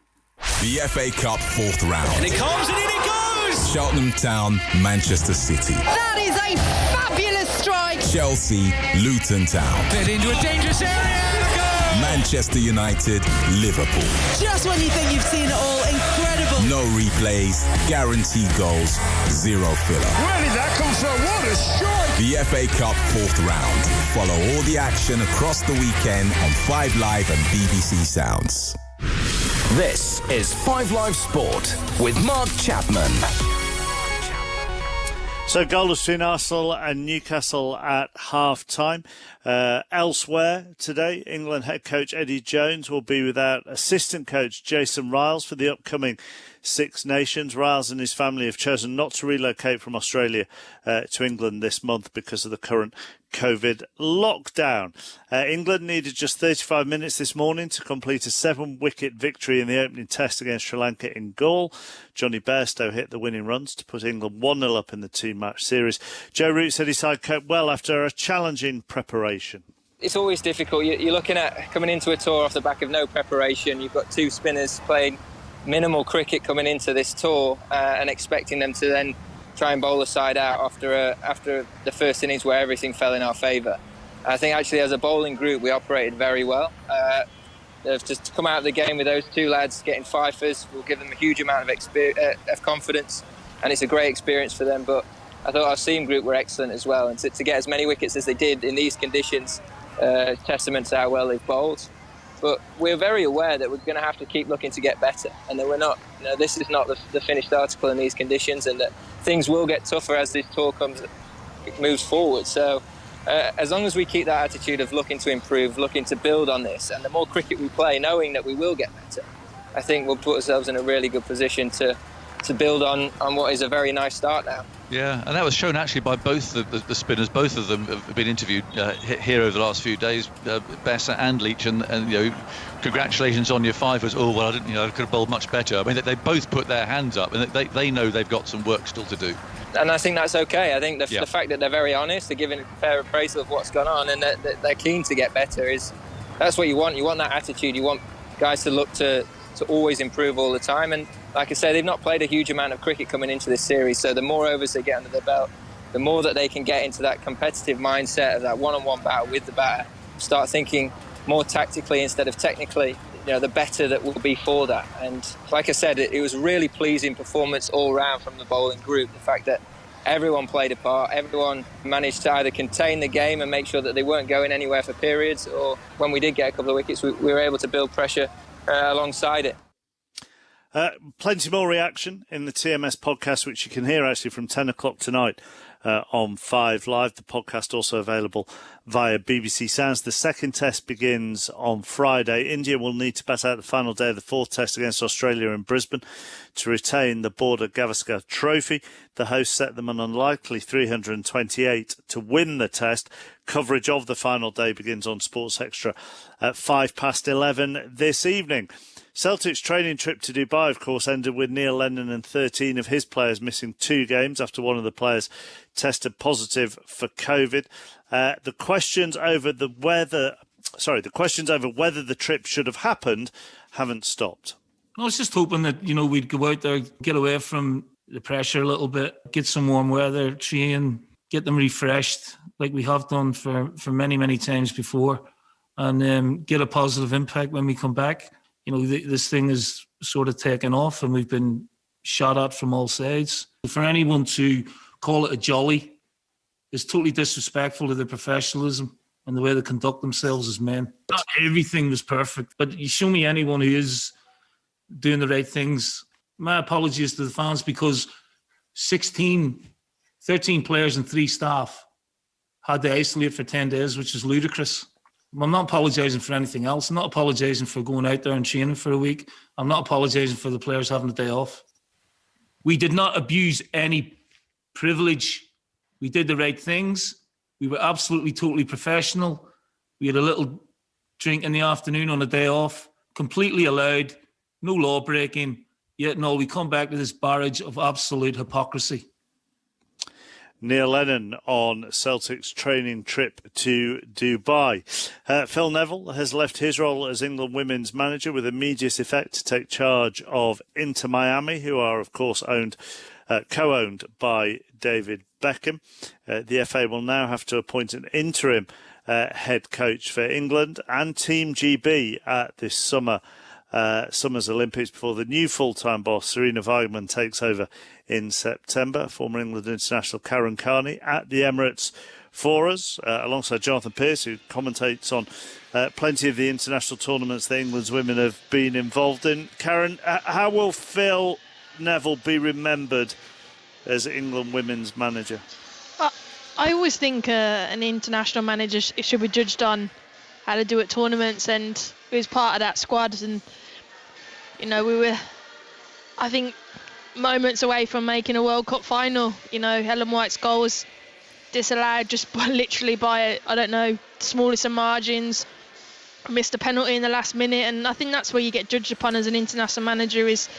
The FA Cup 4th round. And it comes and in it goes! Cheltenham Town, Manchester City. That is a fabulous strike! Chelsea, Luton Town. Fed into a dangerous area! Manchester United, Liverpool. Just when you think you've seen it all, incredible. No replays, guaranteed goals, zero filler. Where did that come from? What a strike! The FA Cup 4th round. Follow all the action across the weekend on 5 Live and BBC Sounds. This is 5 Live Sport with Mark Chapman. So goalless between Arsenal and Newcastle at half-time. Elsewhere today, England head coach Eddie Jones will be without assistant coach Jason Riles for the upcoming Six Nations. Riles and his family have chosen not to relocate from Australia to England this month because of the current COVID lockdown. England needed just 35 minutes this morning to complete a 7-wicket victory in the opening test against Sri Lanka in Galle. Johnny Bairstow hit the winning runs to put England 1-0 up in the 2-match series. Joe Root said his side coped well after a challenging preparation. It's always difficult. You're looking at coming into a tour off the back of no preparation. You've got two spinners playing minimal cricket coming into this tour and expecting them to then try and bowl a side out after the first innings where everything fell in our favour. I think actually as a bowling group we operated very well. They've just come out of the game with those two lads getting fifers will give them a huge amount of confidence, and it's a great experience for them. But I thought our seam group were excellent as well, and to get as many wickets as they did in these conditions, testament to how well they've bowled. But we're very aware that we're going to have to keep looking to get better, and that we're not. This is not the finished article in these conditions, and that things will get tougher as this tour moves forward. So, as long as we keep that attitude of looking to improve, looking to build on this, and the more cricket we play, knowing that we will get better, I think we'll put ourselves in a really good position to build on what is a very nice start now. Yeah, and that was shown actually by both the spinners. Both of them have been interviewed here over the last few days, Bessa and Leach, and congratulations on your fivers. Oh well, I could have bowled much better. I mean, they both put their hands up, and they know they've got some work still to do. And I think that's okay. I think the fact that they're very honest, they're giving a fair appraisal of what's gone on, and that they're keen to get better that's what you want. You want that attitude. You want guys to look to always improve all the time. And like I say, they've not played a huge amount of cricket coming into this series, so the more overs they get under their belt, the more that they can get into that competitive mindset of that one-on-one battle with the batter, start thinking more tactically instead of technically, the better that will be for that. And like I said, it was a really pleasing performance all round from the bowling group. The fact that everyone played a part, everyone managed to either contain the game and make sure that they weren't going anywhere for periods, or when we did get a couple of wickets, we were able to build pressure alongside it. Plenty more reaction in the TMS podcast, which you can hear actually from 10 o'clock tonight on 5 Live. The podcast also available via BBC Sounds. The second test begins on Friday. India will need to bat out the final day of the fourth test against Australia in Brisbane to retain the Border Gavaskar Trophy. The hosts set them an unlikely 328 to win the test. Coverage of the final day begins on Sports Extra at 11:05 this evening. Celtic's training trip to Dubai, of course, ended with Neil Lennon and 13 of his players missing 2 games after one of the players tested positive for COVID. The questions over whether the trip should have happened haven't stopped. I was just hoping that, we'd go out there, get away from the pressure a little bit, get some warm weather, train, get them refreshed like we have done for many, many times before, and get a positive impact when we come back. This thing is sort of taken off and we've been shot at from all sides. For anyone to call it a jolly is totally disrespectful to their professionalism and the way they conduct themselves as men. Not everything was perfect, but you show me anyone who is doing the right things. My apologies to the fans, because 13 players and 3 staff had to isolate for 10 days, which is ludicrous. I'm not apologising for anything else. I'm not apologising for going out there and training for a week. I'm not apologising for the players having a day off. We did not abuse any privilege. We did the right things. We were absolutely, totally professional. We had a little drink in the afternoon on a day off, completely allowed, no law breaking. Yet no, we come back to this barrage of absolute hypocrisy. Neil Lennon on Celtic's training trip to Dubai. Phil Neville has left his role as England women's manager with immediate effect to take charge of Inter Miami, who are, of course, co-owned by David Beckham. The FA will now have to appoint an interim head coach for England and Team GB at this summer's Olympics before the new full-time boss, Serena Weigemann, takes over in September. Former England international Karen Carney at the Emirates for us, alongside Jonathan Pearce, who commentates on plenty of the international tournaments that England's women have been involved in. Karen, how will Phil Neville be remembered as England women's manager? I always think an international manager should be judged on how to do at tournaments, and he was part of that squad. And I think moments away from making a World Cup final. You know, Ellen White's goal was disallowed just literally by, I don't know, the smallest of margins. Missed a penalty in the last minute, and I think that's where you get judged upon as an international manager is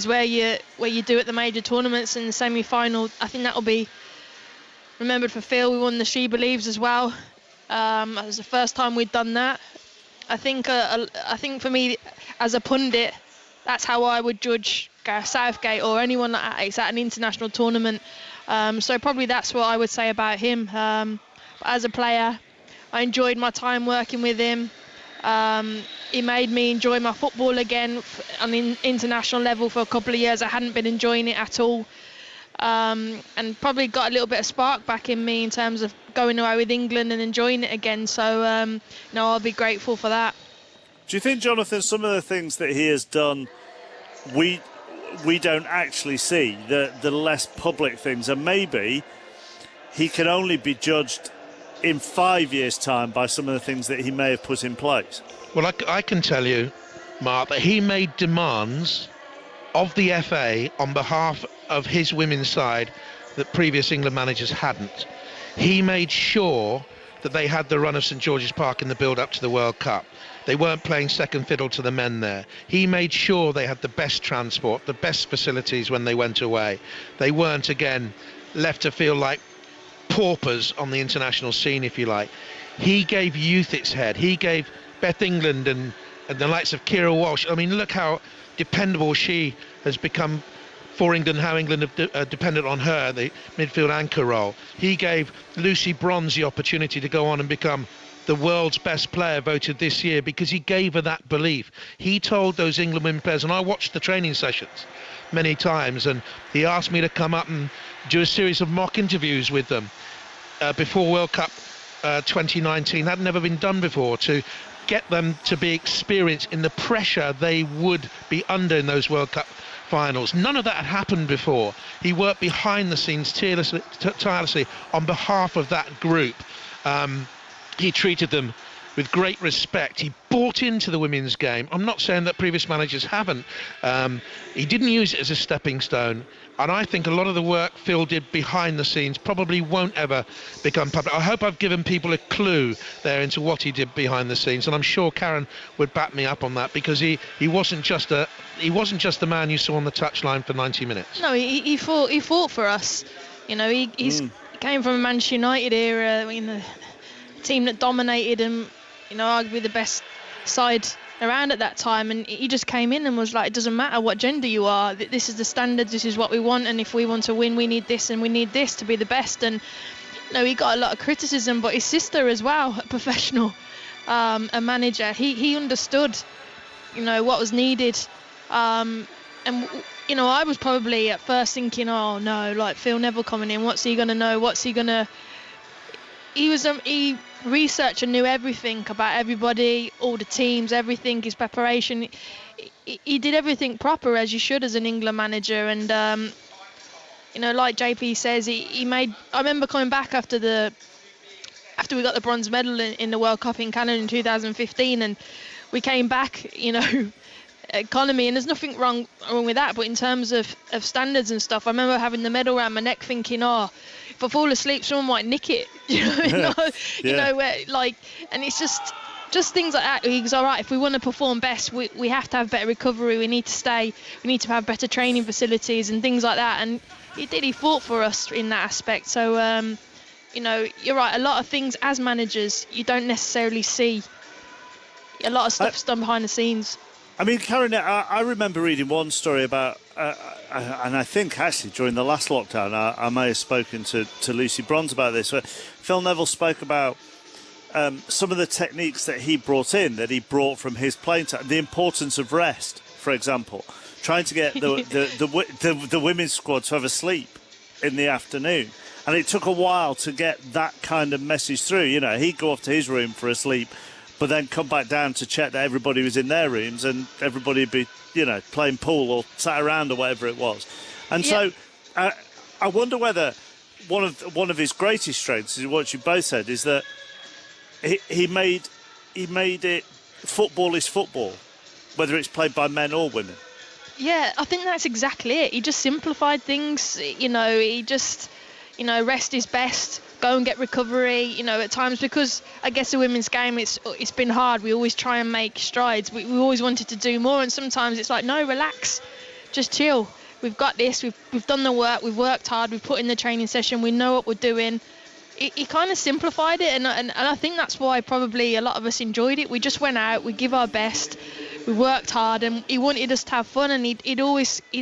where you do at the major tournaments. In the semi-final, I think that will be remembered for Phil. We won the She Believes as well. It was the first time we'd done that. I think for me as a pundit, that's how I would judge Gareth Southgate or anyone like that. It's at an international tournament, so probably that's what I would say about him. But as a player, I enjoyed my time working with him. He made me enjoy my football again on an international level. For a couple of years I hadn't been enjoying it at all, and probably got a little bit of spark back in me in terms of going away with England and enjoying it again. So I'll be grateful for that. Do you think, Jonathan, some of the things that he has done we don't actually see, the less public things, and maybe he can only be judged in 5 years' time by some of the things that he may have put in place? Well, I can tell you, Mark, that he made demands of the FA on behalf of his women's side that previous England managers hadn't. He made sure that they had the run of St George's Park in the build-up to the World Cup. They weren't playing second fiddle to the men there. He made sure they had the best transport, the best facilities when they went away. They weren't, again, left to feel like paupers on the international scene, if you like. He gave youth its head. He gave Beth England and the likes of Kira Walsh. I mean, look how dependable she has become for England, how England have depended on her, the midfield anchor role. He gave Lucy Bronze the opportunity to go on and become the world's best player voted this year because he gave her that belief. He told those England women players, and I watched the training sessions many times, and he asked me to come up and do a series of mock interviews with them before World Cup 2019. That had never been done before, to get them to be experienced in the pressure they would be under in those World Cup finals. None of that had happened before. He worked behind the scenes tirelessly on behalf of that group. He treated them with great respect. He bought into the women's game. I'm not saying that previous managers haven't. He didn't use it as a stepping stone. And I think a lot of the work Phil did behind the scenes probably won't ever become public. I hope I've given people a clue there into what he did behind the scenes. And I'm sure Karen would back me up on that, because he wasn't just the man you saw on the touchline for 90 minutes. No, he fought for us. You know, he came from a Manchester United era, the team that dominated and, arguably the best side around at that time, and he just came in and was like, it doesn't matter what gender you are, this is the standards, this is what we want, and if we want to win, we need this and we need this to be the best. And he got a lot of criticism, but his sister as well, a professional, a manager, he understood what was needed, and I was probably at first thinking, oh no, like Phil Neville coming in, what's he gonna know, he researched and knew everything about everybody, all the teams, everything, his preparation. He did everything proper, as you should as an England manager. And like JP says, he made. I remember coming back after we got the bronze medal in the World Cup in Canada in 2015, and we came back, economy, and there's nothing wrong with that, but in terms of standards and stuff, I remember having the medal around my neck thinking, if I fall asleep someone might nick it. And it's just things like that. He goes, all right, if we want to perform best, we have to have better recovery, we need to have better training facilities and things like that. And he fought for us in that aspect. So you're right, a lot of things as managers you don't necessarily see. A lot of stuff's done behind the scenes. I mean, Karen, I remember reading one story about, and I think actually during the last lockdown, I may have spoken to Lucy Bronze about this, where Phil Neville spoke about some of the techniques that he brought from his playing time, the importance of rest, for example, trying to get the women's squad to have a sleep in the afternoon. And it took a while to get that kind of message through. He'd go off to his room for a sleep, but then come back down to check that everybody was in their rooms and everybody would be, playing pool or sat around or whatever it was. And so I wonder whether one of his greatest strengths is what you both said, is that he made it football is football, whether it's played by men or women. Yeah, I think that's exactly it. He just simplified things. He just, rest is best. Go and get recovery. At times, because I guess the women's game, it's been hard. We always try and make strides. We always wanted to do more, and sometimes it's like, no, relax, just chill. We've got this. We've done the work. We've worked hard. We've put in the training session. We know what we're doing. He kind of simplified it, and I think that's why probably a lot of us enjoyed it. We just went out. We give our best. We worked hard, and he wanted us to have fun, and he'd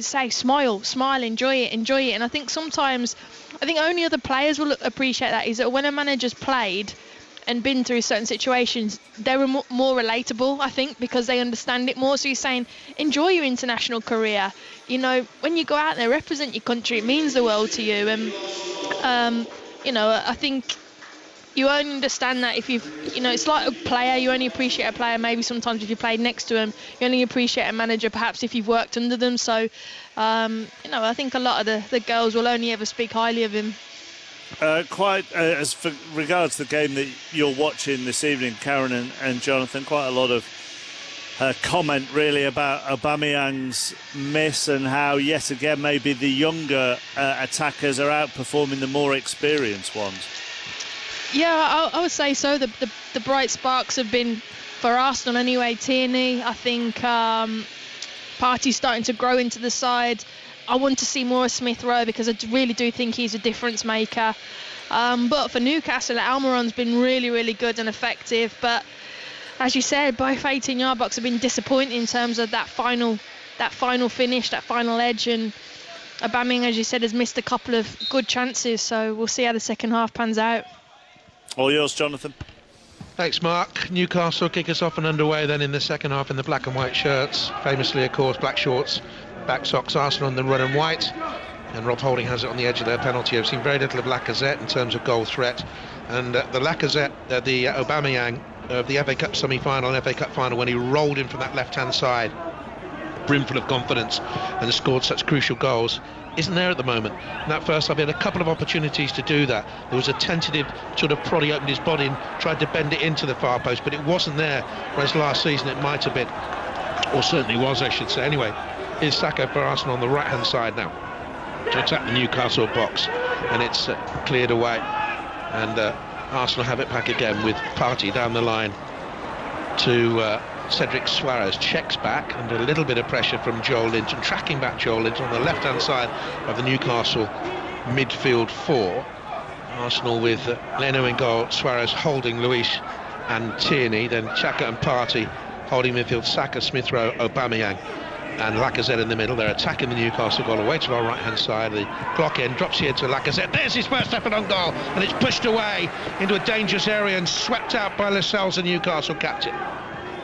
say, smile, enjoy it. And I think sometimes, only other players will appreciate that, is that when a manager's played and been through certain situations, they're more relatable, I think, because they understand it more. So he's saying, enjoy your international career. When you go out there, represent your country, it means the world to you. And, I think you only understand that if it's like a player. You only appreciate a player maybe sometimes if you played next to him. You only appreciate a manager perhaps if you've worked under them. So, I think a lot of the girls will only ever speak highly of him. As for regards to the game that you're watching this evening, Karen and Jonathan, quite a lot of comment really about Aubameyang's miss and how yet again maybe the younger attackers are outperforming the more experienced ones. Yeah, I would say so. The bright sparks have been, for Arsenal anyway, Tierney. I think Partey's starting to grow into the side. I want to see more of Smith Rowe because I really do think he's a difference maker. But for Newcastle, Almiron's been really, really good and effective. But as you said, both 18-yard box have been disappointing in terms of that final finish, that final edge. And Aubameyang, as you said, has missed a couple of good chances. So we'll see how the second half pans out. All yours, Jonathan. Thanks, Mark. Newcastle kick us off and underway then in the second half in the black and white shirts. Famously, of course, black shorts, back socks. Arsenal in the red and white. And Rob Holding has it on the edge of their penalty. I've seen very little of Lacazette in terms of goal threat. And the Lacazette, the Aubameyang of the FA Cup semi-final and FA Cup final, when he rolled in from that left-hand side, brimful of confidence, and scored such crucial goals, isn't there at the moment. In that first half, he had a couple of opportunities to do that. There was a tentative sort of prod. He opened his body and tried to bend it into the far post, but it wasn't there. Whereas last season it might have been, or certainly was, I should say. Anyway, here's Saka for Arsenal on the right-hand side now to attack the Newcastle box, and it's cleared away. And Arsenal have it back again with Partey down the line to Cedric Suarez. Checks back under a little bit of pressure from Joel Linton, tracking back Joel Linton on the left-hand side of the Newcastle midfield four. Arsenal with Leno in goal, Suarez holding Luis and Tierney, then Xhaka and Partey holding midfield, Saka, Smith Rowe, Aubameyang and Lacazette in the middle. They're attacking the Newcastle goal away to our right-hand side. The clock end drops here to Lacazette. There's his first effort on goal, and it's pushed away into a dangerous area and swept out by Lascelles, the Newcastle captain.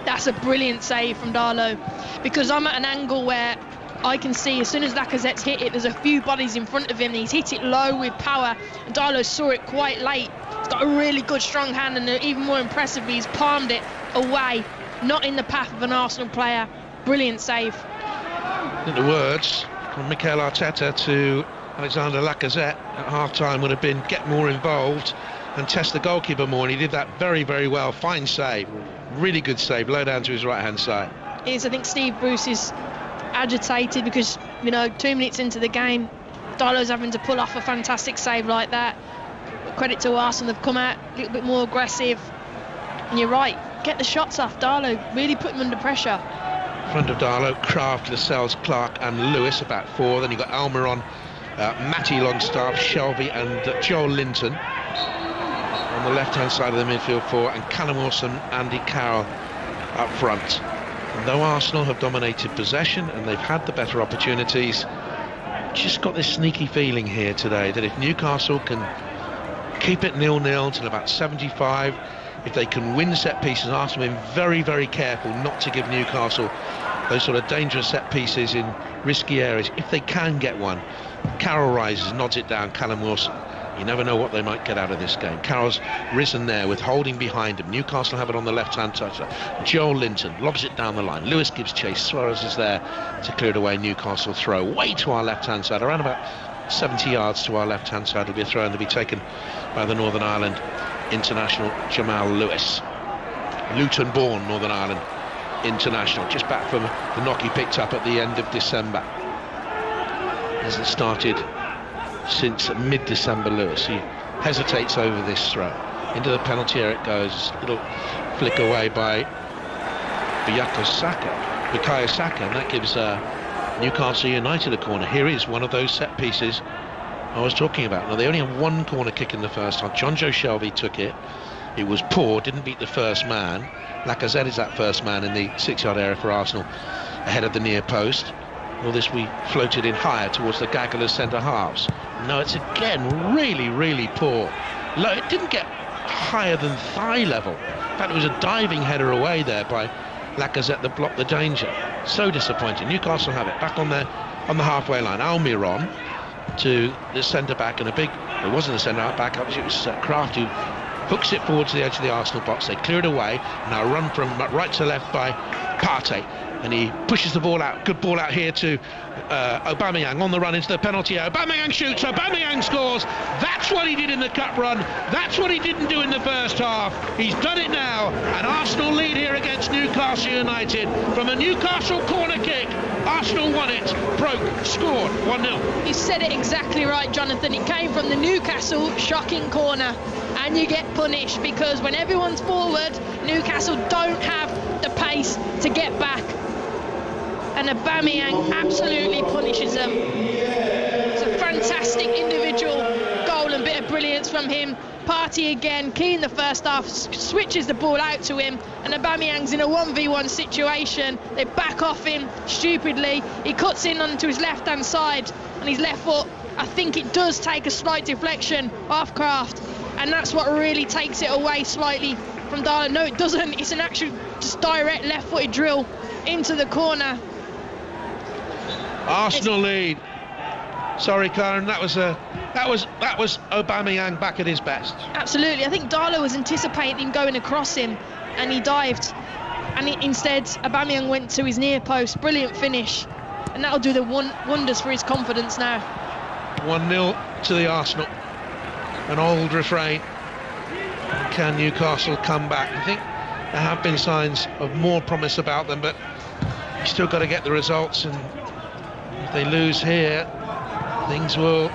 That's a brilliant save from Darlow, because I'm at an angle where I can see as soon as Lacazette's hit it, there's a few bodies in front of him. He's hit it low with power, and Darlow saw it quite late. He's got a really good strong hand, and even more impressively, he's palmed it away, not in the path of an Arsenal player. Brilliant save. I think the words from Mikel Arteta to Alexander Lacazette at half-time would have been get more involved and test the goalkeeper more, and he did that very, very well. Fine save, really good save, low down to his right-hand side. I think Steve Bruce is agitated because, 2 minutes into the game, Darlow's having to pull off a fantastic save like that. But credit to Arsenal, they've come out a little bit more aggressive. And you're right, get the shots off. Darlow really put him under pressure. Front of Darlow, Kraft, Lascelles, Clark and Lewis, about four. Then you've got Almiron, Matty Longstaff, Shelby and Joel Linton on the left-hand side of the midfield four, and Callum Wilson, Andy Carroll up front. And though Arsenal have dominated possession and they've had the better opportunities, just got this sneaky feeling here today that if Newcastle can keep it 0-0 till about 75, if they can win set pieces, Arsenal have been very, very careful not to give Newcastle those sort of dangerous set pieces in risky areas. If they can get one, Carroll rises, nods it down, Callum Wilson. You never know what they might get out of this game. Carroll's risen there with Holding behind him. Newcastle have it on the left-hand touch. Joel Linton lobs it down the line. Lewis gives chase. Suarez is there to clear it away. Newcastle throw way to our left-hand side, around about 70 yards to our left-hand side. It'll be a throw and to be taken by the Northern Ireland international Jamal Lewis. Luton-born Northern Ireland international, just back from the knock he picked up at the end of December. Hasn't started since mid-December, Lewis. He hesitates over this throw. Into the penalty area it goes. Little flick away by Bukayo Saka, and that gives Newcastle United a corner. Here is one of those set pieces I was talking about. Now, they only have one corner kick in the first half. Jonjo Shelvey took it. It was poor, didn't beat the first man. Lacazette is that first man in the 6-yard area for Arsenal, ahead of the near post. All this we floated in higher towards the gaggle of centre halves. No, it's again really, really poor. It didn't get higher than thigh level. In fact, it was a diving header away there by Lacazette that blocked the danger. So disappointing. Newcastle have it back on the halfway line. Almiron to the centre back, and it wasn't a centre back, it was Kraft who hooks it forward to the edge of the Arsenal box. They clear it away. Now run from right to left by Partey, and he pushes the ball out. Good ball out here to Aubameyang on the run into the penalty area. Aubameyang shoots, Aubameyang scores. That's what he did in the cup run. That's what he didn't do in the first half. He's done it now, and Arsenal lead here against Newcastle United from a Newcastle corner kick. Arsenal won it, broke, scored 1-0. You said it exactly right, Jonathan. It came from the Newcastle shocking corner, and you get punished because when everyone's forward, Newcastle don't have the pace to get back, and Aubameyang absolutely punishes them. It's a fantastic individual goal and bit of brilliance from him. Partey again, key in the first half, switches the ball out to him, and Aubameyang's in a 1v1 situation. They back off him stupidly. He cuts in onto his left-hand side, and his left foot, I think it does take a slight deflection off Kraft, and that's what really takes it away slightly from Darlow. No, it doesn't. It's an actual just direct left-footed drill into the corner. Arsenal lead. Sorry, Karen, that was Aubameyang back at his best. Absolutely. I think Darlow was anticipating going across him, and he dived, and instead Aubameyang went to his near post. Brilliant finish, and that'll do the wonders for his confidence now. 1-0 to the Arsenal. An old refrain. Can Newcastle come back? I think there have been signs of more promise about them, but you still got to get the results, and if they lose here, things will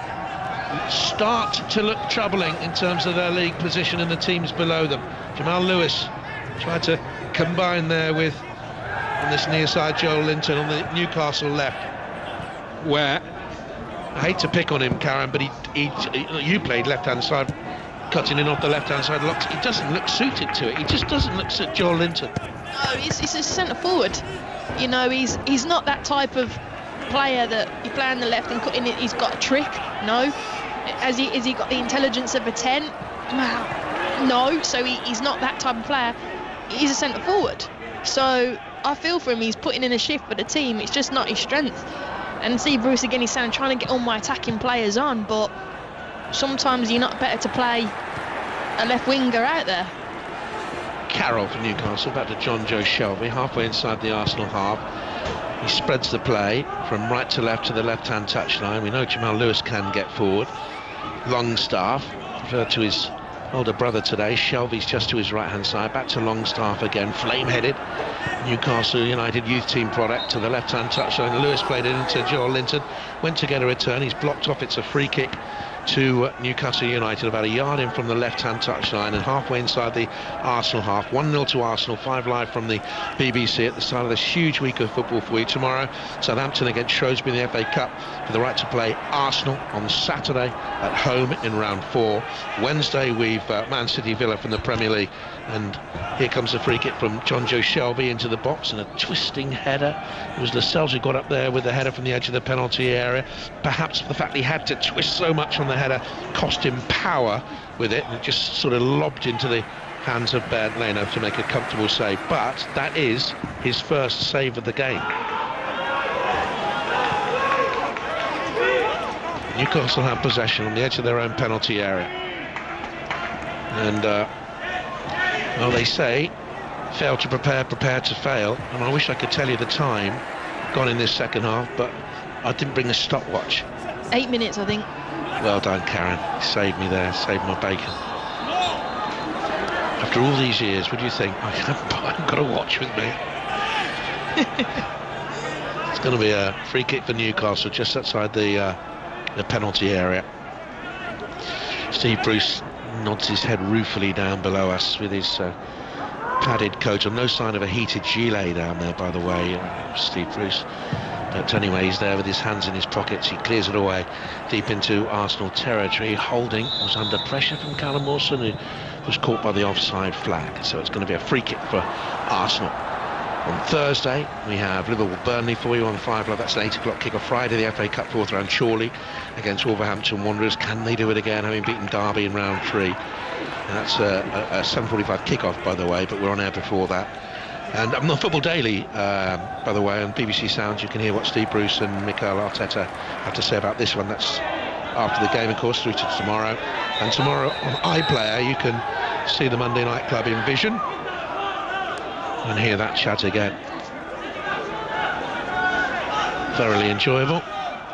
start to look troubling in terms of their league position and the teams below them. Jamal Lewis tried to combine there with, on this near side, Joel Linton on the Newcastle left, where I hate to pick on him, Karen, but you played left-hand side, cutting in off the left-hand side. He doesn't look suited to it. He just doesn't look suited. Joel Linton. No, he's a centre forward. You know, he's not that type of player that you play on the left and cut in it. He's got a trick. No. Has he got the intelligence of a 10? No. So he's not that type of player. He's a centre forward. So I feel for him. He's putting in a shift for the team. It's just not his strength. And see Bruce again, he's saying, I'm trying to get all my attacking players on, but sometimes you're not better to play a left winger out there. Carroll for Newcastle, back to Jonjo Shelvey, halfway inside the Arsenal half. He spreads the play from right to left to the left-hand touchline. We know Jamal Lewis can get forward. Longstaff, referred to his older brother today. Shelvey's just to his right-hand side. Back to Longstaff again, flame-headed. Newcastle United youth team product to the left-hand touchline. Lewis played it into Joel Linton. Went to get a return. He's blocked off. It's a free kick to Newcastle United, about a yard in from the left-hand touchline and halfway inside the Arsenal half. 1-0 to Arsenal. 5 Live from the BBC at the start of this huge week of football for you. Tomorrow, Southampton against Shrewsbury in the FA Cup for the right to play Arsenal on Saturday at home in round 4. Wednesday, we've Man City Villa from the Premier League, and here comes the free kick from Jonjo Shelvey into the box and a twisting header. It was Lascelles who got up there with the header from the edge of the penalty area. Perhaps the fact he had to twist so much on the header cost him power with it, and it just sort of lobbed into the hands of Bernd Leno to make a comfortable save. But that is his first save of the game. Newcastle have possession on the edge of their own penalty area, and well, they say fail to prepare, prepare to fail, and I wish I could tell you the time gone in this second half, but I didn't bring a stopwatch. 8 minutes, I think. Well done, Karen. Saved me there, saved my bacon. After all these years, what do you think? I haven't got a watch with me. It's going to be a free kick for Newcastle just outside the penalty area. Steve Bruce nods his head ruefully down below us with his padded coat on. No sign of a heated gilet down there, by the way, Steve Bruce. But anyway, he's there with his hands in his pockets. He clears it away deep into Arsenal territory. Holding was under pressure from Callum Wilson, who was caught by the offside flag. So it's going to be a free kick for Arsenal. On Thursday, we have Liverpool-Burnley for you on 5 Live. That's an 8 o'clock kick-off. Friday, the FA Cup fourth round, Chorley against Wolverhampton Wanderers. Can they do it again, having beaten Derby in round 3? And that's a 7:45 kick-off, by the way, but we're on air before that. And on Football Daily, by the way, on BBC Sounds, you can hear what Steve Bruce and Mikel Arteta have to say about this one. That's after the game, of course, through to tomorrow. And tomorrow on iPlayer, you can see the Monday Night Club in vision and hear that chat again. Thoroughly enjoyable,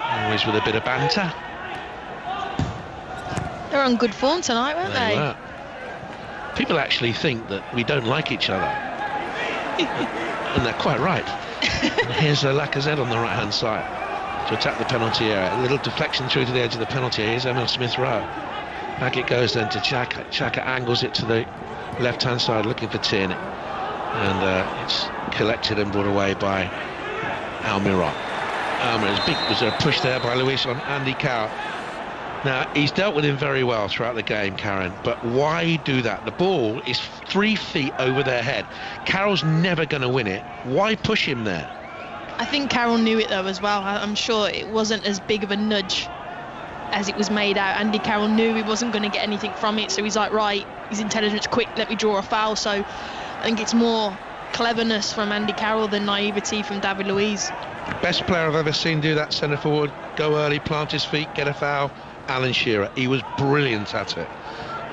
always with a bit of banter. They're on good form tonight, weren't they? Were. People actually think that we don't like each other. And they're quite right. And here's Lacazette on the right hand side to attack the penalty area. A little deflection through to the edge of the penalty area. Here's Emil Smith-Rowe. Back it goes then to Xhaka. Xhaka angles it to the left hand side looking for Tierney. And it's collected and brought away by Almiron. Was there a push there by Luis on Andy Carroll? Now, he's dealt with him very well throughout the game, Karen, but why do that? The ball is 3 feet over their head. Carroll's never going to win it. Why push him there? I think Carroll knew it though as well. I'm sure it wasn't as big of a nudge as it was made out. Andy Carroll knew he wasn't going to get anything from it, so he's like, right, his intelligence quick, let me draw a foul. So I think it's more cleverness from Andy Carroll than naivety from David Luiz. Best player I've ever seen do that, centre forward, go early, plant his feet, get a foul. Alan Shearer, he was brilliant at it.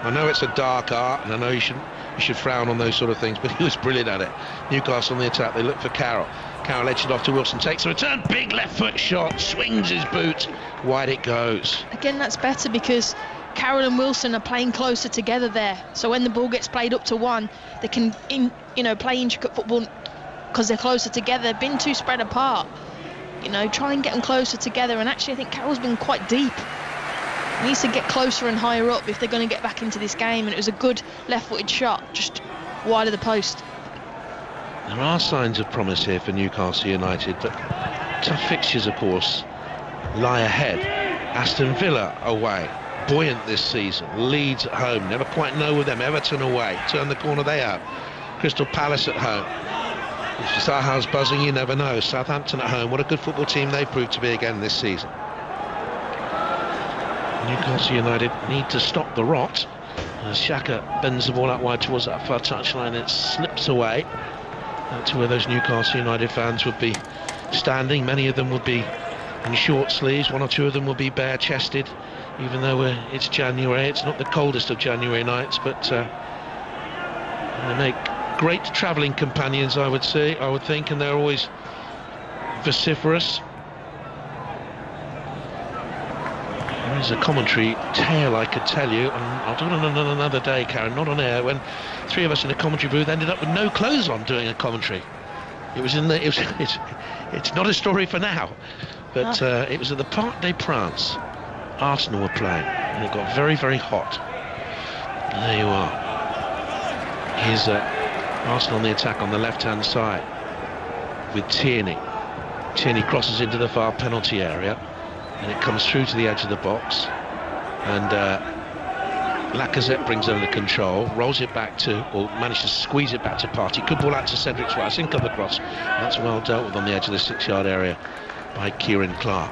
I know it's a dark art, and I know you should frown on those sort of things, but he was brilliant at it. Newcastle on the attack, they look for Carroll. Carroll edged it off to Wilson, takes the return, big left foot shot, swings his boot, wide it goes. Again, that's better because Carroll and Wilson are playing closer together there. So when the ball gets played up to one, they can play intricate football because they're closer together. They've been too spread apart. Try and get them closer together. And actually, I think Carroll's been quite deep. He needs to get closer and higher up if they're going to get back into this game. And it was a good left-footed shot, just wide of the post. There are signs of promise here for Newcastle United, but tough fixtures, of course, lie ahead. Aston Villa away, buoyant this season. Leeds at home, never quite know with them. Everton away, turn the corner they have. Crystal Palace at home. If Zaha's buzzing, you never know. Southampton at home, what a good football team they've proved to be again this season. Newcastle United need to stop the rot. Xhaka bends the ball out wide towards that far touchline. It slips away to where those Newcastle United fans would be standing. Many of them would be in short sleeves. 1 or 2 of them would be bare-chested, even though it's January. It's not the coldest of January nights, but they make great travelling companions, I would think, and they're always vociferous. There is a commentary tale I could tell you, and I'll do it on another day, Karen, not on air, when 3 of us in a commentary booth ended up with no clothes on doing a commentary. It's not a story for now, but it was at the Parc des Princes. Arsenal were playing, and it got very, very hot. And there you are. Here's Arsenal on the attack on the left-hand side with Tierney. Tierney crosses into the far penalty area, and it comes through to the edge of the box, and Lacazette brings under control, rolls it back or managed to squeeze it back to Partey. Good ball out to Cedric's right, in come across. That's well dealt with on the edge of the 6-yard area by Kieran Clark.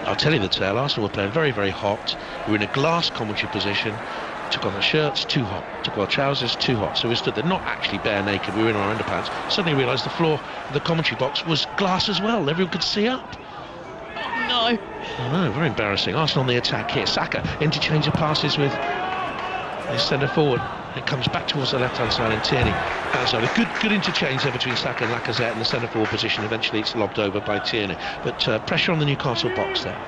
I'll tell you the tale. Arsenal were playing very, very hot. We were in a glass commentary position. Took off our shirts, too hot. Took off our trousers, too hot. So we stood there, not actually bare naked. We were in our underpants. Suddenly realised the floor of the commentary box was glass as well. Everyone could see up. No. I know, very embarrassing. Arsenal on the attack here. Saka, interchange of passes with his centre forward. It comes back towards the left-hand side, and Tierney. So a good interchange there between Saka and Lacazette in the centre forward position. Eventually it's lobbed over by Tierney. But pressure on the Newcastle box there.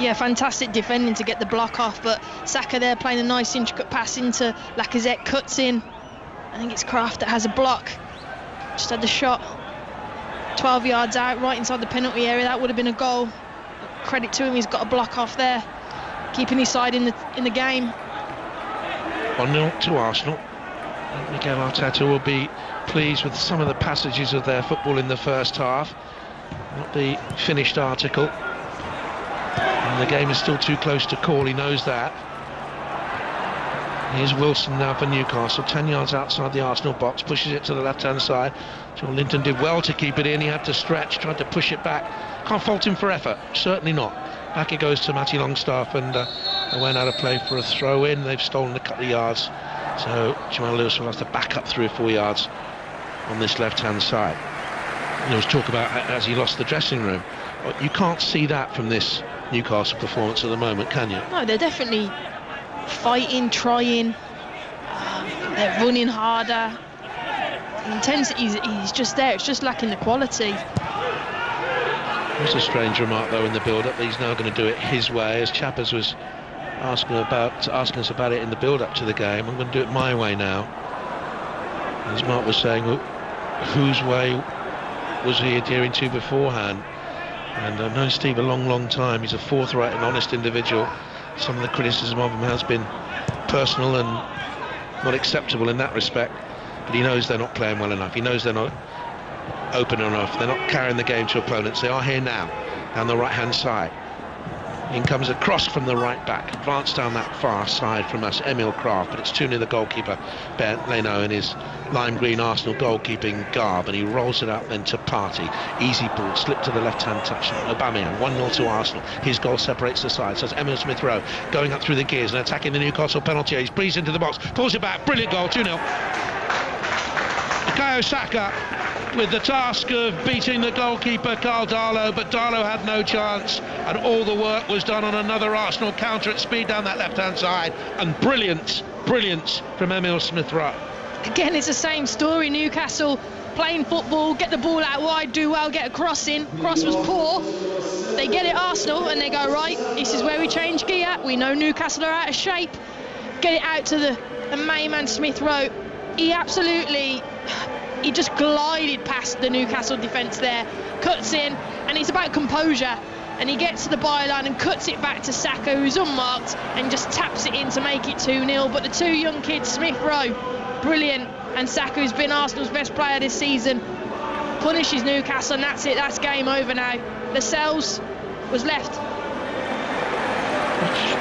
Yeah, fantastic defending to get the block off, but Saka there playing a nice intricate pass into Lacazette, cuts in. I think it's Kraft that has a block. Just had the shot. 12 yards out, right inside the penalty area. That would have been a goal. Credit to him, he's got a block off there, keeping his side in the game. 1-0 to Arsenal. And Mikel Arteta will be pleased with some of the passages of their football in the first half, not the finished article. And the game is still too close to call, he knows that. Here's Wilson now for Newcastle, 10 yards outside the Arsenal box, pushes it to the left-hand side. John Linton did well to keep it in, he had to stretch, tried to push it back. Can't fault him for effort, certainly not. Back it goes to Matty Longstaff, and they went out of play for a throw-in. They've stolen a couple of yards, so Jamal Lewis will have to back up 3 or 4 yards on this left-hand side. There was talk about as he lost the dressing room. You can't see that from this Newcastle performance at the moment, can you? No, they're definitely fighting, trying, they're running harder. The intensity is just there, it's just lacking the quality. There's a strange remark though in the build-up that he's now going to do it his way, as Chappers was asking us about it in the build-up to the game. I'm going to do it my way now. As Mark was saying, whose way was he adhering to beforehand? And I've known Steve a long time. He's a forthright and honest individual. Some of the criticism of him has been personal and not acceptable in that respect, but he knows they're not playing well enough. He knows they're not open enough. They're not carrying the game to opponents. They are here now, down the right-hand side. In comes a cross from the right back, advanced down that far side from us, Emil Kraft, but it's too near the goalkeeper, Ben Leno, in his lime green Arsenal goalkeeping garb, and he rolls it out then to Partey. Easy ball, slip to the left-hand touch. Aubameyang, 1-0 to Arsenal. His goal separates the sides. So it's Emil Smith-Rowe going up through the gears and attacking the Newcastle penalty. He's breezed into the box, pulls it back, brilliant goal, 2-0. Bukayo Saka with the task of beating the goalkeeper Karl Darlow, but Darlow had no chance, and all the work was done on another Arsenal counter at speed down that left-hand side, and brilliance from Emil Smith-Rowe. Again, it's the same story. Newcastle playing football, get the ball out wide, do well, get a cross in. Cross was poor. They get it, Arsenal, and they go, right, this is where we change gear. We know Newcastle are out of shape. Get it out to the main man, Smith-Rowe. He just glided past the Newcastle defence there, cuts in, and it's about composure. And he gets to the byline and cuts it back to Saka, who's unmarked, and just taps it in to make it 2-0. But the two young kids, Smith-Rowe, brilliant, and Saka, who's been Arsenal's best player this season, punishes Newcastle, and that's it, that's game over now. Lascelles was left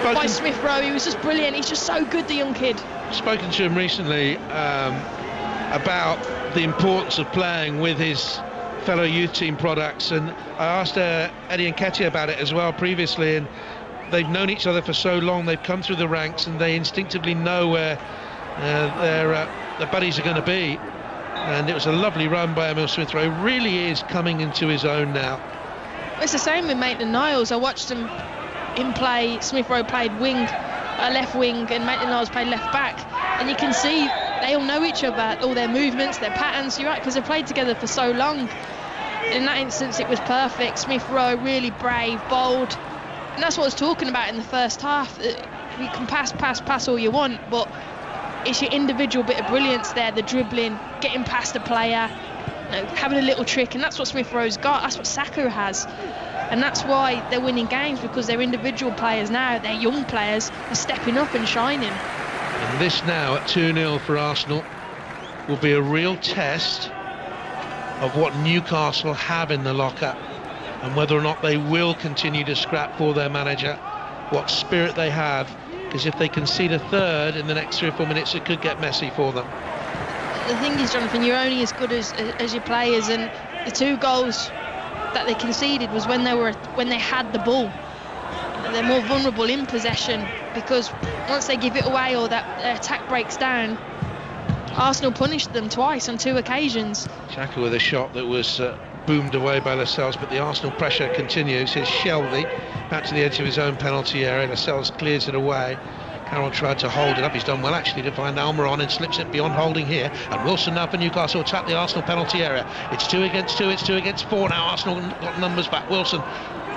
by Smith-Rowe. He was just brilliant, he's just so good, the young kid. Spoken to him recently about the importance of playing with his fellow youth team products, and I asked Eddie Nketiah about it as well previously, and they've known each other for so long, they've come through the ranks and they instinctively know where their buddies are going to be, and it was a lovely run by Emil Smith-Rowe. Really is coming into his own now. It's the same with Maitland-Niles. I watched him play. Smith-Rowe played left wing, and Maitland-Niles played left back, and you can see they all know each other, all their movements, their patterns. You're right, because they've played together for so long. In that instance, it was perfect. Smith-Rowe, really brave, bold, and that's what I was talking about in the first half. You can pass all you want, but it's your individual bit of brilliance there, the dribbling, getting past the player, having a little trick, and that's what Smith-Rowe's got. That's what Saka has, and that's why they're winning games, because they're individual players now. They're young players, are stepping up and shining. And this now at 2-0 for Arsenal will be a real test of what Newcastle have in the locker, and whether or not they will continue to scrap for their manager, what spirit they have, because if they concede a third in the next 3 or 4 minutes, it could get messy for them. The thing is, Jonathan, you're only as good as your players, and the 2 goals that they conceded was when they had the ball. They're more vulnerable in possession, because once they give it away or that attack breaks down, Arsenal punished them twice on 2 occasions. Xhaka with a shot that was boomed away by Lascelles, but the Arsenal pressure continues. Here's Shelby back to the edge of his own penalty area. Lascelles clears it away. Carroll tried to hold it up. He's done well actually to find Almiron, and slips it beyond holding here. And Wilson now for Newcastle attack the Arsenal penalty area. It's 2 against 2, it's 2 against 4 now. Arsenal got numbers back. Wilson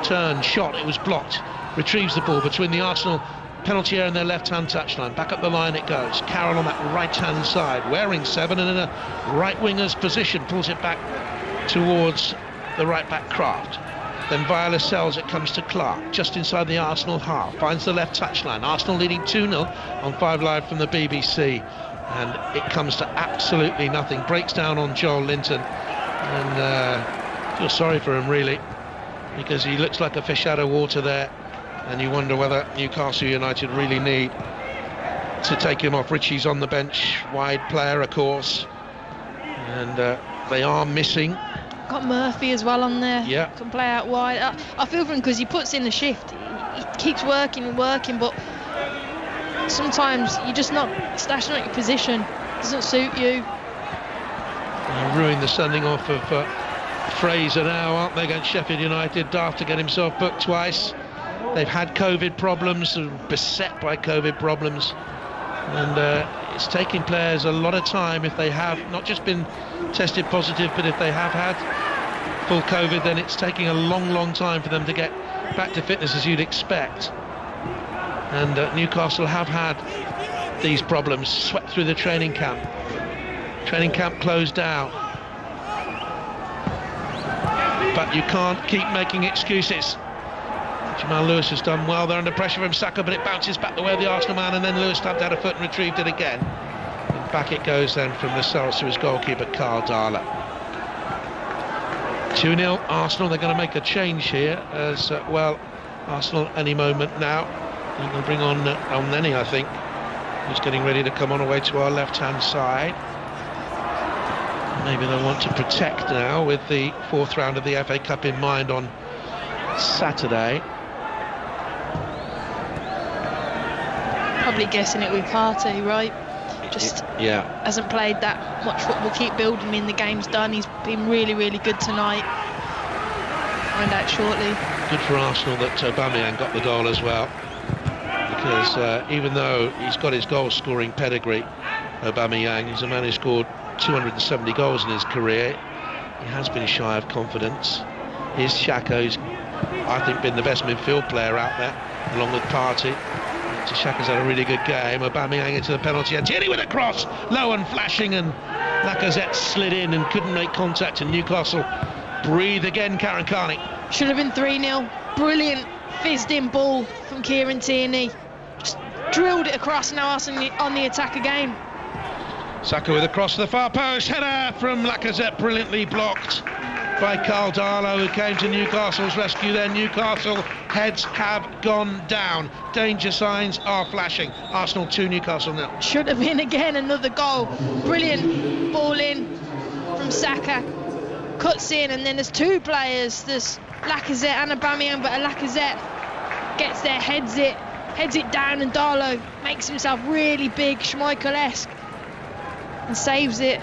turned, shot, it was blocked. Retrieves the ball between the Arsenal penalty area and their left-hand touchline. Back up the line it goes. Carroll on that right-hand side, wearing 7 and in a right winger's position, pulls it back towards the right-back Kraft. Then via Lascelles it comes to Clark, just inside the Arsenal half, finds the left touchline. Arsenal leading 2-0 on 5 Live from the BBC, and it comes to absolutely nothing. Breaks down on Joel Linton, and feel sorry for him really, because he looks like a fish out of water there, and you wonder whether Newcastle United really need to take him off. Ritchie's on the bench, wide player of course, and they are missing. Got Murphy as well on there. Yeah. Can play out wide. I feel for him because he puts in the shift. He keeps working and working, but sometimes you're just not, that's not your position. It doesn't suit you. Ruined the sending off of Fraser now, aren't they, against Sheffield United? Daft to get himself booked twice. They've had COVID problems, beset by COVID problems, and it's taking players a lot of time if they have not just been tested positive, but if they have had full COVID, then it's taking a long time for them to get back to fitness as you'd expect. And Newcastle have had these problems, swept through the training camp. Training camp closed down. But you can't keep making excuses. Jamal Lewis has done well. They're under pressure from Saka, but it bounces back the way of the Arsenal man, and then Lewis stabbed out a foot and retrieved it again. And back it goes then from Lascelles to his goalkeeper, Carl Darler. 2-0 Arsenal. They're going to make a change here as well. Arsenal any moment now. They're going to bring on El-Neni, I think, who's getting ready to come on away to our left-hand side. Maybe they want to protect now with the 4th round of the FA Cup in mind on Saturday. Probably guessing it with Partey, right? Just hasn't played that much football. Keep building him in, the game's done. He's been really good tonight. Find out shortly. Good for Arsenal that Aubameyang got the goal as well, because even though he's got his goal scoring pedigree, Aubameyang, he's a man who scored 270 goals in his career. He has been shy of confidence. Here's Xhaka, who's I think been the best midfield player out there, along with Partey. So Xhaka's had a really good game. Aubameyang into the penalty area. Tierney with a cross, low and flashing, and Lacazette slid in and couldn't make contact, and Newcastle breathe again. Karen Carney. Should have been 3-0. Brilliant fizzed in ball from Kieran Tierney. Just drilled it across, now Arsenal on the attack again. Saka with a cross to the far post, header from Lacazette, brilliantly blocked by Carl Darlow, who came to Newcastle's rescue then. Newcastle heads have gone down. Danger signs are flashing. Arsenal 2, Newcastle 0. Should have been again another goal. Brilliant ball in from Saka. Cuts in, and then there's 2 players. There's Lacazette and Aubameyang, but Lacazette gets there, heads it down, and Darlow makes himself really big, Schmeichel-esque, and saves it.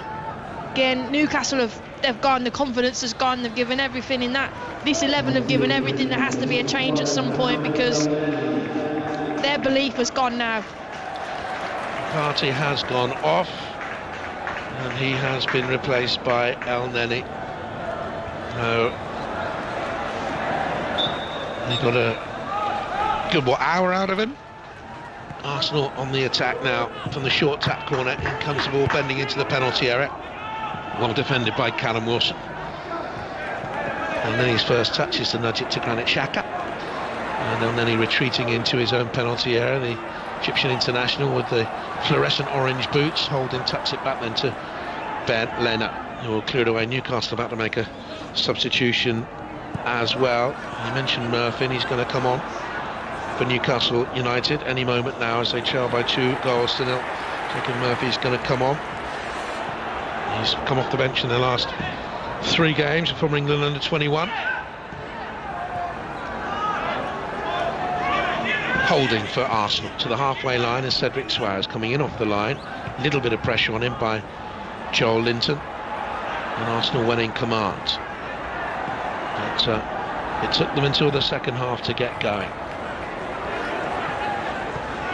Again, Newcastle they've gone, the confidence has gone, they've given everything in that. This 11 have given everything. There has to be a change at some point, because their belief has gone now. Partey has gone off, and he has been replaced by El-Neni. They got a good hour out of him. Arsenal on the attack now from the short tap corner. In comes the ball bending into the penalty area. Well defended by Callum Wilson. And then his first touch is to nudge it to Granit Xhaka. And then he retreating into his own penalty area. The Egyptian international with the fluorescent orange boots. Holding tucks it back then to Ben Lena, who will clear it away. Newcastle about to make a substitution as well. You mentioned Murphy, and he's going to come on for Newcastle United any moment now as they trail by 2-0. Jacob Murphy's going to come on. He's come off the bench in the last 3 games, former England under 21. Holding for Arsenal to the halfway line is Cedric Suarez coming in off the line. A little bit of pressure on him by Joel Linton, and Arsenal went in command. But it took them until the second half to get going.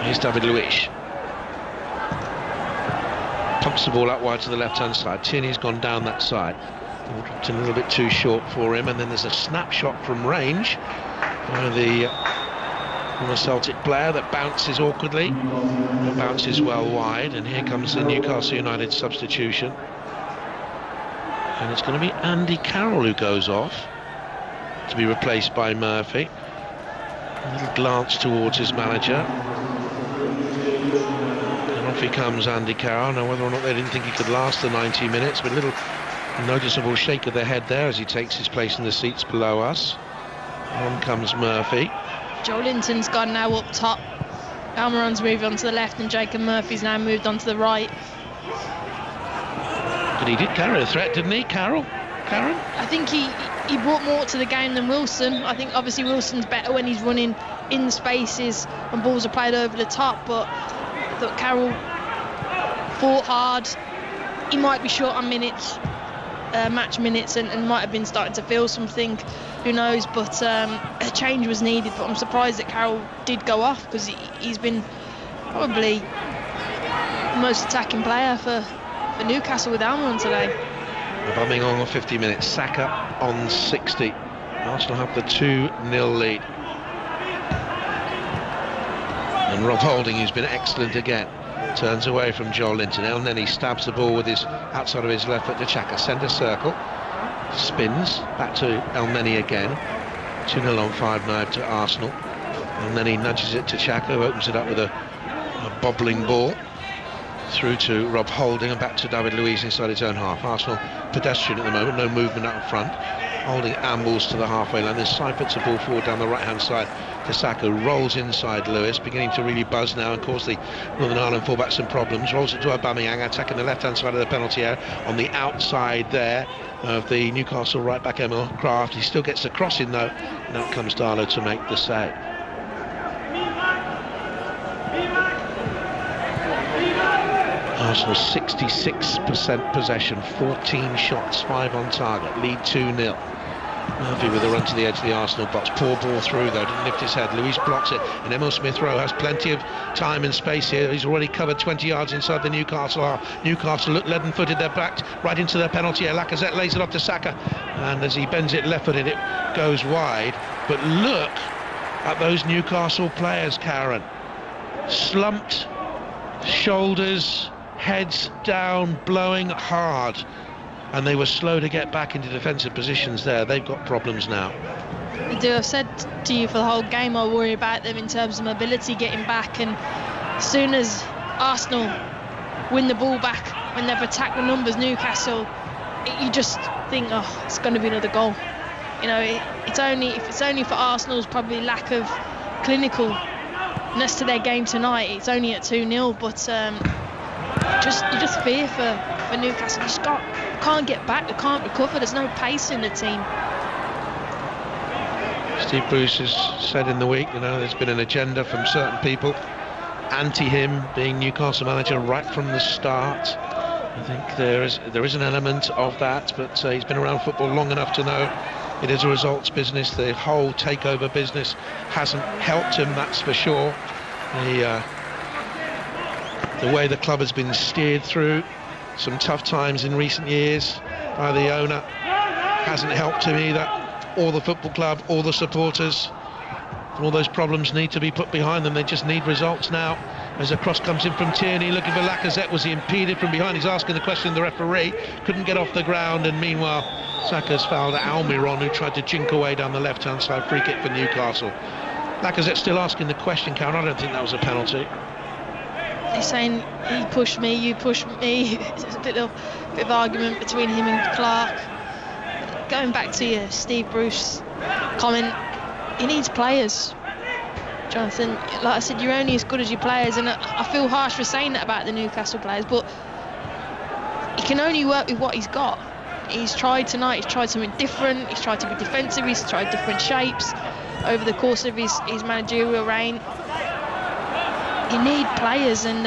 Here's David Luiz. Pumps the ball out wide to the left-hand side. Tierney's gone down that side. Dropped in a little bit too short for him, and then there's a snapshot from range by the former Celtic player that bounces awkwardly, but bounces well wide. And here comes the Newcastle United substitution, And it's going to be Andy Carroll who goes off to be replaced by Murphy. A little glance towards his manager. And off he comes, Andy Carroll. Now, whether or not they didn't think he could last the 90 minutes, but a little noticeable shake of the head there as he takes his place in the seats below us. On comes Murphy. Joe Linton's gone now up top. Almiron's moved on to the left and Jacob Murphy's now moved on to the right. But he did carry a threat, didn't he, Karen? I think he brought more to the game than Wilson. I think obviously Wilson's better when he's running in spaces and balls are played over the top, but I thought Carroll fought hard. He might be short on minutes, match minutes, and might have been starting to feel something, who knows, but a change was needed. But I'm surprised that Carroll did go off, because he's been probably the most attacking player for Newcastle with Almiron today. Bumming on 50 minutes, Saka on 60. Arsenal have the 2-0 lead. And Rob Holding, who's been excellent again, turns away from Joel Linton. El Neni stabs the ball with his outside of his left foot to Xhaka. Centre circle, spins back to El Neni again. 2-0 on 5 now to Arsenal. And then he nudges it to Xhaka, who opens it up with a bobbling ball. Through to Rob Holding and back to David Luiz inside his own half. Arsenal pedestrian at the moment, no movement up front. Holding ambles to the halfway line. Then Sai puts the ball forward down the right hand side to Saka, rolls inside Lewis, beginning to really buzz now and cause the Northern Ireland fullback some problems. Rolls it to Aubameyang, attacking the left hand side of the penalty area on the outside there of the Newcastle right back Emil Kraft. He still gets the cross in though, and out comes Darlow to make the save. Arsenal 66% possession, 14 shots, 5 on target, lead 2-0. Murphy with a run to the edge of the Arsenal box, poor ball through though, didn't lift his head. Luiz blocks it, and Emil Smith-Rowe has plenty of time and space here. He's already covered 20 yards inside the Newcastle half. Newcastle look leaden-footed, they're backed right into their penalty area. Lacazette lays it off to Saka, and as he bends it left-footed, it goes wide. But look at those Newcastle players, Karen. Slumped, shoulders, heads down, blowing hard, and they were slow to get back into defensive positions there. They've got problems now. They do. I've said to you for the whole game I worry about them in terms of mobility getting back, and as soon as Arsenal win the ball back when they've attacked the numbers, Newcastle, you just think, oh, it's going to be another goal. You know, if it's only for Arsenal's probably lack of clinicalness to their game tonight, it's only at 2-0, but you just fear for Newcastle. They just can't get back, they can't recover, there's no pace in the team. Steve Bruce has said in the week, you know, there's been an agenda from certain people anti him being Newcastle manager right from the start. I think there is an element of that, but he's been around football long enough to know it is a results business. The whole takeover business hasn't helped him, that's for sure. The way the club has been steered through some tough times in recent years by the owner hasn't helped him either, or the football club, or the supporters. All those problems need to be put behind them. They just need results now. As a cross comes in from Tierney, looking for Lacazette. Was he impeded from behind? He's asking the question of the referee. Couldn't get off the ground, and meanwhile Saka's fouled Almiron, who tried to jink away down the left-hand side. Free kick for Newcastle. Lacazette still asking the question, Karen. I don't think that was a penalty. He's saying he pushed me, you pushed me. It's a bit of argument between him and Clark. Going back to your Steve Bruce comment, he needs players, Jonathan. Like I said, you're only as good as your players, and I feel harsh for saying that about the Newcastle players, but he can only work with what he's got. He's tried tonight, he's tried something different, he's tried to be defensive, he's tried different shapes over the course of his managerial reign. You need players, and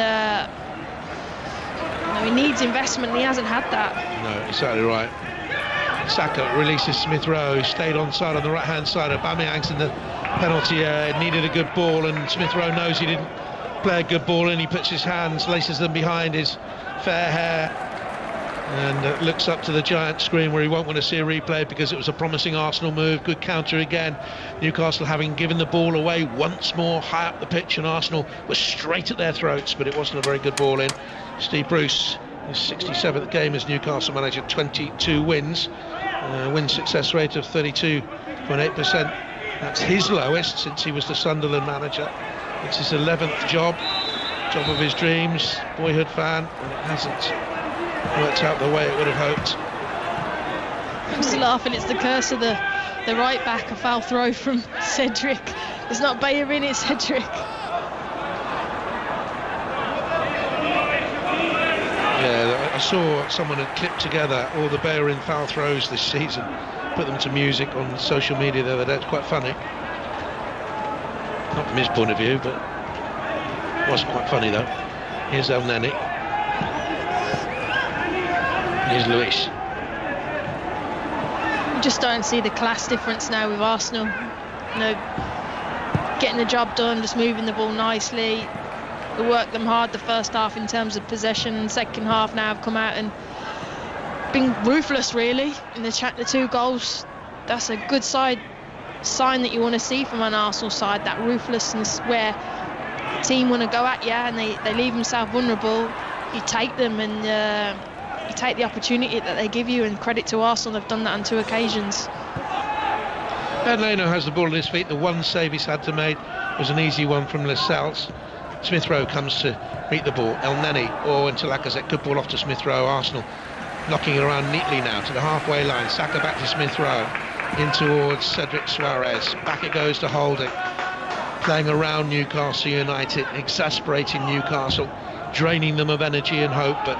he needs investment, and he hasn't had that. No, you're certainly right. Saka releases Smith-Rowe, stayed on side on the right-hand side. Aubameyang's in the penalty area, needed a good ball, and Smith-Rowe knows he didn't play a good ball, and he puts his hands, laces them behind his fair hair, and looks up to the giant screen where he won't want to see a replay because it was a promising Arsenal move. Good counter again. Newcastle having given the ball away once more high up the pitch, and Arsenal was straight at their throats, but it wasn't a very good ball in. Steve Bruce His 67th game as Newcastle manager, 22 wins. Win success rate of 32.8%. That's his lowest since he was the Sunderland manager. It's his 11th job of his dreams, boyhood fan, and it hasn't worked out the way it would have hoped. I'm just laughing, it's the curse of the right back, a foul throw from Cedric. It's not Bellerin, it's Cedric. Yeah, I saw someone had clipped together all the Bellerin foul throws this season, put them to music on social media the other day. It's quite funny. Not from his point of view, but it was quite funny though. Here's El Neni. Here's Luis. You just don't see the class difference now with Arsenal. You know, getting the job done, just moving the ball nicely. We worked them hard the first half in terms of possession. Second half now have come out and been ruthless really in the 2 goals. That's a good sign that you want to see from an Arsenal side, that ruthlessness where the team want to go at you and they leave themselves vulnerable. You take them and you take the opportunity that they give you, and credit to Arsenal, they've done that on 2 occasions. Ed Leno has the ball at his feet. The one save he's had to make was an easy one from Lascelles. Smith Rowe comes to meet the ball. El Neni into Lacazette. Good ball off to Smith Rowe. Arsenal knocking it around neatly now to the halfway line. Saka back to Smith Rowe. In towards Cedric Suarez. Back it goes to Holding. Playing around Newcastle United. Exasperating Newcastle. Draining them of energy and hope. But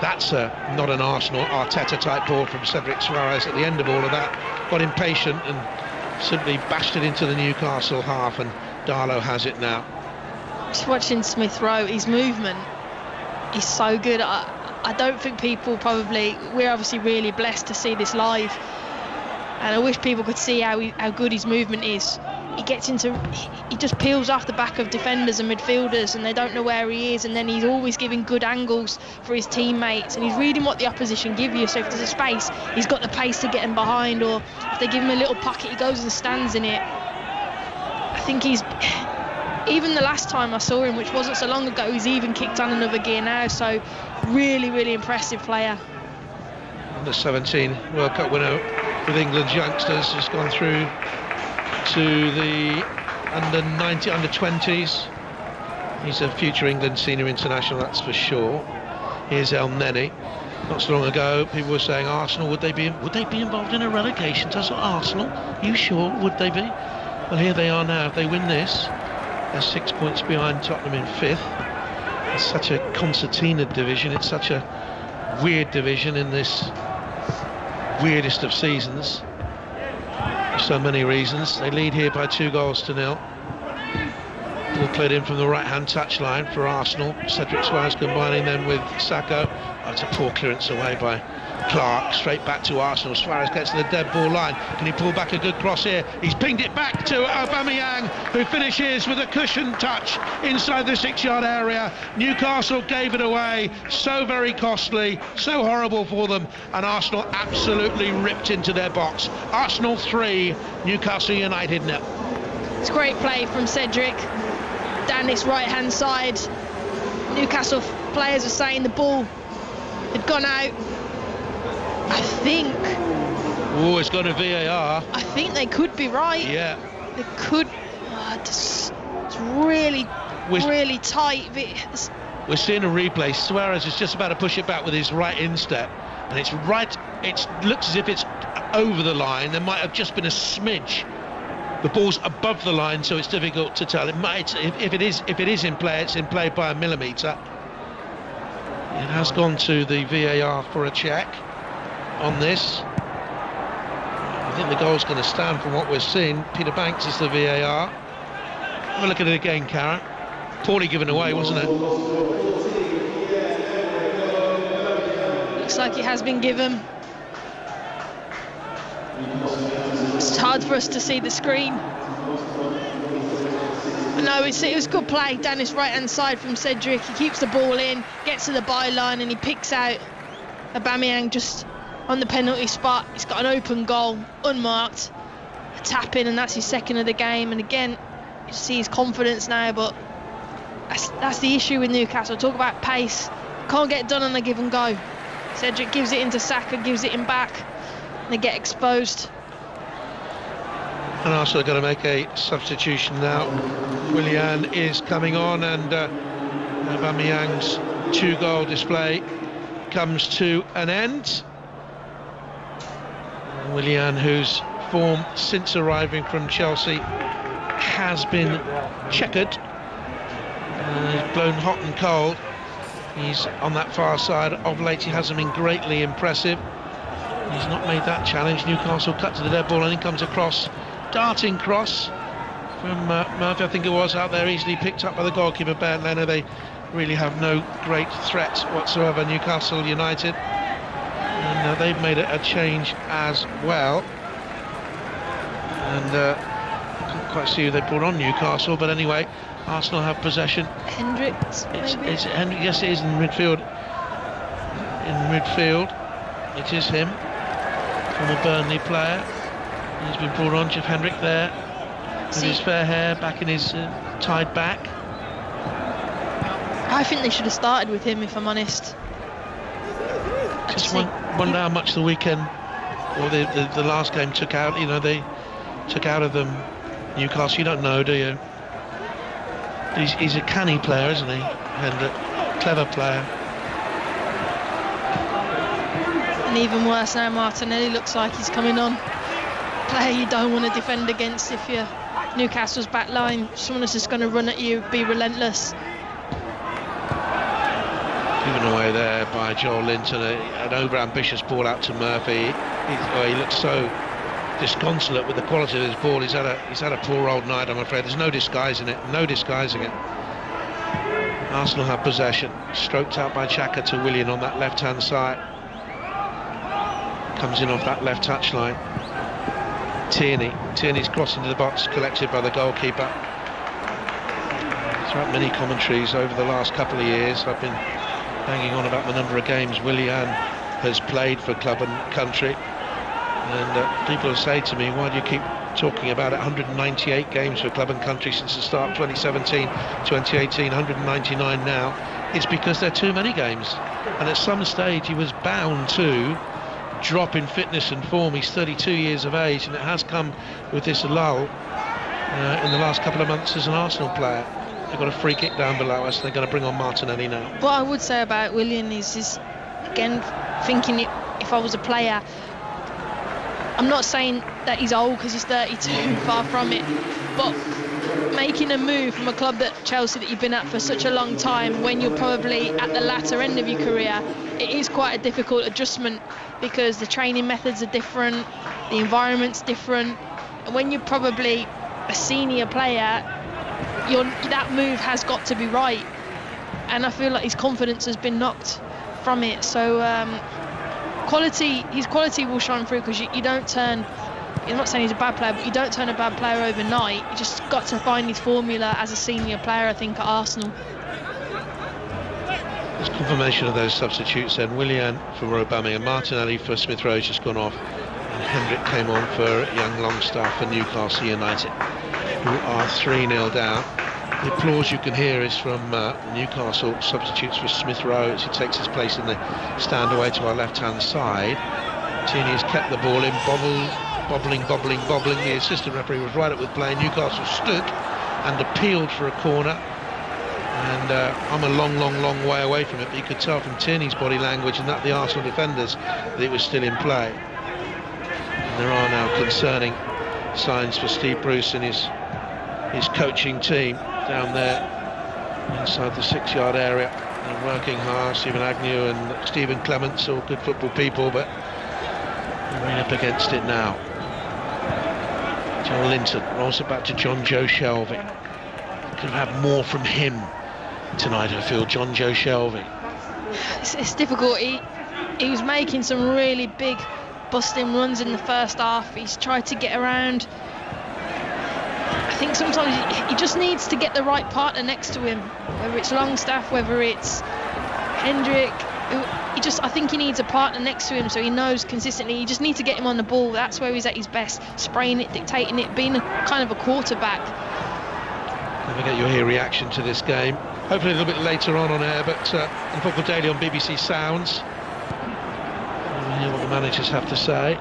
that's not an Arsenal Arteta type ball from Cedric Suarez at the end of all of that. Got impatient and simply bashed it into the Newcastle half, and Darlow has it now. Just watching Smith Rowe, his movement is so good. I don't think people we're obviously really blessed to see this live, and I wish people could see how good his movement is. He just peels off the back of defenders and midfielders, and they don't know where he is, and then he's always giving good angles for his teammates, and he's reading what the opposition give you. So if there's a space, he's got the pace to get him behind, or if they give him a little pocket, he goes and stands in it. I think even the last time I saw him, which wasn't so long ago, he's even kicked on another gear now. So really, really impressive player. Under 17 World Cup winner with England's youngsters, has gone through to the under 20s. He's a future England senior international, that's for sure. Here's El Neni. Not so long ago, people were saying Arsenal, would they be involved in a relegation tussle? Arsenal, you sure? Would they be? Well, here they are now. If they win this, they're 6 points behind Tottenham in 5th. It's such a concertina division. It's such a weird division in this weirdest of seasons. For so many reasons. They lead here by 2-0. Ball cleared in from the right-hand touchline for Arsenal. Cedric Suarez combining them with Sacco. Oh, it's a poor clearance away by Clark. Straight back to Arsenal. Suarez gets to the dead ball line. Can he pull back a good cross here? He's pinged it back to Aubameyang, who finishes with a cushioned touch inside the 6-yard area. Newcastle gave it away. So very costly, so horrible for them, and Arsenal absolutely ripped into their box. Arsenal 3, Newcastle United 0. It's great play from Cedric down this right-hand side. Newcastle players are saying the ball had gone out. I think. Oh, it's gone to VAR. I think they could be right. Yeah. They could. It's really tight. We're seeing a replay. Suarez is just about to push it back with his right instep, and it's right. It looks as if it's over the line. There might have just been a smidge. The ball's above the line, so it's difficult to tell. It might, if it is in play, it's in play by a millimetre. It has gone to the VAR for a check on this. I think the goal's going to stand from what we're seeing. Peter Banks is the VAR. Have a look at it again, Karen. Poorly given away, wasn't it? Looks like it has been given. It's hard for us to see the screen. But no, it was good play down his right-hand side from Cedric. He keeps the ball in, gets to the byline, and he picks out Aubameyang just on the penalty spot. He's got an open goal, unmarked, a tap in, and that's his 2nd of the game. And again, you see his confidence now, but that's the issue with Newcastle. Talk about pace. can't get done on a give and go. Cedric gives it into Saka, gives it in back, and they get exposed. And Arsenal are going to make a substitution now. Willian is coming on, and Aubameyang's 2-goal display comes to an end. Willian, whose form since arriving from Chelsea has been checkered, he's blown hot and cold. He's on that far side of late. He hasn't been greatly impressive. He's not made that challenge. Newcastle cut to the dead ball, and he comes across, darting cross from Murphy, I think it was, out there, easily picked up by the goalkeeper, Bernd Leno. They really have no great threat whatsoever, Newcastle United, and they've made a change as well. And I couldn't quite see who they brought on, Newcastle, but anyway, Arsenal have possession. Hendricks, maybe? It's Hendricks, yes, it is in midfield. It is him, former Burnley player. He's been brought on, Jeff Hendrick there, with his fair hair back in his tied back. I think they should have started with him, if I'm honest. Just wonder how much the weekend, or the last game took out. You know, they took out of them Newcastle. You don't know, do you? He's a canny player, isn't he? And a clever player. And even worse now, Martinelli looks like he's coming on. Player you don't want to defend against if you're Newcastle's back line. Someone that's just going to run at you, be relentless. Given away there by Joel Linton, an over-ambitious ball out to Murphy. He looks so disconsolate with the quality of his ball. He's had a poor old night, I'm afraid. There's no disguising it. Arsenal have possession, stroked out by Xhaka to Willian on that left-hand side. Comes in off that left touchline. Tierney's crossed into the box, collected by the goalkeeper. Throughout many commentaries over the last couple of years, I've been banging on about the number of games Willian has played for club and country. And people have said to me, why do you keep talking about it? 198 games for club and country since the start of 2017, 2018, 199 now. It's because there are too many games. And at some stage he was bound to drop in fitness and form. He's 32 years of age, and it has come with this lull in the last couple of months as an Arsenal player. They've got a free kick down below us. They're going to bring on Martinelli now. What I would say about Willian is again, thinking if I was a player, I'm not saying that he's old because he's 32, far from it, but making a move from a club that Chelsea that you've been at for such a long time, when you're probably at the latter end of your career, it is quite a difficult adjustment because the training methods are different, the environment's different, and when you're probably a senior player, that move has got to be right, and I feel like his confidence has been knocked from it. So his quality will shine through, because you don't turn, I'm not saying he's a bad player, but you don't turn a bad player overnight. You just got to find his formula as a senior player, I think, at Arsenal. There's confirmation of those substitutes then. Willian for Aubameyang, Martinelli for Smith Rowe just gone off, and Hendrick came on for young Longstaff for Newcastle United, who are 3-0 down. The applause you can hear is from Newcastle substitutes for Smith Rowe as he takes his place in the stand away to our left-hand side. Tierney has kept the ball in, bobbling. The assistant referee was right up with play. Newcastle stood and appealed for a corner, and I'm a long way away from it, but you could tell from Tierney's body language and that the Arsenal defenders that it was still in play. And there are now concerning signs for Steve Bruce and his coaching team down there inside the 6-yard area. They're working hard. Stephen Agnew and Stephen Clements, all good football people, but they're right up against it now. Joel Linton rolls it back to John Joe Shelvey. Could have had more from him tonight, I feel. John Joe Shelvey. It's difficult. He was making some really big busting runs in the first half. He's tried to get around. I think sometimes he just needs to get the right partner next to him, whether it's Longstaff, whether it's Hendrick. I think he needs a partner next to him so he knows consistently. You just need to get him on the ball. That's where he's at his best, spraying it, dictating it, being kind of a quarterback. Never get your reaction to this game. hopefully a little bit later on air, but in Football Daily on BBC Sounds. We'll hear what the managers have to say.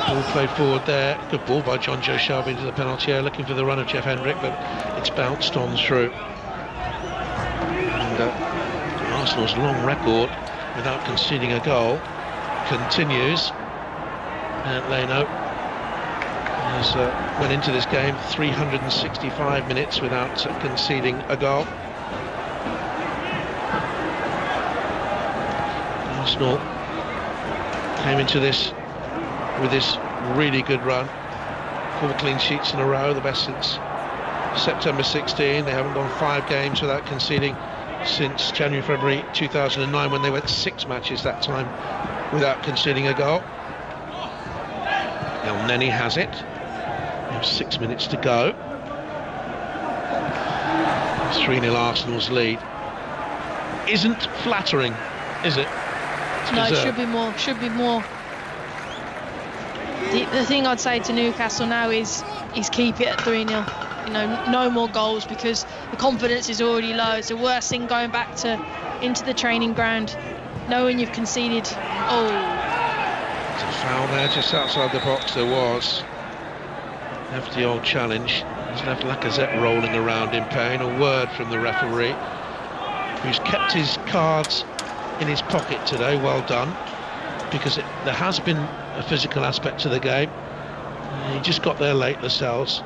Ball played forward there. Good ball by John Joe Shelby into the penalty area, looking for the run of Jeff Hendrick, but it's bounced on through. And Arsenal's long record without conceding a goal continues. And Leno has went into this game 365 minutes without conceding a goal. Arsenal came into this with this really good run, 4 clean sheets in a row, the best since September 16. They haven't gone 5 games without conceding since January-February 2009, when they went 6 matches that time without conceding a goal. El Neni has it. We have 6 minutes to go. 3-0 Arsenal's lead. Isn't flattering, is it? No, it should be more. Should be more. The thing I'd say to Newcastle now is keep it at 3-0. You know, no more goals, because the confidence is already low. It's the worst thing going back into the training ground, knowing you've conceded. Oh, it's a foul there just outside the box. There was. After the old challenge, he's left Lacazette rolling around in pain. A word from the referee, who's kept his cards in his pocket today. Well done, because there has been a physical aspect to the game. He just got there late, Lascelles.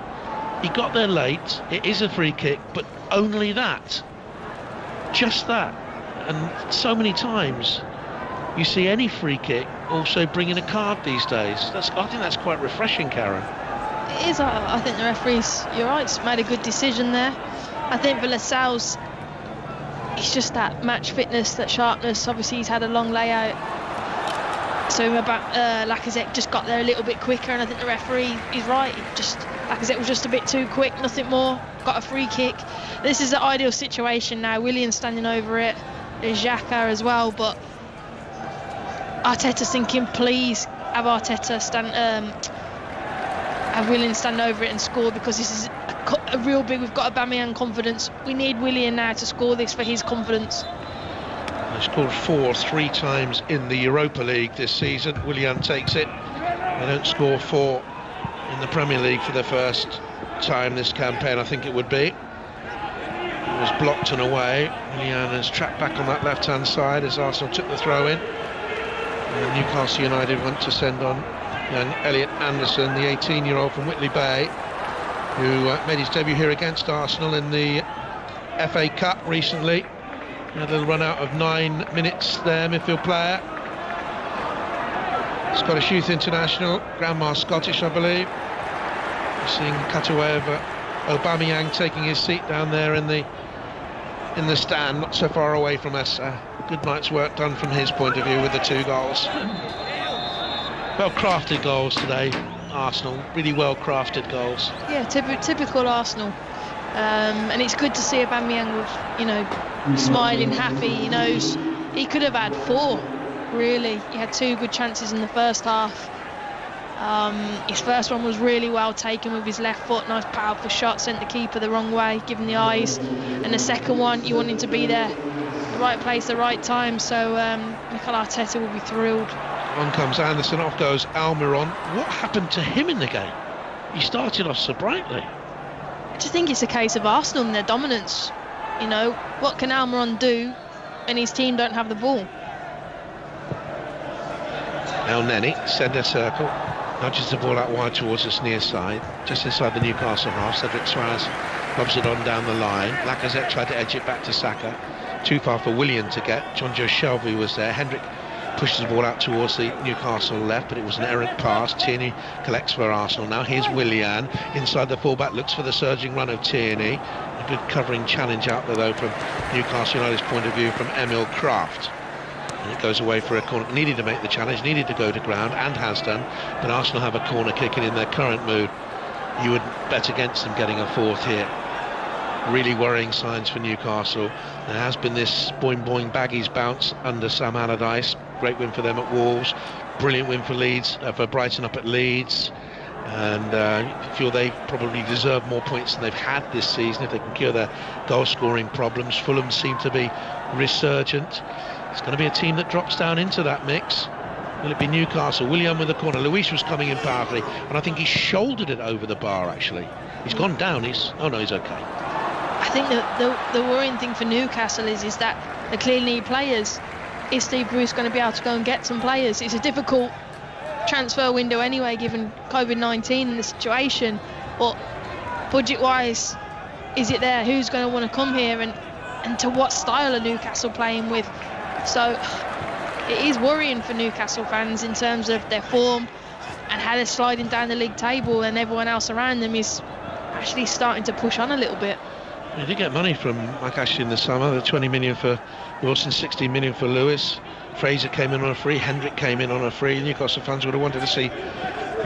He got there late. It is a free kick, but only that. Just that. And so many times you see any free kick also bringing a card these days. I think that's quite refreshing, Karen. It is. I think the referee's, you're right, made a good decision there. I think for Lascelles, it's just that match fitness, that sharpness. Obviously he's had a long layout, so Lacazette just got there a little bit quicker, and I think the referee is right. Lacazette was just a bit too quick, nothing more. Got a free kick. This is the ideal situation now. Willian standing over it. There's Xhaka as well, but Arteta's thinking, please have have Willian stand over it and score, because this is a real big. We've got Aubameyang confidence. We need Willian now to score this for his confidence. He scored 3 times in the Europa League this season. Willian takes it. They don't score 4 in the Premier League for the first time this campaign, I think it would be. It was blocked and away. Willian has trapped back on that left-hand side as Arsenal took the throw in. And Newcastle United want to send on young Elliot Anderson, the 18-year-old from Whitley Bay, who made his debut here against Arsenal in the FA Cup recently. Had a little run out of 9 minutes there, midfield player. Scottish Youth International, Grandma Scottish, I believe. We're seeing the cutaway of Aubameyang taking his seat down there in the stand, not so far away from us. Good night's work done from his point of view with the 2 goals. Well-crafted goals today, Arsenal. Really well-crafted goals. Yeah, typical Arsenal. And it's good to see Aubameyang with, smiling, happy. He knows he could have had 4, really. He had 2 good chances in the first half. His first one was really well taken with his left foot. Nice, powerful shot, sent the keeper the wrong way, given the eyes. And the second one, you want him to be there, the right place, the right time. So Mikel Arteta will be thrilled. On comes Anderson, off goes Almiron. What happened to him in the game? He started off so brightly. I just think it's a case of Arsenal and their dominance. What can Almiron do when his team don't have the ball? El Neni, centre circle, nudges the ball out wide towards us near side, just inside the Newcastle half. Cedric Suarez lobs it on down the line. Lacazette tried to edge it back to Saka. Too far for Willian to get. John Joe Shelby was there. Hendrick pushes the ball out towards the Newcastle left, but it was an errant pass. Tierney collects for Arsenal. Now here's Willian inside the fullback, looks for the surging run of Tierney. A good covering challenge out there though from Newcastle United's point of view from Emil Kraft. And it goes away for a corner. Needed to make the challenge, needed to go to ground, and has done. But Arsenal have a corner kick, and in their current mood, you would bet against them getting a 4th here. Really worrying signs for Newcastle. There has been this boing baggies bounce under Sam Allardyce. Great win for them at Wolves. Brilliant win for Leeds, for Brighton up at Leeds. And I feel they probably deserve more points than they've had this season if they can cure their goal-scoring problems. Fulham seem to be resurgent. It's going to be a team that drops down into that mix. Will it be Newcastle? Willian with the corner. Luis was coming in powerfully, and I think he shouldered it over the bar, actually. He's gone down. He's okay. I think the worrying thing for Newcastle is that they clearly need players. Is Steve Bruce going to be able to go and get some players? It's a difficult transfer window anyway, given COVID-19 and the situation, but budget-wise, is it there? Who's going to want to come here, and to what style are Newcastle playing with? So it is worrying for Newcastle fans in terms of their form and how they're sliding down the league table, and everyone else around them is actually starting to push on a little bit. They did get money from Mike Ashley in the summer. The 20 million for Wilson, 16 million for Lewis. Fraser came in on a free. Hendrick came in on a free. Newcastle fans would have wanted to see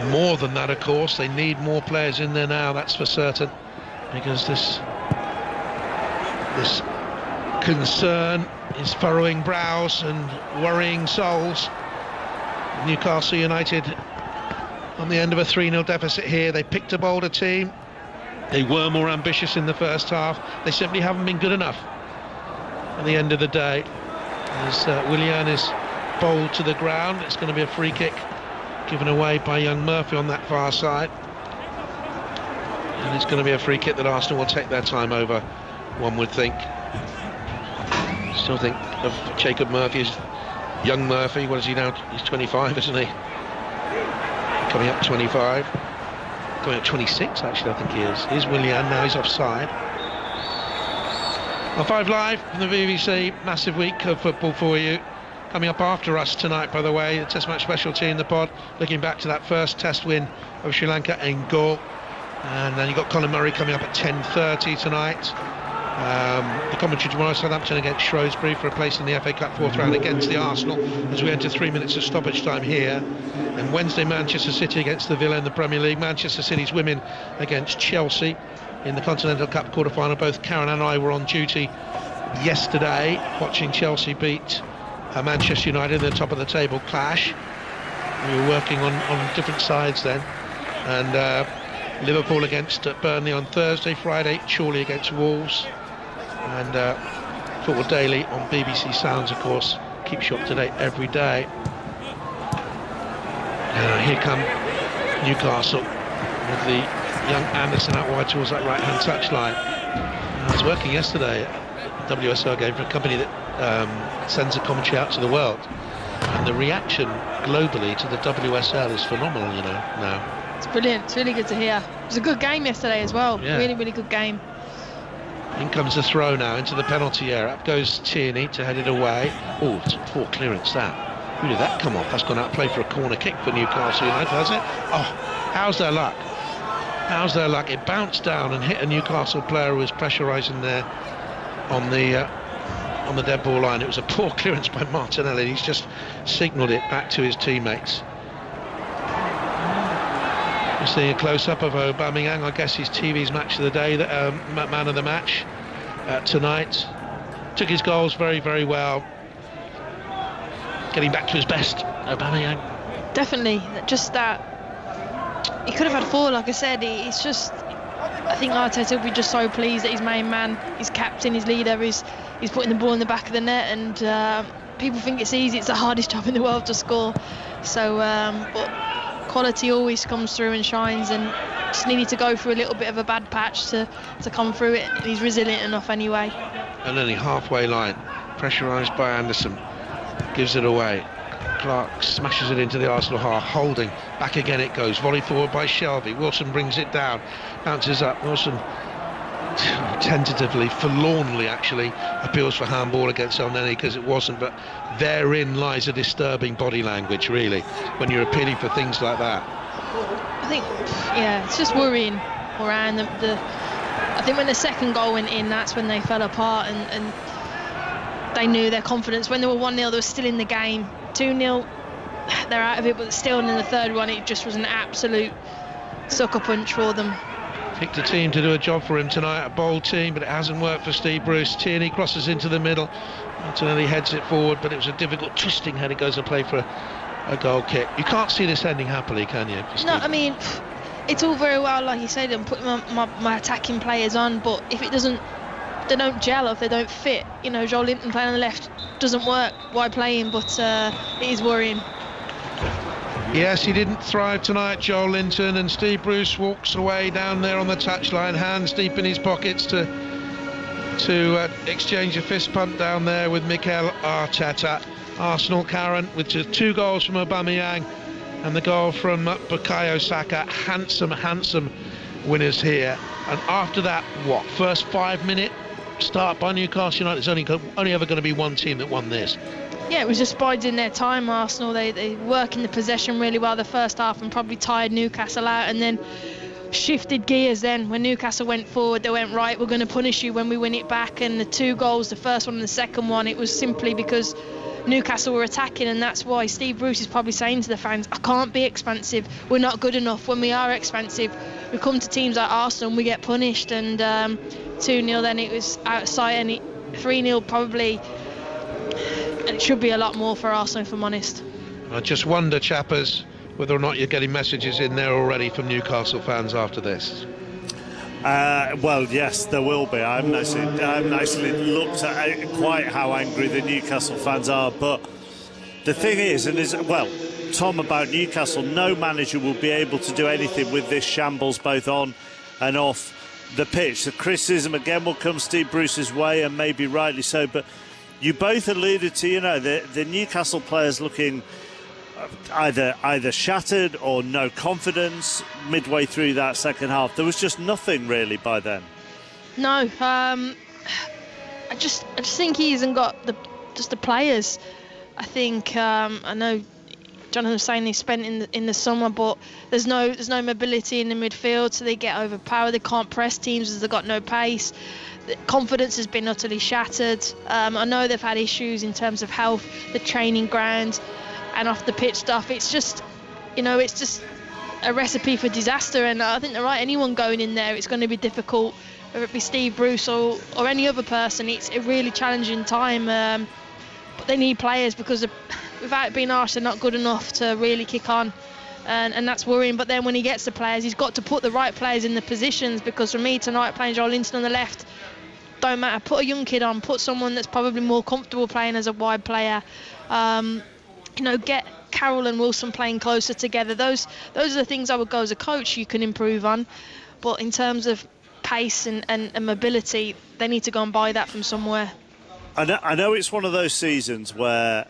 more than that, of course. They need more players in there now, that's for certain, because this concern is furrowing brows and worrying souls. Newcastle United on the end of a 3-0 deficit here. They picked a bolder team. They were more ambitious in the first half. They simply haven't been good enough at the end of the day. As Willian is bowled to the ground, it's going to be a free kick given away by young Murphy on that far side. And it's going to be a free kick that Arsenal will take their time over, one would think. Still think of Jacob Murphy as young Murphy. What is he now? He's 25, isn't he? Coming up 25. Going up 26, actually, I think he is. Here's Willian, now he's offside. On 5 Live from the BBC, massive week of football for you. Coming up after us tonight, by the way, the Test Match specialty in the pod, looking back to that first Test win of Sri Lanka in goal. And then you've got Colin Murray coming up at 10:30 tonight. The commentary tomorrow, Southampton against Shrewsbury for a place in the FA Cup fourth round against the Arsenal as we enter 3 minutes of stoppage time here. And Wednesday, Manchester City against the Villa in the Premier League. Manchester City's women against Chelsea in the Continental Cup quarter-final. Both Karen and I were on duty yesterday watching Chelsea beat Manchester United in the top of the table clash. We were working on different sides then. And Liverpool against Burnley on Thursday. Friday, Chorley against Wolves. And Football Daily on BBC Sounds, of course, keeps you up to date every day. Here come Newcastle with the young Anderson out wide towards that right-hand touchline. I was working yesterday at a WSL game for a company that sends a commentary out to the world, and the reaction globally to the WSL is phenomenal, you know, now. It's brilliant. It's really good to hear. It was a good game yesterday as well. Yeah. Really, really good game. In comes the throw now into the penalty area. Up goes Tierney to head it away. Oh, it's a poor clearance that. Who did that come off? That's gone out play for a corner kick for Newcastle United, has it? Oh, how's their luck? How's their luck? It bounced down and hit a Newcastle player who was pressurising there on the dead ball line. It was a poor clearance by Martinelli. He's just signalled it back to his teammates. We're seeing a close-up of Aubameyang. I guess his TV's match of the day, man of the match tonight. Took his goals very, very well. Getting back to his best, Aubameyang. Definitely. Just that. He could have had 4, like I said. It's just, I think Arteta will be just so pleased that his main man, his captain, his leader, he's putting the ball in the back of the net. And people think it's easy. It's the hardest job in the world to score. So, but quality always comes through and shines, and just needed to go through a little bit of a bad patch to come through it. He's resilient enough anyway. And then the halfway line, pressurised by Anderson, gives it away. Clark smashes it into the Arsenal half. Holding, back again it goes. Volley forward by Shelby. Wilson brings it down, bounces up. Wilson tentatively, forlornly actually, appeals for handball against El Neni because it wasn't, but therein lies a disturbing body language, really, when you're appealing for things like that. I think, yeah, it's just worrying around I think when the second goal went in, that's when they fell apart, and they knew their confidence. When they were 1-0, they were still in the game. 2-0, they're out of it, but still in the third one, it just was an absolute sucker punch for them. Picked a team to do a job for him tonight, a bold team, but it hasn't worked for Steve Bruce. Tierney crosses into the middle. Martinelli heads it forward, but it was a difficult twisting head. It goes to play for a goal kick. You can't see this ending happily, can you? No, I mean, it's all very well, like you said, I'm putting my attacking players on, but if they don't gel, or if they don't fit, Joel Linton playing on the left doesn't work. Why play him? But it is worrying. Yes, he didn't thrive tonight, Joel Linton, and Steve Bruce walks away down there on the touchline, hands deep in his pockets to exchange a fist pump down there with Mikel Arteta. Arsenal, Karen, with just 2 goals from Aubameyang and the goal from Bukayo Saka. Handsome winners here. And after that, first 5-minute start by Newcastle United? There's only ever going to be one team that won this. Yeah, it was just biding their time, Arsenal. They work in the possession really well the first half and probably tired Newcastle out, and then shifted gears then. When Newcastle went forward, they went, right, we're going to punish you when we win it back. And the 2 goals, the first one and the second one, it was simply because Newcastle were attacking, and that's why Steve Bruce is probably saying to the fans, I can't be expansive, we're not good enough. When we are expansive, we come to teams like Arsenal and we get punished. And 2-0 then it was out of sight, and 3-0 probably, and it should be a lot more for Arsenal, if I'm honest. I just wonder, chappers, whether or not you're getting messages in there already from Newcastle fans after this. Well, yes, there will be. I haven't actually looked at quite how angry the Newcastle fans are, but the thing is, Tom, about Newcastle, no manager will be able to do anything with this shambles both on and off the pitch. The criticism again will come Steve Bruce's way, and maybe rightly so, but you both alluded to, the Newcastle players looking either shattered or no confidence midway through that second half. There was just nothing really by then. No, I just think he hasn't got the players. I think I know Jonathan was saying he spent in the summer, but there's no mobility in the midfield, so they get overpowered. They can't press teams as they've got no pace. The confidence has been utterly shattered. I know they've had issues in terms of health, the training ground, and off the pitch stuff. It's just, it's just a recipe for disaster. And I think anyone going in there, it's going to be difficult, whether it be Steve Bruce or any other person. It's a really challenging time. But they need players, because without being harsh, they're not good enough to really kick on. And that's worrying. But then when he gets the players, he's got to put the right players in the positions, because for me tonight, playing Joel Linton on the left, don't matter. Put a young kid on, put someone that's probably more comfortable playing as a wide player. Get Carroll and Wilson playing closer together. Those are the things I would go as a coach you can improve on. But in terms of pace and mobility, they need to go and buy that from somewhere. I know it's one of those seasons where,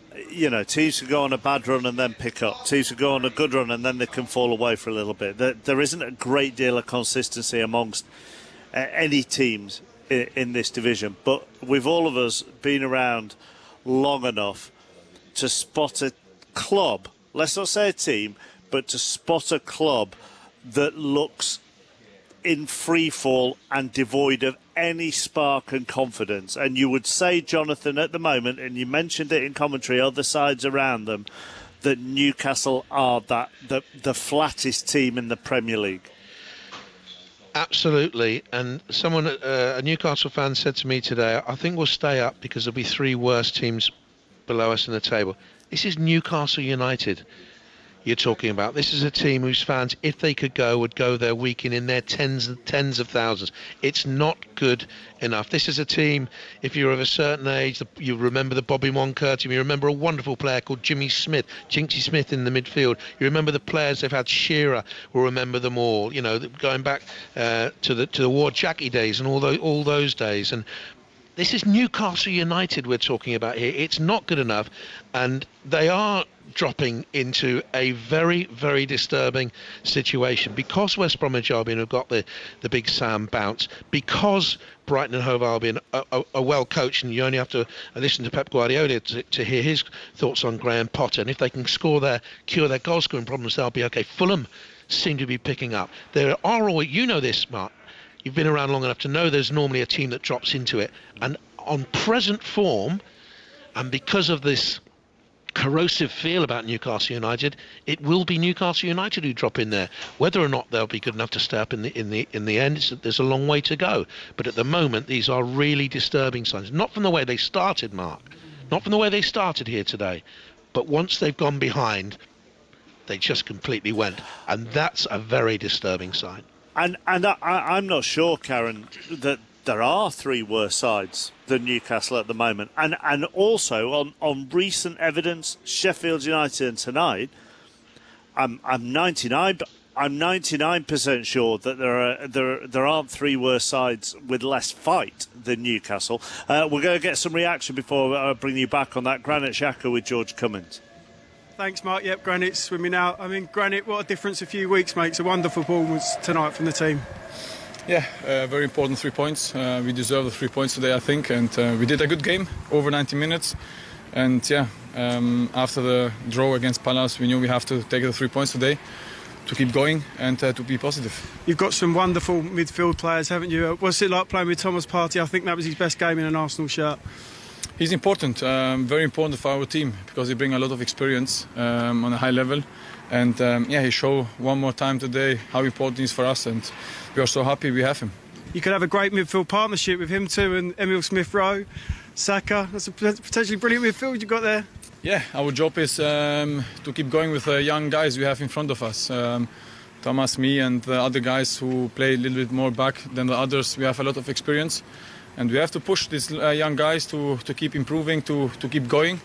teams can go on a bad run and then pick up. Teams can go on a good run and then they can fall away for a little bit. There isn't a great deal of consistency amongst any teams in this division. But we've all of us been around long enough to spot a club, let's not say a team, but to spot a club that looks in free fall and devoid of any spark and confidence. And you would say, Jonathan, at the moment, and you mentioned it in commentary, other sides around them, that Newcastle are the flattest team in the Premier League. Absolutely. And someone, a Newcastle fan, said to me today, I think we'll stay up because there'll be 3 worse teams below us in the table. This is Newcastle United you're talking about. This is a team whose fans, if they could go, would go there weekend in their tens of thousands. It's not good enough. This is a team, if you're of a certain age, you remember the Bobby Moncur team, you remember a wonderful player called Jinxie Smith in the midfield. You remember the players they've had. Shearer will remember them all, going back to the Ward Jackie days and all those days. And this is Newcastle United we're talking about here. It's not good enough, and they are dropping into a very, very disturbing situation because West Bromwich Albion have got the Big Sam bounce, because Brighton and Hove Albion are well coached, and you only have to listen to Pep Guardiola to hear his thoughts on Graham Potter. And if they can cure their goal scoring problems, they'll be okay. Fulham seem to be picking up. There are always, this, Mark, you've been around long enough to know there's normally a team that drops into it. And on present form, and because of this corrosive feel about Newcastle United, it will be Newcastle United who drop in there. Whether or not they'll be good enough to stay up in the end, there's a long way to go. But at the moment, these are really disturbing signs. Not from the way they started, Mark. Not from the way they started here today. But once they've gone behind, They just completely went. And that's a very disturbing sign. And I'm not sure, Karen, that there are three worse sides than Newcastle at the moment. And also, on recent evidence, Sheffield United and tonight, I'm 99% sure that there aren't three worse sides with less fight than Newcastle. We're going to get some reaction before I bring you back on that. Granit Xhaka with George Cummins. Thanks, Mark. Yep, Granit's with me now. I mean, Granit, what a difference a few weeks makes. A wonderful performance tonight from the team. Yeah, very important 3 points. We deserve the 3 points today, I think, and we did a good game, over 90 minutes. And yeah, after the draw against Palace, we knew we have to take the 3 points today to keep going and to be positive. You've got some wonderful midfield players, haven't you? What's it like playing with Thomas Partey? I think that was his best game in an Arsenal shirt. He's important, very important for our team because he brings a lot of experience on a high level. And yeah, he showed one more time today how important he is for us, and we are so happy we have him. You could have a great midfield partnership with him too, and Emile Smith-Rowe, Saka. That's a potentially brilliant midfield you've got there. Yeah, our job is to keep going with the young guys we have in front of us. Thomas, me and the other guys who play a little bit more back than the others. We have a lot of experience, and we have to push these young guys to keep improving, to keep going.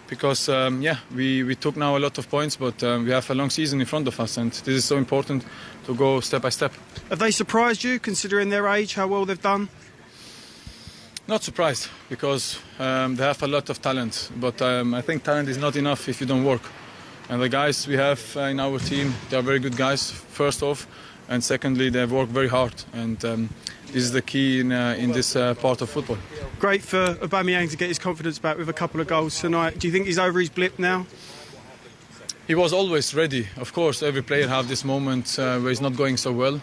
Because, yeah, we took now a lot of points, but we have a long season in front of us, and this is so important to go step by step. Have they surprised you, considering their age, how well they've done? Not surprised, because they have a lot of talent, but I think talent is not enough if you don't work. And the guys we have in our team, they are very good guys, first off, and secondly, they work very hard, and this is the key in this part of football. Great for Aubameyang to get his confidence back with a couple of goals tonight. Do you think he's over his blip now? He was always ready. Of course, every player has this moment where he's not going so well,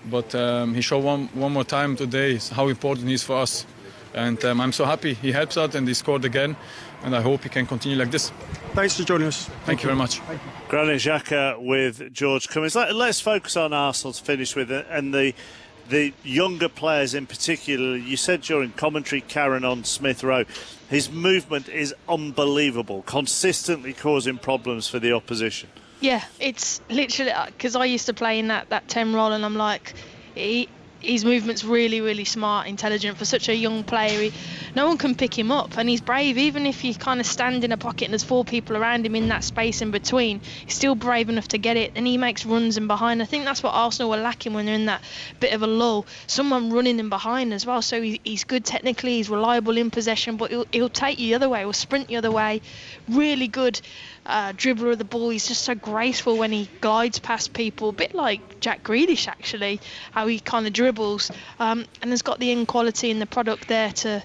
but he showed one more time today how important he is for us. And I'm so happy he helps out and he scored again, and I hope he can continue like this. Thanks for joining us. Thank you very much. Granit Xhaka with George Cummins. Let's focus on Arsenal to finish with, and the younger players in particular. You said during commentary, Karen, on Smith-Rowe, his movement is unbelievable, consistently causing problems for the opposition. Yeah, it's literally, because I used to play in that 10 role, and I'm like, his movement's really, really smart, intelligent for such a young player. No one can pick him up, and he's brave. Even if you kind of stand in a pocket and there's four people around him in that space in between, he's still brave enough to get it, and he makes runs in behind. I think that's what Arsenal were lacking when they're in that bit of a lull. Someone running in behind as well. So he's good technically, he's reliable in possession, but he'll take you the other way, he'll sprint the other way. Really good dribbler of the ball. He's just so graceful when he glides past people, a bit like Jack Grealish actually, how he kind of dribbles, and has got the end quality in the product there to,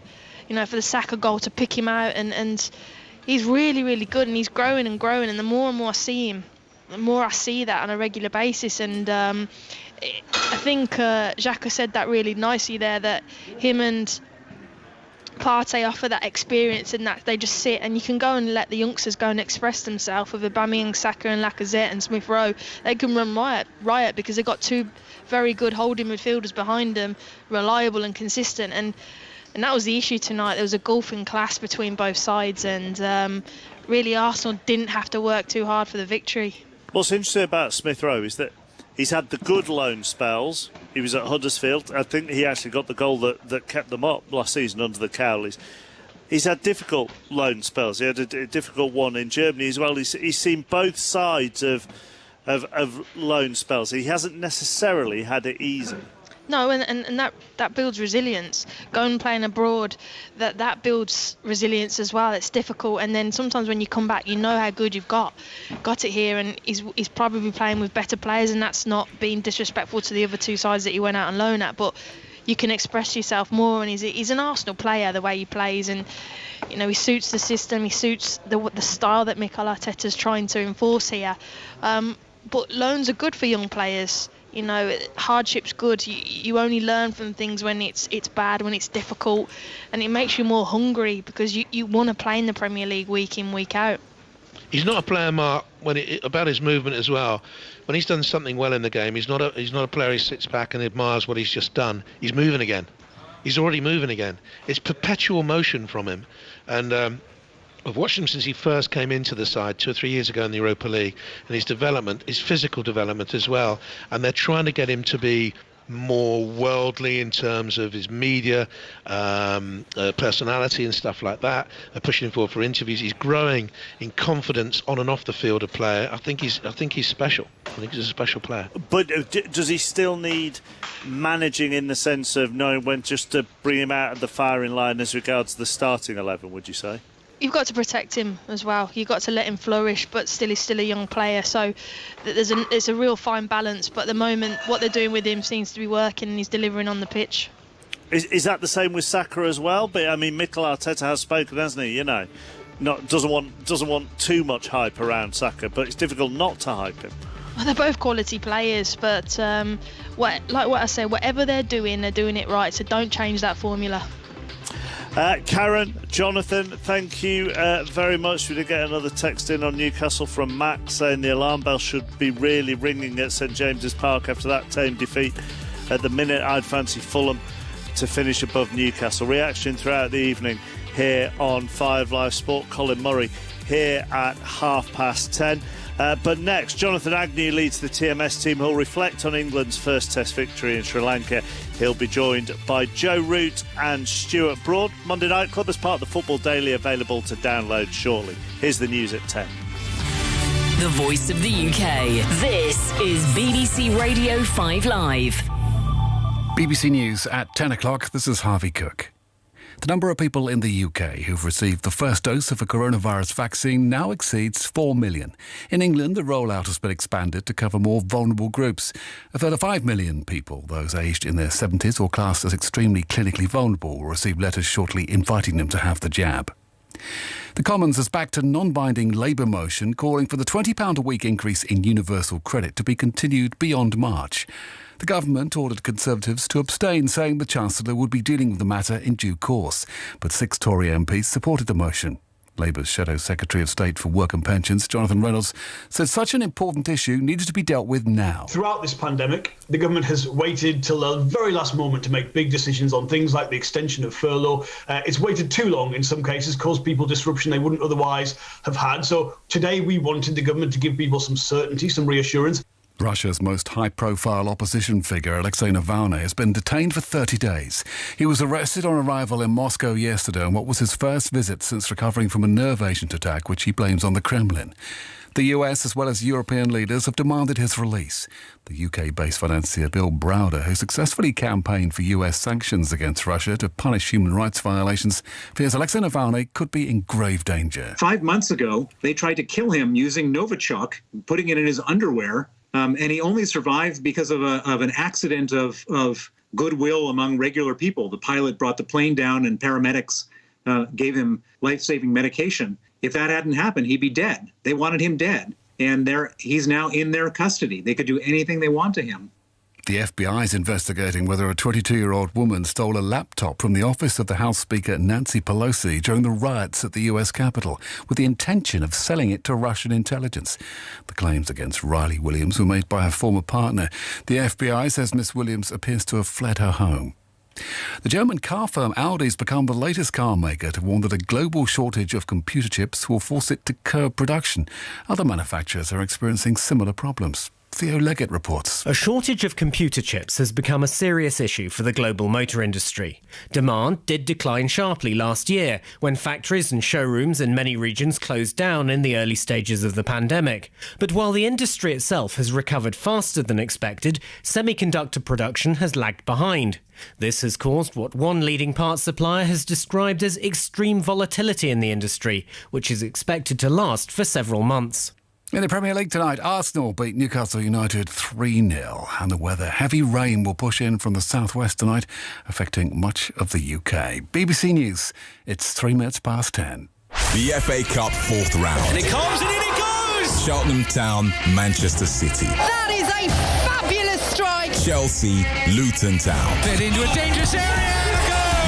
for the Saka goal to pick him out, and he's really, really good, and he's growing and growing, and the more and more I see him, the more I see that on a regular basis. And I think Xhaka said that really nicely there, that him and Partey offer that experience, and that they just sit, and you can go and let the youngsters go and express themselves with Aubameyang, Saka and Lacazette and Smith-Rowe. They can run riot because they've got two very good holding midfielders behind them, reliable and consistent, and that was the issue tonight. There was a gulf in class between both sides, and really Arsenal didn't have to work too hard for the victory. What's interesting about Smith-Rowe is that he's had the good loan spells. He was at Huddersfield. I think he actually got the goal that kept them up last season under the Cowleys. He's had difficult loan spells. He had a difficult one in Germany as well. He's seen both sides of loan spells. He hasn't necessarily had it easy. No, and that builds resilience. Going playing abroad, that builds resilience as well. It's difficult, and then sometimes when you come back, you know how good you've got it here, and he's probably playing with better players, and that's not being disrespectful to the other two sides that he went out on loan at, but you can express yourself more, and he's an Arsenal player the way he plays, and he suits the system, he suits the style that Mikel Arteta's trying to enforce here. But loans are good for young players. Hardship's good. You only learn from things when it's bad, when it's difficult, and it makes you more hungry because you want to play in the Premier League week in, week out. He's not a player, Mark, about his movement as well. When he's done something well in the game, he's not a player who sits back and admires what he's just done. He's moving again. He's already moving again. It's perpetual motion from him. And I've watched him since he first came into the side 2 or 3 years ago in the Europa League, and his development, his physical development as well. And they're trying to get him to be more worldly in terms of his media personality and stuff like that. They're pushing him forward for interviews. He's growing in confidence on and off the field of play. I think he's special. I think he's a special player. But does he still need managing in the sense of knowing when just to bring him out of the firing line as regards the starting 11, would you say? You've got to protect him as well. You've got to let him flourish, but still he's still a young player. So it's a real fine balance. But at the moment, what they're doing with him seems to be working, and he's delivering on the pitch. Is that the same with Saka as well? But I mean, Mikel Arteta has spoken, hasn't he? You know, doesn't want too much hype around Saka, but it's difficult not to hype him. Well, they're both quality players, but like what I said, whatever they're doing it right. So don't change that formula. Karen, Jonathan, thank you very much. We did get another text in on Newcastle from Max saying the alarm bell should be really ringing at St James's Park after that tame defeat. At the minute, I'd fancy Fulham to finish above Newcastle. Reaction throughout the evening here on 5 Live Sport. Colin Murray here at 10:30. But next, Jonathan Agnew leads the TMS team who'll reflect on England's first Test victory in Sri Lanka. He'll be joined by Joe Root and Stuart Broad. Monday Night Club as part of the Football Daily, available to download shortly. Here's the news at 10. The voice of the UK. This is BBC Radio 5 Live. BBC News at 10 o'clock. This is Harvey Cook. The number of people in the UK who've received the first dose of a coronavirus vaccine now exceeds 4 million. In England, the rollout has been expanded to cover more vulnerable groups. A further 5 million people, those aged in their 70s or classed as extremely clinically vulnerable, will receive letters shortly inviting them to have the jab. The Commons has backed a non-binding Labour motion calling for the £20 a week increase in universal credit to be continued beyond March. The government ordered Conservatives to abstain, saying the Chancellor would be dealing with the matter in due course. But 6 Tory MPs supported the motion. Labour's Shadow Secretary of State for Work and Pensions, Jonathan Reynolds, said such an important issue needed to be dealt with now. Throughout this pandemic, the government has waited till the very last moment to make big decisions on things like the extension of furlough. It's waited too long in some cases, caused people disruption they wouldn't otherwise have had. So today we wanted the government to give people some certainty, some reassurance. Russia's most high-profile opposition figure, Alexei Navalny, has been detained for 30 days. He was arrested on arrival in Moscow yesterday on what was his first visit since recovering from a nerve agent attack, which he blames on the Kremlin. The US, as well as European leaders, have demanded his release. The UK-based financier Bill Browder, who successfully campaigned for US sanctions against Russia to punish human rights violations, fears Alexei Navalny could be in grave danger. 5 months ago, they tried to kill him using Novichok, putting it in his underwear. And he only survived because of an accident of goodwill among regular people. The pilot brought the plane down and paramedics gave him life-saving medication. If that hadn't happened, he'd be dead. They wanted him dead. And he's now in their custody. They could do anything they want to him. The FBI is investigating whether a 22-year-old woman stole a laptop from the office of the House Speaker Nancy Pelosi during the riots at the US Capitol with the intention of selling it to Russian intelligence. The claims against Riley Williams were made by her former partner. The FBI says Miss Williams appears to have fled her home. The German car firm Audi has become the latest car maker to warn that a global shortage of computer chips will force it to curb production. Other manufacturers are experiencing similar problems. Theo Leggett reports. A shortage of computer chips has become a serious issue for the global motor industry. Demand did decline sharply last year when factories and showrooms in many regions closed down in the early stages of the pandemic. But while the industry itself has recovered faster than expected, semiconductor production has lagged behind. This has caused what one leading parts supplier has described as extreme volatility in the industry, which is expected to last for several months. In the Premier League tonight, Arsenal beat Newcastle United 3-0. And the weather, heavy rain will push in from the southwest tonight, affecting much of the UK. BBC News, it's 10:03. The FA Cup 4th round. And it comes and in it goes! Cheltenham Town, Manchester City. That is a fabulous strike! Chelsea, Luton Town. Fed into a dangerous area!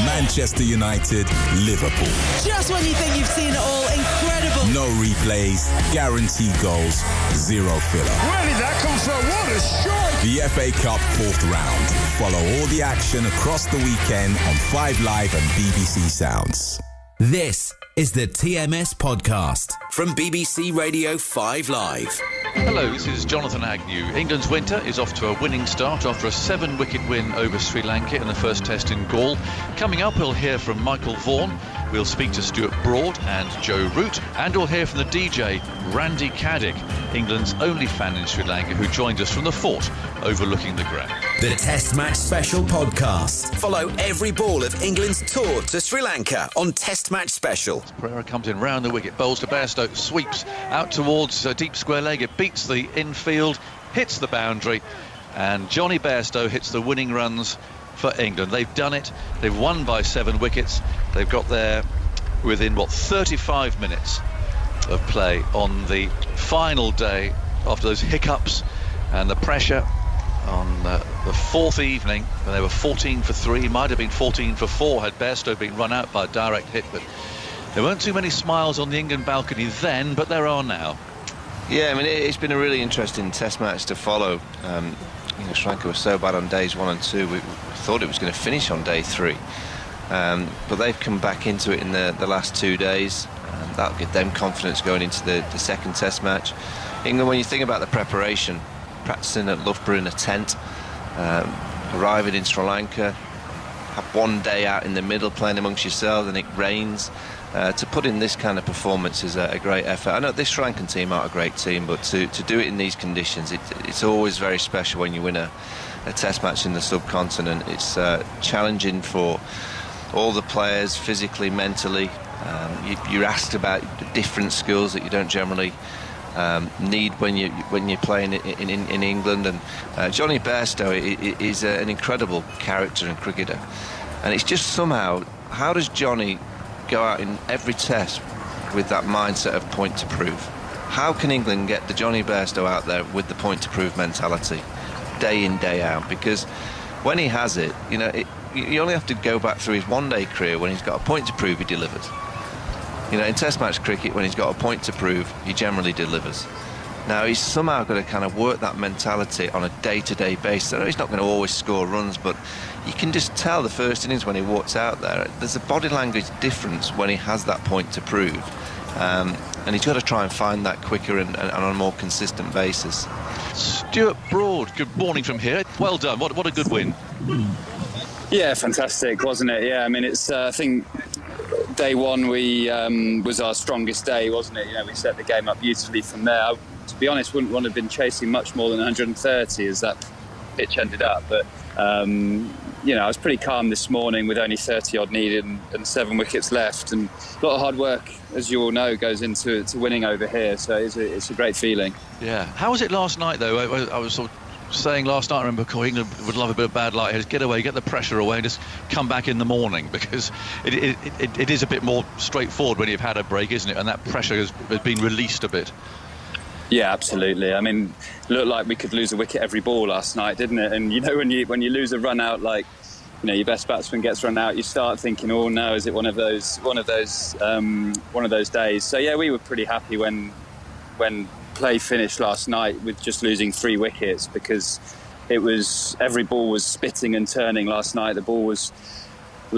Manchester United, Liverpool. Just when you think you've seen it all, incredible. No replays, guaranteed goals, 0 filler. Where did that come from? What a shot! The FA Cup 4th round. Follow all the action across the weekend on 5 Live and BBC Sounds. This is the TMS podcast from BBC Radio 5 Live. Hello, this is Jonathan Agnew. England's winter is off to a winning start after a 7-wicket win over Sri Lanka in the first test in Galle. Coming up, we'll hear from Michael Vaughan, we'll speak to Stuart Broad and Joe Root, and we'll hear from the DJ, Randy Caddick, England's only fan in Sri Lanka, who joined us from the fort overlooking the ground. The Test Match Special podcast. Follow every ball of England's tour to Sri Lanka on Test Match Special. Pereira comes in round the wicket, bowls to Bairstow, sweeps out towards deep square leg. It beats the infield, hits the boundary, and Johnny Bairstow hits the winning runs for England. They've done it. They've won by 7 wickets. They've got there within, 35 minutes of play on the final day after those hiccups and the pressure on the fourth evening when they were 14 for 3, might have been 14 for 4 had Bairstow been run out by a direct hit, but there weren't too many smiles on the England balcony then, but there are now. Yeah, I mean, it's been a really interesting test match to follow. Sri Lanka was so bad on days 1 and 2, we thought it was going to finish on day 3. But they've come back into it in the last 2 days. That'll give them confidence going into the second test match. England, when you think about the preparation, practicing at Loughborough in a tent, arriving in Sri Lanka, have 1 day out in the middle playing amongst yourselves and it rains. To put in this kind of performance is a great effort. I know this Sri Lankan team aren't a great team, but to do it in these conditions, it's always very special when you win a test match in the subcontinent. It's challenging for all the players, physically, mentally. You're asked about different skills that you don't generally need when you're playing in England. And Johnny Bairstow is an incredible character and cricketer. And it's just somehow, how does Johnny go out in every test with that mindset of point to prove? How can England get the Johnny Bairstow out there with the point to prove mentality day in, day out? Because when he has it, you only have to go back through his 1-day career when he's got a point to prove, he delivers. In test match cricket, when he's got a point to prove, he generally delivers. Now, he's somehow got to kind of work that mentality on a day-to-day basis. I know he's not going to always score runs, but you can just tell the first innings when he walks out there, there's a body language difference when he has that point to prove. And he's got to try and find that quicker and on a more consistent basis. Stuart Broad, good morning from here. Well done. What a good win. Yeah, fantastic, wasn't it? Yeah, I mean, it's I think day 1 was our strongest day, wasn't it? We set the game up beautifully from there. To be honest, wouldn't want to have been chasing much more than 130 as that pitch ended up. But, I was pretty calm this morning with only 30-odd needed and 7 wickets left. And a lot of hard work, as you all know, goes into winning over here. So it's a great feeling. Yeah. How was it last night, though? I was sort of saying last night, I remember England would love a bit of bad light. Just get away, get the pressure away and just come back in the morning, because it is a bit more straightforward when you've had a break, isn't it? And that pressure has been released a bit. Yeah, absolutely. I mean, it looked like we could lose a wicket every ball last night, didn't it? And when you lose a run out, like your best batsman gets run out, you start thinking, oh no, is it one of those days? So yeah, we were pretty happy when play finished last night with just losing 3 wickets, because it was every ball was spitting and turning last night. The ball was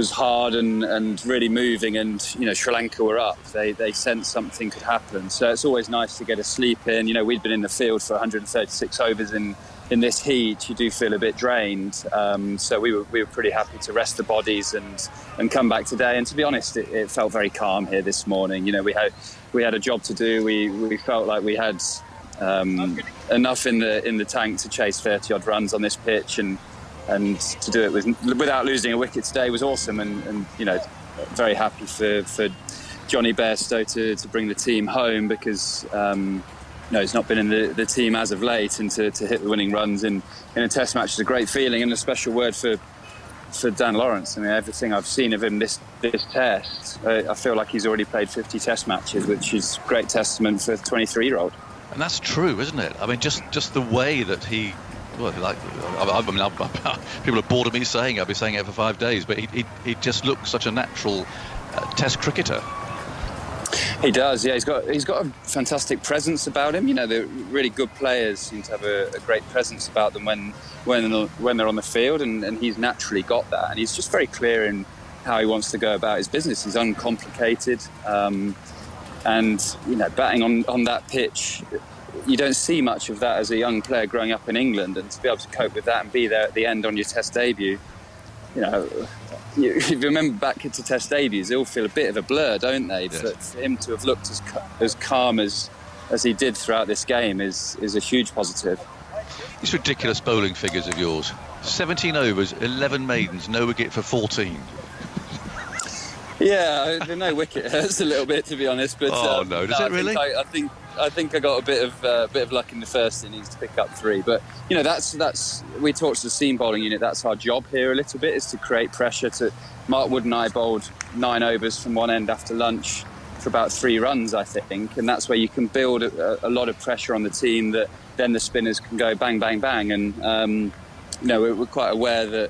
hard and really moving, and Sri Lanka were up. They sensed something could happen, so it's always nice to get a sleep in. We'd been in the field for 136 overs in this heat. You do feel a bit drained, so we were pretty happy to rest the bodies and come back today. And to be honest, it felt very calm here this morning. We had a job to do. We felt like we had enough in the tank to chase 30-odd runs on this pitch, and to do it without losing a wicket today was awesome. And very happy for Johnny Bairstow to bring the team home, because he's not been in the team as of late, and to hit the winning runs in a test match is a great feeling. And a special word for Dan Lawrence. I mean, everything I've seen of him this test, I feel like he's already played 50 test matches, which is great testament for a 23-year-old. And that's true, isn't it? I mean, just the way that he... Well, people are bored of me saying it. I've been saying it for 5 days, but he just looks such a natural test cricketer. He does, yeah. He's got a fantastic presence about him. The really good players seem to have a great presence about them when they're on the field, and he's naturally got that. And he's just very clear in how he wants to go about his business. He's uncomplicated, and batting on that pitch, you don't see much of that as a young player growing up in England, and to be able to cope with that and be there at the end on your Test debut, if you remember back to Test debuts, they all feel a bit of a blur, don't they? Yes. For him to have looked as calm as he did throughout this game is a huge positive. These ridiculous bowling figures of yours: 17 overs, 11 maidens, no wicket for 14. Yeah, the no wicket hurts a little bit, to be honest. But no, does it really? I think I got a bit of luck in the first innings to pick up 3. But that's we talked to the seam bowling unit. That's our job here a little bit, is to create pressure. Mark Wood and I bowled 9 overs from one end after lunch for about 3 runs, I think, and that's where you can build a lot of pressure on the team that then the spinners can go bang, bang, bang. And we're quite aware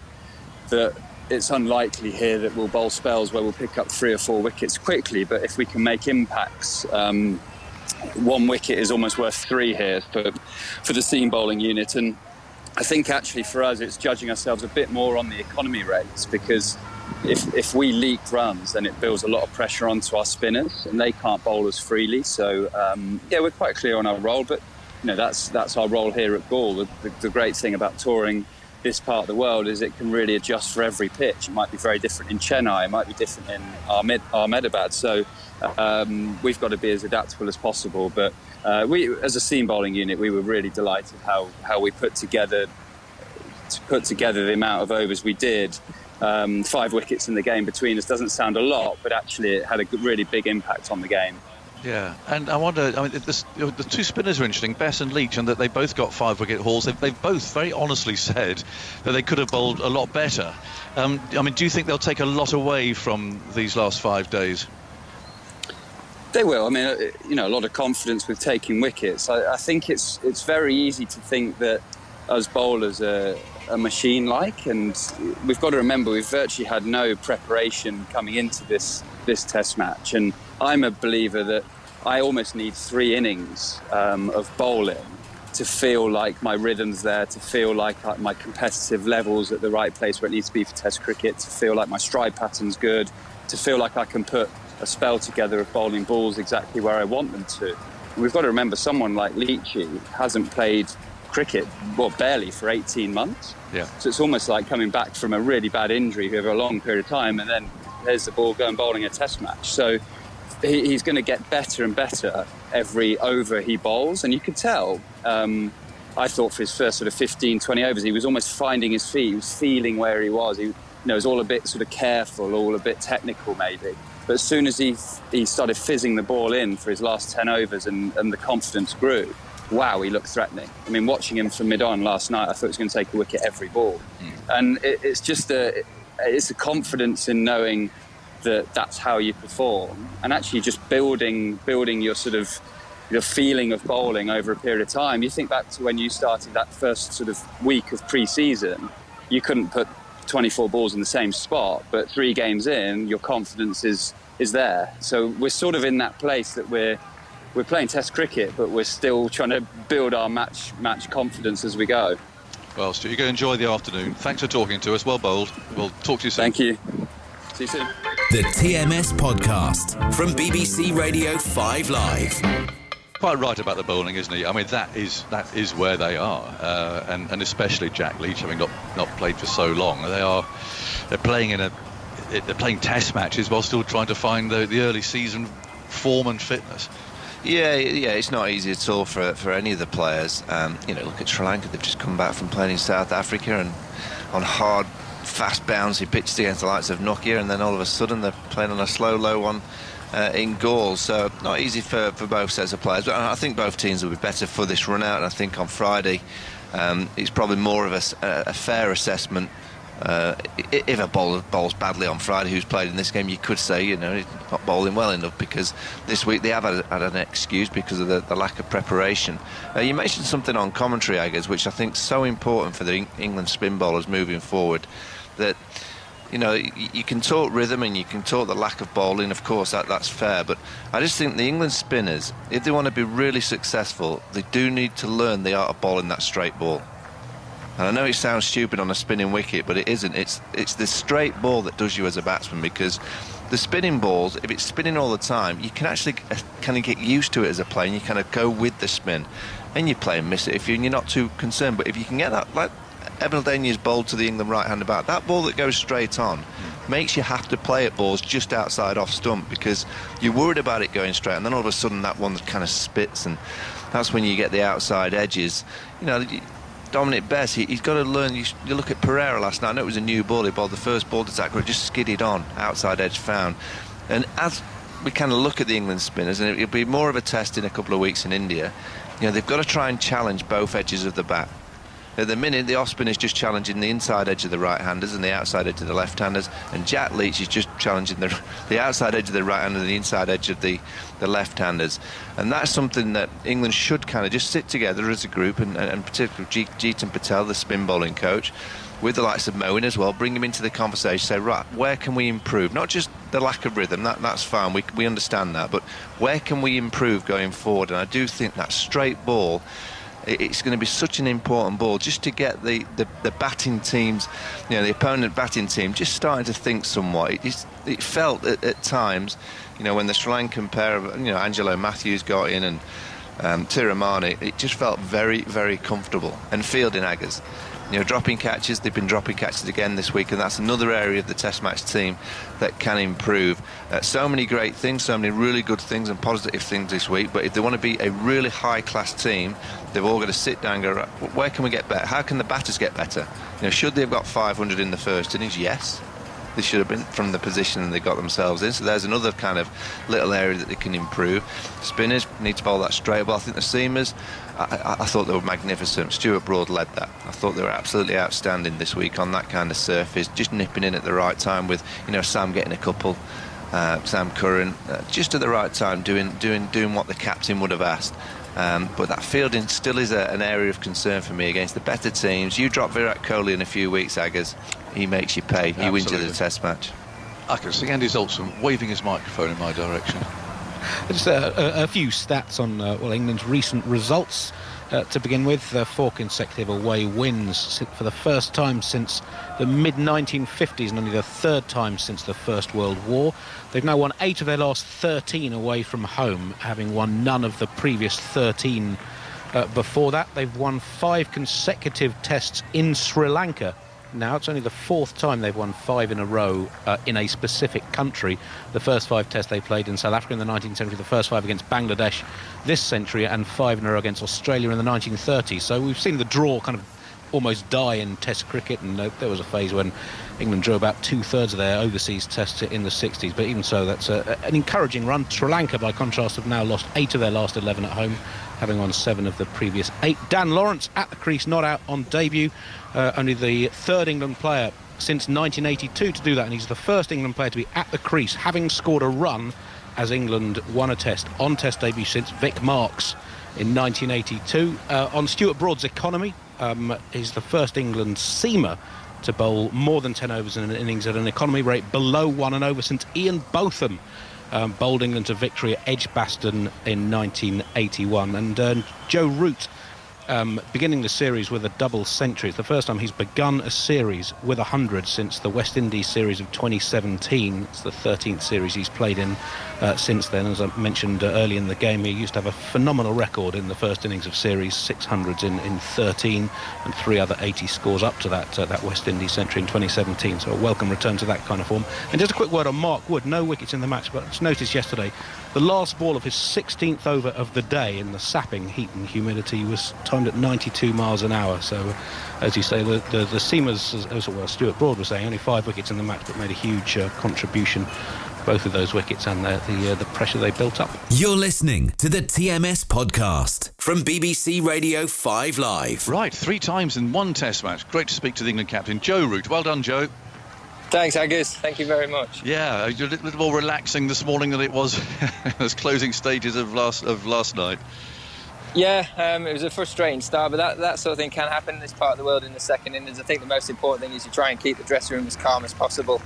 that it's unlikely here that we'll bowl spells where we'll pick up 3 or 4 wickets quickly, but if we can make impacts, 1 wicket is almost worth 3 here for the seam bowling unit. And I think actually for us it's judging ourselves a bit more on the economy rates, because if we leak runs, then it builds a lot of pressure onto our spinners and they can't bowl as freely. So we're quite clear on our role, but that's our role here at Gaul. The great thing about touring this part of the world is it can really adjust for every pitch. It might be very different in Chennai, it might be different in Ahmedabad. So we've got to be as adaptable as possible. But we, as a seam bowling unit, we were really delighted how we put together the amount of overs we did. 5 wickets in the game between us doesn't sound a lot, but actually it had a really big impact on the game. Yeah, and I wonder, the 2 spinners are interesting, Bess and Leach, and that they both got 5-wicket hauls. They've both very honestly said that they could have bowled a lot better. Do you think they'll take a lot away from these last 5 days? They will. A lot of confidence with taking wickets. I think it's very easy to think that us bowlers are machine-like, and we've got to remember we've virtually had no preparation coming into this Test match, and I'm a believer that I almost need 3 innings of bowling to feel like my rhythm's there, to feel like my competitive level's at the right place where it needs to be for Test cricket, to feel like my stride pattern's good, to feel like I can put a spell together of bowling balls exactly where I want them to. And we've got to remember someone like Leachy hasn't played cricket, barely, for 18 months. Yeah. So it's almost like coming back from a really bad injury over a long period of time, and then there's the ball going bowling a Test match. So he's going to get better and better every over he bowls, and you could tell. I thought for his first sort of 15, 20 overs, he was almost finding his feet. He was feeling where he was. He was all a bit sort of careful, all a bit technical maybe. But as soon as he started fizzing the ball in for his last 10 overs and the confidence grew, wow, he looked threatening. Watching him from mid-on last night, I thought he was going to take a wicket every ball. And it's just it's a confidence in knowing that that's how you perform, and actually just building your sort of your feeling of bowling over a period of time. You think back to when you started that first sort of week of pre-season, you couldn't put 24 balls in the same spot, but 3 games in, your confidence is there. So we're sort of in that place that we're playing Test cricket, but we're still trying to build our match confidence as we go. Well, Stu, you go enjoy the afternoon. Thanks for talking to us. Well bowled. We'll talk to you soon. Thank you. See you soon. The TMS podcast from BBC Radio 5 Live. Quite right about the bowling, isn't he? That is where they are, and especially Jack Leach, having not played for so long. They're playing they're playing Test matches while still trying to find the early season form and fitness. Yeah, it's not easy at all for any of the players. Look at Sri Lanka. They've just come back from playing in South Africa and on hard, fast bouncy pitches against the likes of Nokia, and then all of a sudden they're playing on a slow, low one in Gaul. So not easy for both sets of players. But I think both teams will be better for this run out. And I think on Friday it's probably more of a fair assessment. If a bowler bowls badly on Friday who's played in this game, you could say he's not bowling well enough, because this week they have had an excuse because of the lack of preparation. You mentioned something on commentary, Aggers, which I think is so important for the England spin bowlers moving forward, that you can talk rhythm and you can talk the lack of bowling, of course that's fair, but I just think the England spinners, if they want to be really successful, they do need to learn the art of bowling that straight ball. And I know it sounds stupid on a spinning wicket, but it isn't. It's the straight ball that does you as a batsman, because the spinning balls, if it's spinning all the time, you can actually kind of get used to it as a player, and you kind of go with the spin. And you play and miss it and you're not too concerned. But if you can get that, like Evan Aldenia's bowled to the England right-hander bat, that ball that goes straight on makes you have to play at balls just outside off stump, because you're worried about it going straight, and then all of a sudden that one kind of spits, and that's when you get the outside edges. You know, Dominic Bess, he's got to learn. You look at Pereira last night. I know it was a new ball. He bowled the first ball attack where it just skidded on, outside edge found. And as we kind of look at the England spinners, and it'll be more of a test in a couple of weeks in India, you know, they've got to try and challenge both edges of the bat. At the minute, the off spin is just challenging the inside edge of the right-handers and the outside edge of the left-handers, and Jack Leach is just challenging the outside edge of the right-hander and the inside edge of the left-handers. And that's something that England should kind of just sit together as a group, and particularly Jeetan Patel, the spin bowling coach, with the likes of Moeen as well, bring him into the conversation, say, right, where can we improve? Not just the lack of rhythm, that's fine, we understand that, but where can we improve going forward? And I do think that straight ball, it's going to be such an important ball, just to get the batting teams, you know, the opponent batting team just starting to think somewhat. It felt at times, you know, when the Sri Lankan pair of, you know, Angelo Matthews got in and Tiramani, it just felt very, very comfortable. And fielding Aggers, you know, dropping catches, they've been dropping catches again this week, and that's another area of the Test match team that can improve. So many great things, so many really good things and positive things this week, but if they want to be a really high-class team, they've all got to sit down and go, right, where can we get better? How can the batters get better? You know, should they have got 500 in the first innings? Yes. They should have been, from the position they got themselves in. So there's another kind of little area that they can improve. Spinners need to bowl that straight ball. I think the seamers, I thought they were magnificent. Stuart Broad led that. I thought they were absolutely outstanding this week on that kind of surface, just nipping in at the right time with, you know, Sam getting a couple, Sam Curran, just at the right time, doing what the captain would have asked. But that fielding still is an area of concern for me against the better teams. You drop Virat Kohli in a few weeks, Aggers, he makes you pay. He wins you the Test match. I can see Andy Zoltzen waving his microphone in my direction. Just a few stats on England's recent results. To begin with, 4 consecutive away wins for the first time since the mid-1950s, and only the 3rd time since the First World War. They've now won 8 of their last 13 away from home, having won none of the previous 13 before that. They've won 5 consecutive tests in Sri Lanka. Now it's only the 4th time they've won 5 in a row in a specific country. The first 5 tests they played in South Africa in the 19th century, the first 5 against Bangladesh this century, and 5 in a row against Australia in the 1930s. So we've seen the draw kind of almost die in Test cricket, and there was a phase when England drew about 2/3 of their overseas tests in the 60s, but even so, that's an encouraging run. Sri Lanka, by contrast, have now lost 8 of their last 11 at home, having won 7 of the previous 8. Dan Lawrence at the crease, not out on debut, only the 3rd England player since 1982 to do that, and he's the first England player to be at the crease, having scored a run as England won a test on Test debut since Vic Marks in 1982. On Stuart Broad's economy, he's the first England seamer to bowl more than 10 overs in an innings at an economy rate below 1 an over since Ian Botham bowled England to victory at Edgbaston in 1981. And Joe Root, beginning the series with a double century. It's the first time he's begun a series with 100 since the West Indies series of 2017. It's the 13th series he's played in since then. As I mentioned early in the game, he used to have a phenomenal record in the first innings of series, 600s in 13, and 3 other 80 scores up to that West Indies century in 2017. So a welcome return to that kind of form. And just a quick word on Mark Wood. No wickets in the match, but I just noticed yesterday the last ball of his 16th over of the day in the sapping heat and humidity was timed at 92 miles an hour. So, as you say, the seamers, as well, Stuart Broad was saying, only 5 wickets in the match, but made a huge contribution, both of those wickets and the pressure they built up. You're listening to the TMS podcast from BBC Radio 5 Live. Right, 3 times in 1 Test match. Great to speak to the England captain, Joe Root. Well done, Joe. Thanks, Aggers. Thank you very much. Yeah, a little more relaxing this morning than it was in those closing stages of last night. Yeah, it was a frustrating start, but that sort of thing can happen in this part of the world in the second innings. I think the most important thing is you try and keep the dressing room as calm as possible,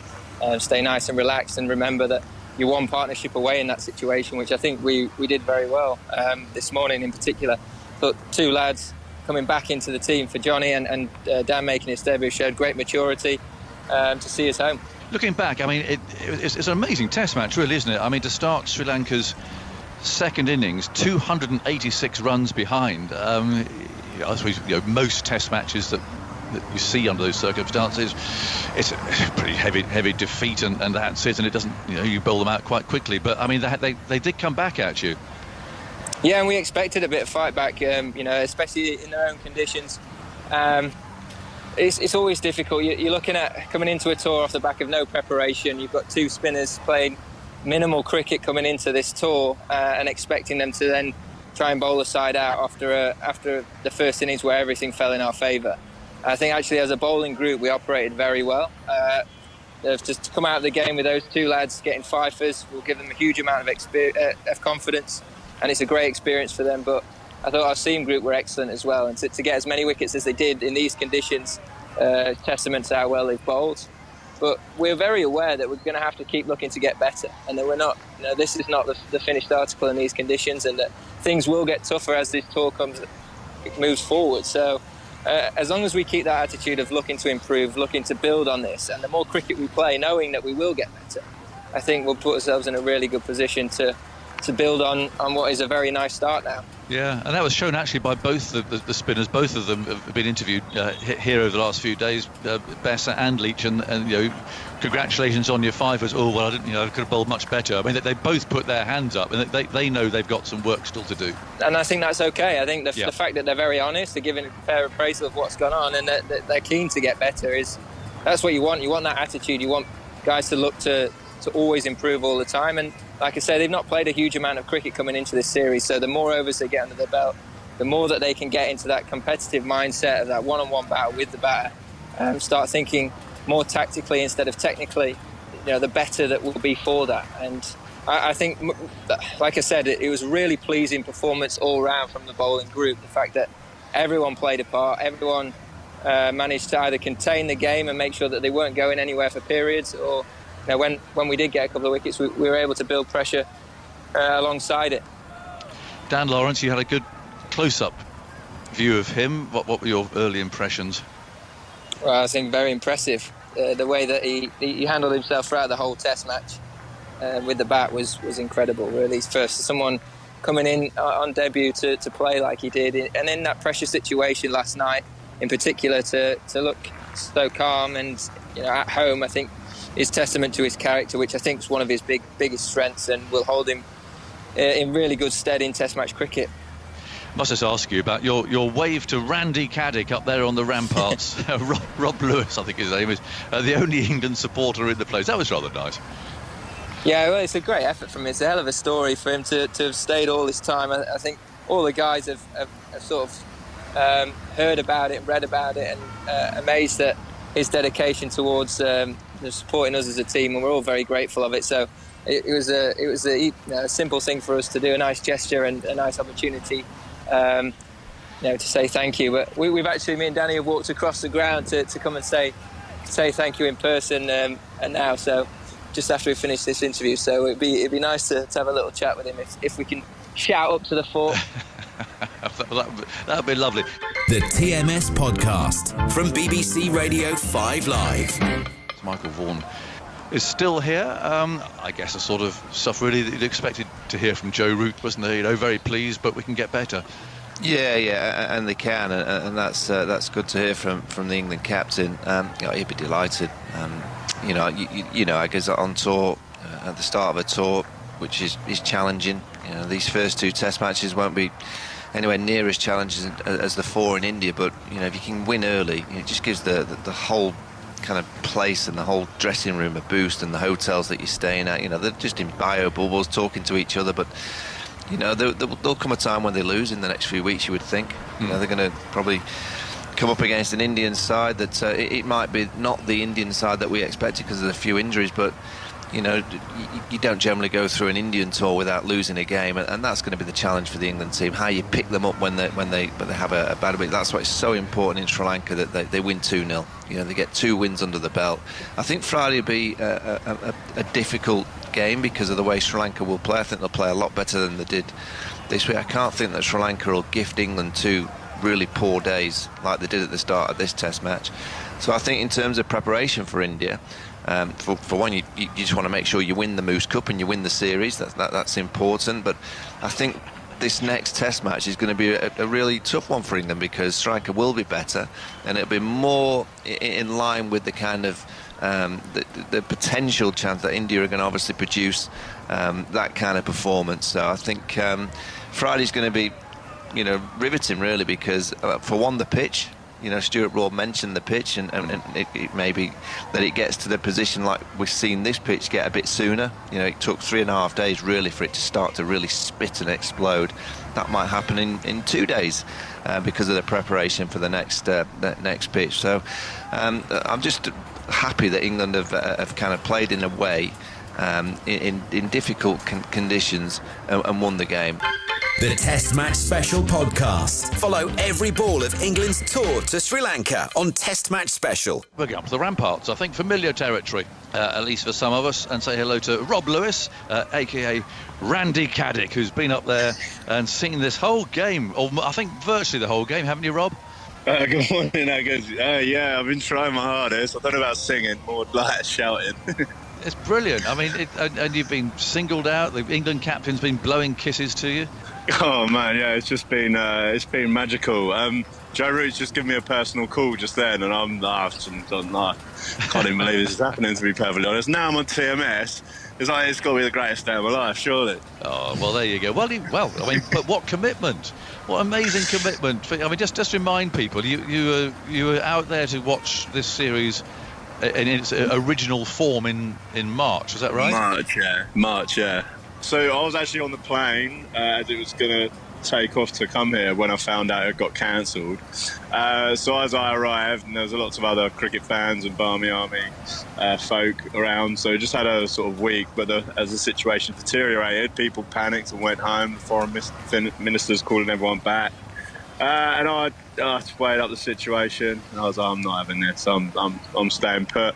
stay nice and relaxed, and remember that you're one partnership away in that situation, which I think we did very well this morning in particular. But 2 lads coming back into the team for Johnny and Dan making his debut showed great maturity to see us home. Looking back, I mean, it's an amazing test match, really, isn't it? I mean, to start Sri Lanka's second innings, 286 runs behind. I suppose most test matches that you see under those circumstances, it's a pretty heavy defeat, and that's it, and it doesn't, you bowl them out quite quickly. But I mean, they did come back at you. Yeah, and we expected a bit of fight back, especially in their own conditions. It's always difficult. You're looking at coming into a tour off the back of no preparation. You've got two spinners playing minimal cricket coming into this tour, and expecting them to then try and bowl the side out after the first innings where everything fell in our favour. I think actually as a bowling group we operated very well. Just to come out of the game with those two lads getting fifers will give them a huge amount of confidence, and it's a great experience for them. But I thought our seam group were excellent as well, and to get as many wickets as they did in these conditions, testament to how well they've bowled. But we're very aware that we're going to have to keep looking to get better, and that we're not. This is not the finished article in these conditions, and that things will get tougher as this tour moves forward. So as long as we keep that attitude of looking to improve, looking to build on this, and the more cricket we play, knowing that we will get better, I think we'll put ourselves in a really good position to build on what is a very nice start now. Yeah, and that was shown actually by both the spinners. Both of them have been interviewed here over the last few days, Bessa and Leach, and congratulations on your fifers. Oh well, I could have bowled much better. I mean, they both put their hands up, and they know they've got some work still to do. And I think that's okay. I think the fact that they're very honest, they're giving a fair appraisal of what's gone on, and that they're keen to get better that's what you want. You want that attitude. You want guys to look to always improve all the time. And like I said, they've not played a huge amount of cricket coming into this series, so the more overs they get under their belt, the more that they can get into that competitive mindset of that one-on-one battle with the batter, start thinking more tactically instead of technically, the better that will be for that. And I think, like I said, it was a really pleasing performance all round from the bowling group. The fact that everyone played a part, everyone managed to either contain the game and make sure that they weren't going anywhere for periods, or when we did get a couple of wickets, we were able to build pressure alongside it. Dan Lawrence, you had a good close-up view of him. What were your early impressions? Well, I think very impressive. The way that he handled himself throughout the whole Test match with the bat was incredible, really. First, someone coming in on debut to play like he did, and in that pressure situation last night, in particular, to look so calm and at home, I think is testament to his character, which I think is one of his biggest strengths and will hold him in really good stead in Test match cricket. Must just ask you about your wave to Randy Caddick up there on the ramparts. Rob Lewis, I think his name is, the only England supporter in the place. That was rather nice. Yeah, well, it's a great effort from him. It's a hell of a story for him to have stayed all this time. I think all the guys have sort of heard about it, read about it, and amazed at his dedication towards supporting us as a team, and we're all very grateful of it. So it was a simple thing for us to do, a nice gesture and a nice opportunity to say thank you. But we've actually, me and Danny have walked across the ground to come and say thank you in person, and now, so just after we finish this interview, so it'd be nice to have a little chat with him if we can shout up to the fort. That'd be lovely. The TMS podcast from BBC Radio 5 Live. Michael Vaughan is still here. I guess the sort of stuff really that you'd expected to hear from Joe Root, wasn't there? Very pleased, but we can get better. Yeah, and they can, and that's good to hear from the England captain. He'd be delighted. I guess on tour, at the start of a tour, which is challenging. These first two Test matches won't be anywhere near as challenging as the four in India, but if you can win early, it just gives the whole kind of place and the whole dressing room a boost, and the hotels that you're staying at, they're just in bio bubbles talking to each other. But there'll come a time when they lose in the next few weeks, you would think. They're going to probably come up against an Indian side that it might be not the Indian side that we expected because of a few injuries, but you don't generally go through an Indian tour without losing a game, and that's going to be the challenge for the England team, how you pick them up when they have a bad week. That's why it's so important in Sri Lanka that they win 2-0. They get 2 wins under the belt. I think Friday will be a difficult game because of the way Sri Lanka will play. I think they'll play a lot better than they did this week. I can't think that Sri Lanka will gift England 2 really poor days like they did at the start of this Test match. So I think in terms of preparation for India, for one, you just want to make sure you win the Moose Cup and you win the series. That's important. But I think this next Test match is going to be a really tough one for England, because striker will be better and it'll be more in line with the kind of the potential chance that India are going to obviously produce that kind of performance. So I think Friday's going to be, riveting really, because for one, the pitch. Stuart Broad mentioned the pitch, and it may be that it gets to the position like we've seen this pitch get a bit sooner. It took 3.5 days really for it to start to really spit and explode. That might happen in 2 days because of the preparation for the next pitch. So I'm just happy that England have kind of played in a way in difficult conditions and won the game. The Test Match Special podcast. Follow every ball of England's tour to Sri Lanka on Test Match Special. We're going up to the ramparts, I think familiar territory, at least for some of us, and say hello to Rob Lewis, a.k.a. Randy Caddick, who's been up there and seen this whole game, or I think virtually the whole game, haven't you, Rob? Good morning, Agus. Yeah, I've been trying my hardest. I don't know about singing, more like shouting. It's brilliant. I mean, and you've been singled out. The England captain's been blowing kisses to you. Oh man, yeah, it's been magical. Joe Root's just given me a personal call just then, and I can't even believe this is happening, to be perfectly honest. Now I'm on TMS. It's got to be the greatest day of my life, surely. Oh well, there you go. Well, I mean, but what commitment! What amazing commitment! I mean, just remind people, you were out there to watch this series in its original form in March. Is that right? March, yeah. So I was actually on the plane as it was going to take off to come here when I found out it got cancelled. So as I arrived, and there was lots of other cricket fans and Barmy Army folk around, so just had a sort of week. But as the situation deteriorated, people panicked and went home. The foreign ministers calling everyone back. And I weighed up the situation, and I was like, I'm not having this. I'm staying put.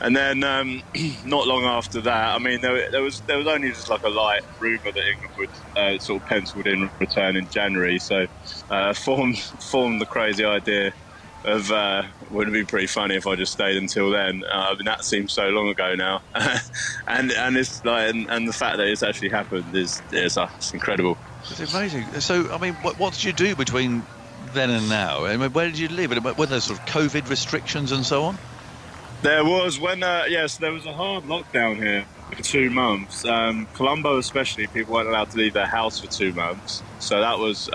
And then not long after that, I mean, there was only just like a light rumour that England would sort of penciled in return in January. So formed the crazy idea of would it be pretty funny if I just stayed until then. I mean, that seems so long ago now, and it's like and the fact that it's actually happened is incredible. It's amazing. So I mean, what did you do between then and now? I mean, where did you live? Were there sort of COVID restrictions and so on? There was there was a hard lockdown here for 2 months. Colombo especially, people weren't allowed to leave their house for 2 months, so that was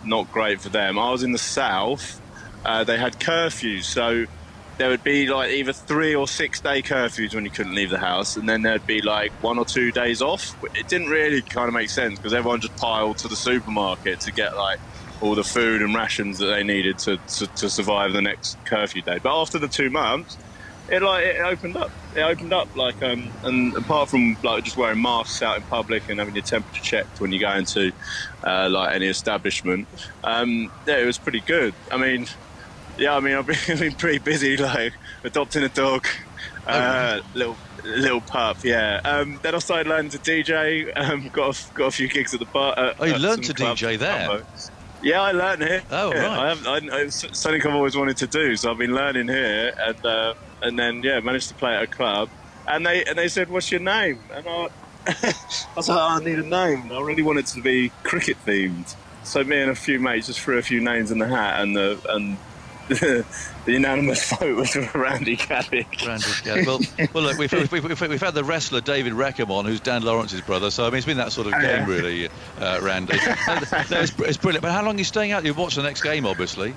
not great for them. I was in the south. They had curfews, so there would be like either 3 or 6 day curfews when you couldn't leave the house, and then there'd be like 1 or 2 days off. It didn't really kind of make sense because everyone just piled to the supermarket to get like all the food and rations that they needed to survive the next curfew day. But after the 2 months, it opened up. It opened up, like, and apart from like just wearing masks out in public and having your temperature checked when you go into like any establishment, it was pretty good. I mean, I've been pretty busy, like adopting a dog, little pup. Yeah. Then I started learning to DJ. Got a few gigs at the bar. You learned to DJ there? Combo. Yeah, I learned here. Oh, right. It's something I've always wanted to do, so I've been learning here, and then managed to play at a club. And they said, "What's your name?" And I was like, "I need a name." I really wanted to be cricket themed, so me and a few mates just threw a few names in the hat, and the unanimous vote was for Randy Caddick. Randy Caddick. Well, look, we've had the wrestler David Reckham on, who's Dan Lawrence's brother. So I mean, it's been that sort of game, really, Randy. It's brilliant. But how long are you staying out? You watch the next game, obviously.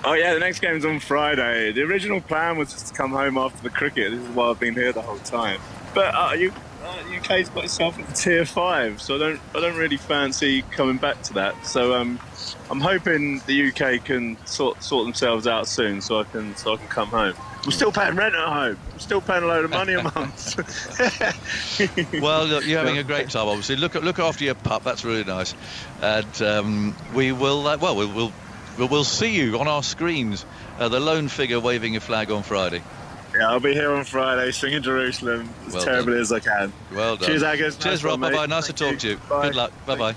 Oh yeah, the next game's on Friday. The original plan was just to come home after the cricket. This is why I've been here the whole time. But UK's got itself into Tier 5, so I don't really fancy coming back to that. So I'm hoping the UK can sort themselves out soon, so I can come home. I'm still paying rent at home. I'm still paying a load of money a month. Well, look, you're having a great time. Obviously, look after your pup. That's really nice. And we will we'll see you on our screens. The lone figure waving a flag on Friday. Yeah, I'll be here on Friday, singing Jerusalem as terribly as I can. Well done. Cheers, Agus. Cheers, Rob. Bye-bye. Nice to talk to you. Bye. Good luck. Bye-bye.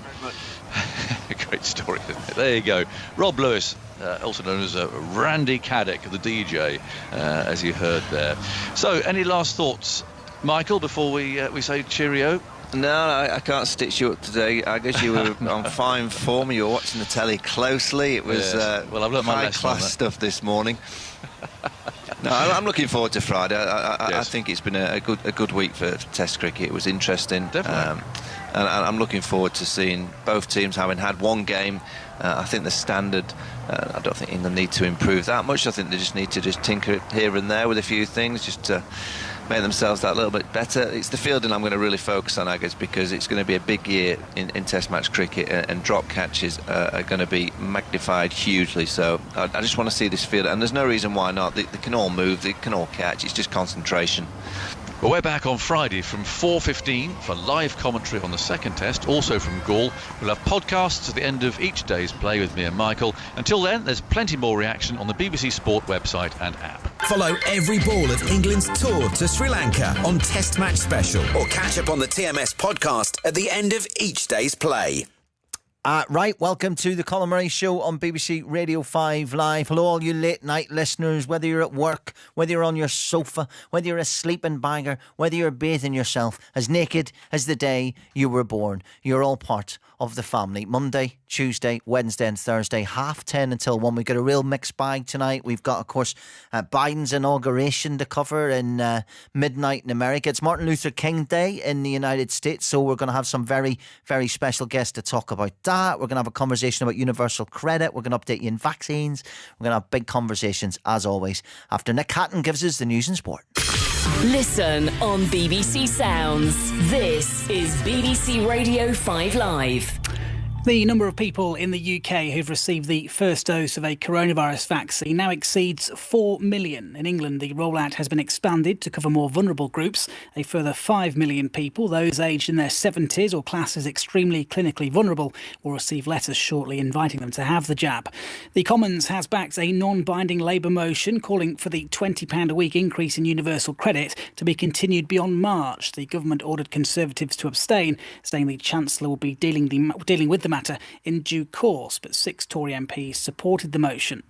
great story, isn't it? There you go. Rob Lewis, also known as Randy Caddick, the DJ, as you heard there. So, any last thoughts, Michael, before we say cheerio? No, I can't stitch you up today. I guess you were on fine form. You were watching the telly closely. It was well, I've learned my lesson on that. high-class stuff this morning. No, I'm looking forward to Friday. I think it's been a good week for Test cricket. It was interesting. Definitely. And I'm looking forward to seeing both teams having had one game. I think the standard, I don't think England need to improve that much. I think they just need to tinker here and there with a few things, just to make themselves that little bit better. It's the fielding I'm going to really focus on, I guess, because it's going to be a big year in Test match cricket, and drop catches are going to be magnified hugely. So I just want to see this field, and there's no reason why not. They can all move, they can all catch. It's just concentration. Well, we're back on Friday from 4:15 for live commentary on the second test, also from Gaul. We'll have podcasts at the end of each day's play with me and Michael. Until then, there's plenty more reaction on the BBC Sport website and app. Follow every ball of England's tour to Sri Lanka on Test Match Special, or catch up on the TMS podcast at the end of each day's play. Right, welcome to the Colin Murray Show on BBC Radio 5 Live. Hello, all you late night listeners, whether you're at work, whether you're on your sofa, whether you're a sleeping bagger, whether you're bathing yourself as naked as the day you were born. You're all part of the family. Monday, Tuesday, Wednesday and Thursday, 10:30 until 1. We've got a real mixed bag tonight. We've got, of course, Biden's inauguration to cover in midnight in America. It's Martin Luther King Day in the United States, so we're going to have some very, very special guests to talk about that. We're going to have a conversation about universal credit. We're going to update you on vaccines. We're going to have big conversations, as always, after Nick Hatton gives us the news and sport. Listen on BBC Sounds. This is BBC Radio 5 Live. The number of people in the UK who've received the first dose of a coronavirus vaccine now exceeds 4 million. In England, the rollout has been expanded to cover more vulnerable groups. A further 5 million people, those aged in their 70s or classed as extremely clinically vulnerable, will receive letters shortly inviting them to have the jab. The Commons has backed a non-binding Labour motion calling for the £20 a week increase in universal credit to be continued beyond March. The government ordered Conservatives to abstain, saying the Chancellor will be dealing with the matter in due course, but 6 Tory MPs supported the motion.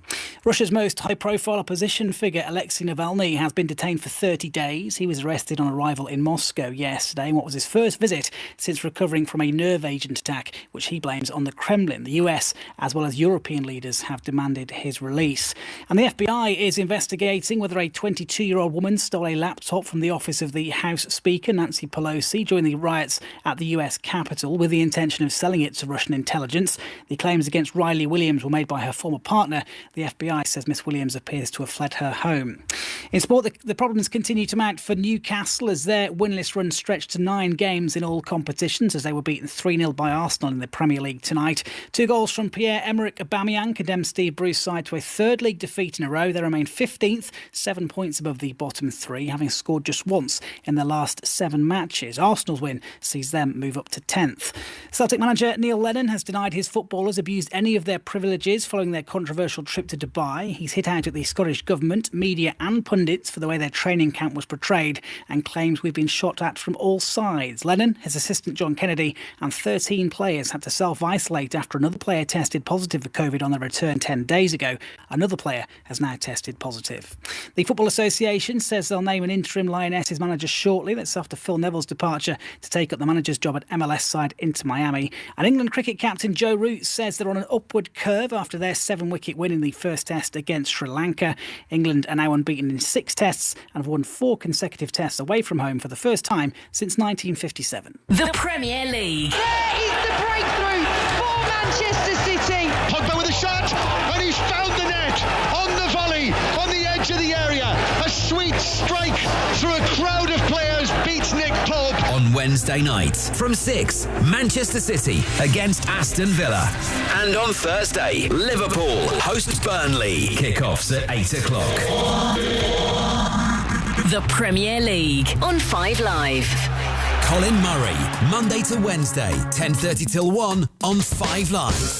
Russia's most high-profile opposition figure, Alexei Navalny, has been detained for 30 days. He was arrested on arrival in Moscow yesterday in what was his first visit since recovering from a nerve agent attack, which he blames on the Kremlin. The US, as well as European leaders, have demanded his release. And the FBI is investigating whether a 22-year-old woman stole a laptop from the office of the House Speaker, Nancy Pelosi, during the riots at the US Capitol with the intention of selling it to Russian intelligence. The claims against Riley Williams were made by her former partner. The FBI says Miss Williams appears to have fled her home. In sport, the problems continue to mount for Newcastle as their winless run stretched to 9 games in all competitions as they were beaten 3-0 by Arsenal in the Premier League tonight. 2 goals from Pierre-Emerick Aubameyang condemned Steve Bruce's side to a 3rd league defeat in a row. They remain 15th, 7 points above the bottom 3, having scored just once in their last 7 matches. Arsenal's win sees them move up to 10th. Celtic manager Neil Lennon has denied his footballers abused any of their privileges following their controversial trip to Dubai. He's hit out at the Scottish Government, media and pundits for the way their training camp was portrayed and claims we've been shot at from all sides. Lennon, his assistant John Kennedy and 13 players had to self-isolate after another player tested positive for COVID on their return 10 days ago. Another player has now tested positive. The Football Association says they'll name an interim Lionesses manager shortly. That's after Phil Neville's departure to take up the manager's job at MLS side Inter Miami. And England cricket captain Joe Root says they're on an upward curve after their 7-wicket win in the first test against Sri Lanka. England are now unbeaten in 6 tests and have won 4 consecutive tests away from home for the first time since 1957. The Premier League. There is the breakthrough for Manchester City. Pogba with a shot, and he's found the net on the volley, on the edge of the area. A sweet strike through a crowd of players beats Nick Pope. On Wednesday night from 6, Manchester City against Aston Villa. And on Thursday, Liverpool hosts Burnley. Kickoffs at 8 o'clock. The Premier League on 5 Live. Colin Murray, Monday to Wednesday, 10:30 till 1 on 5 Live.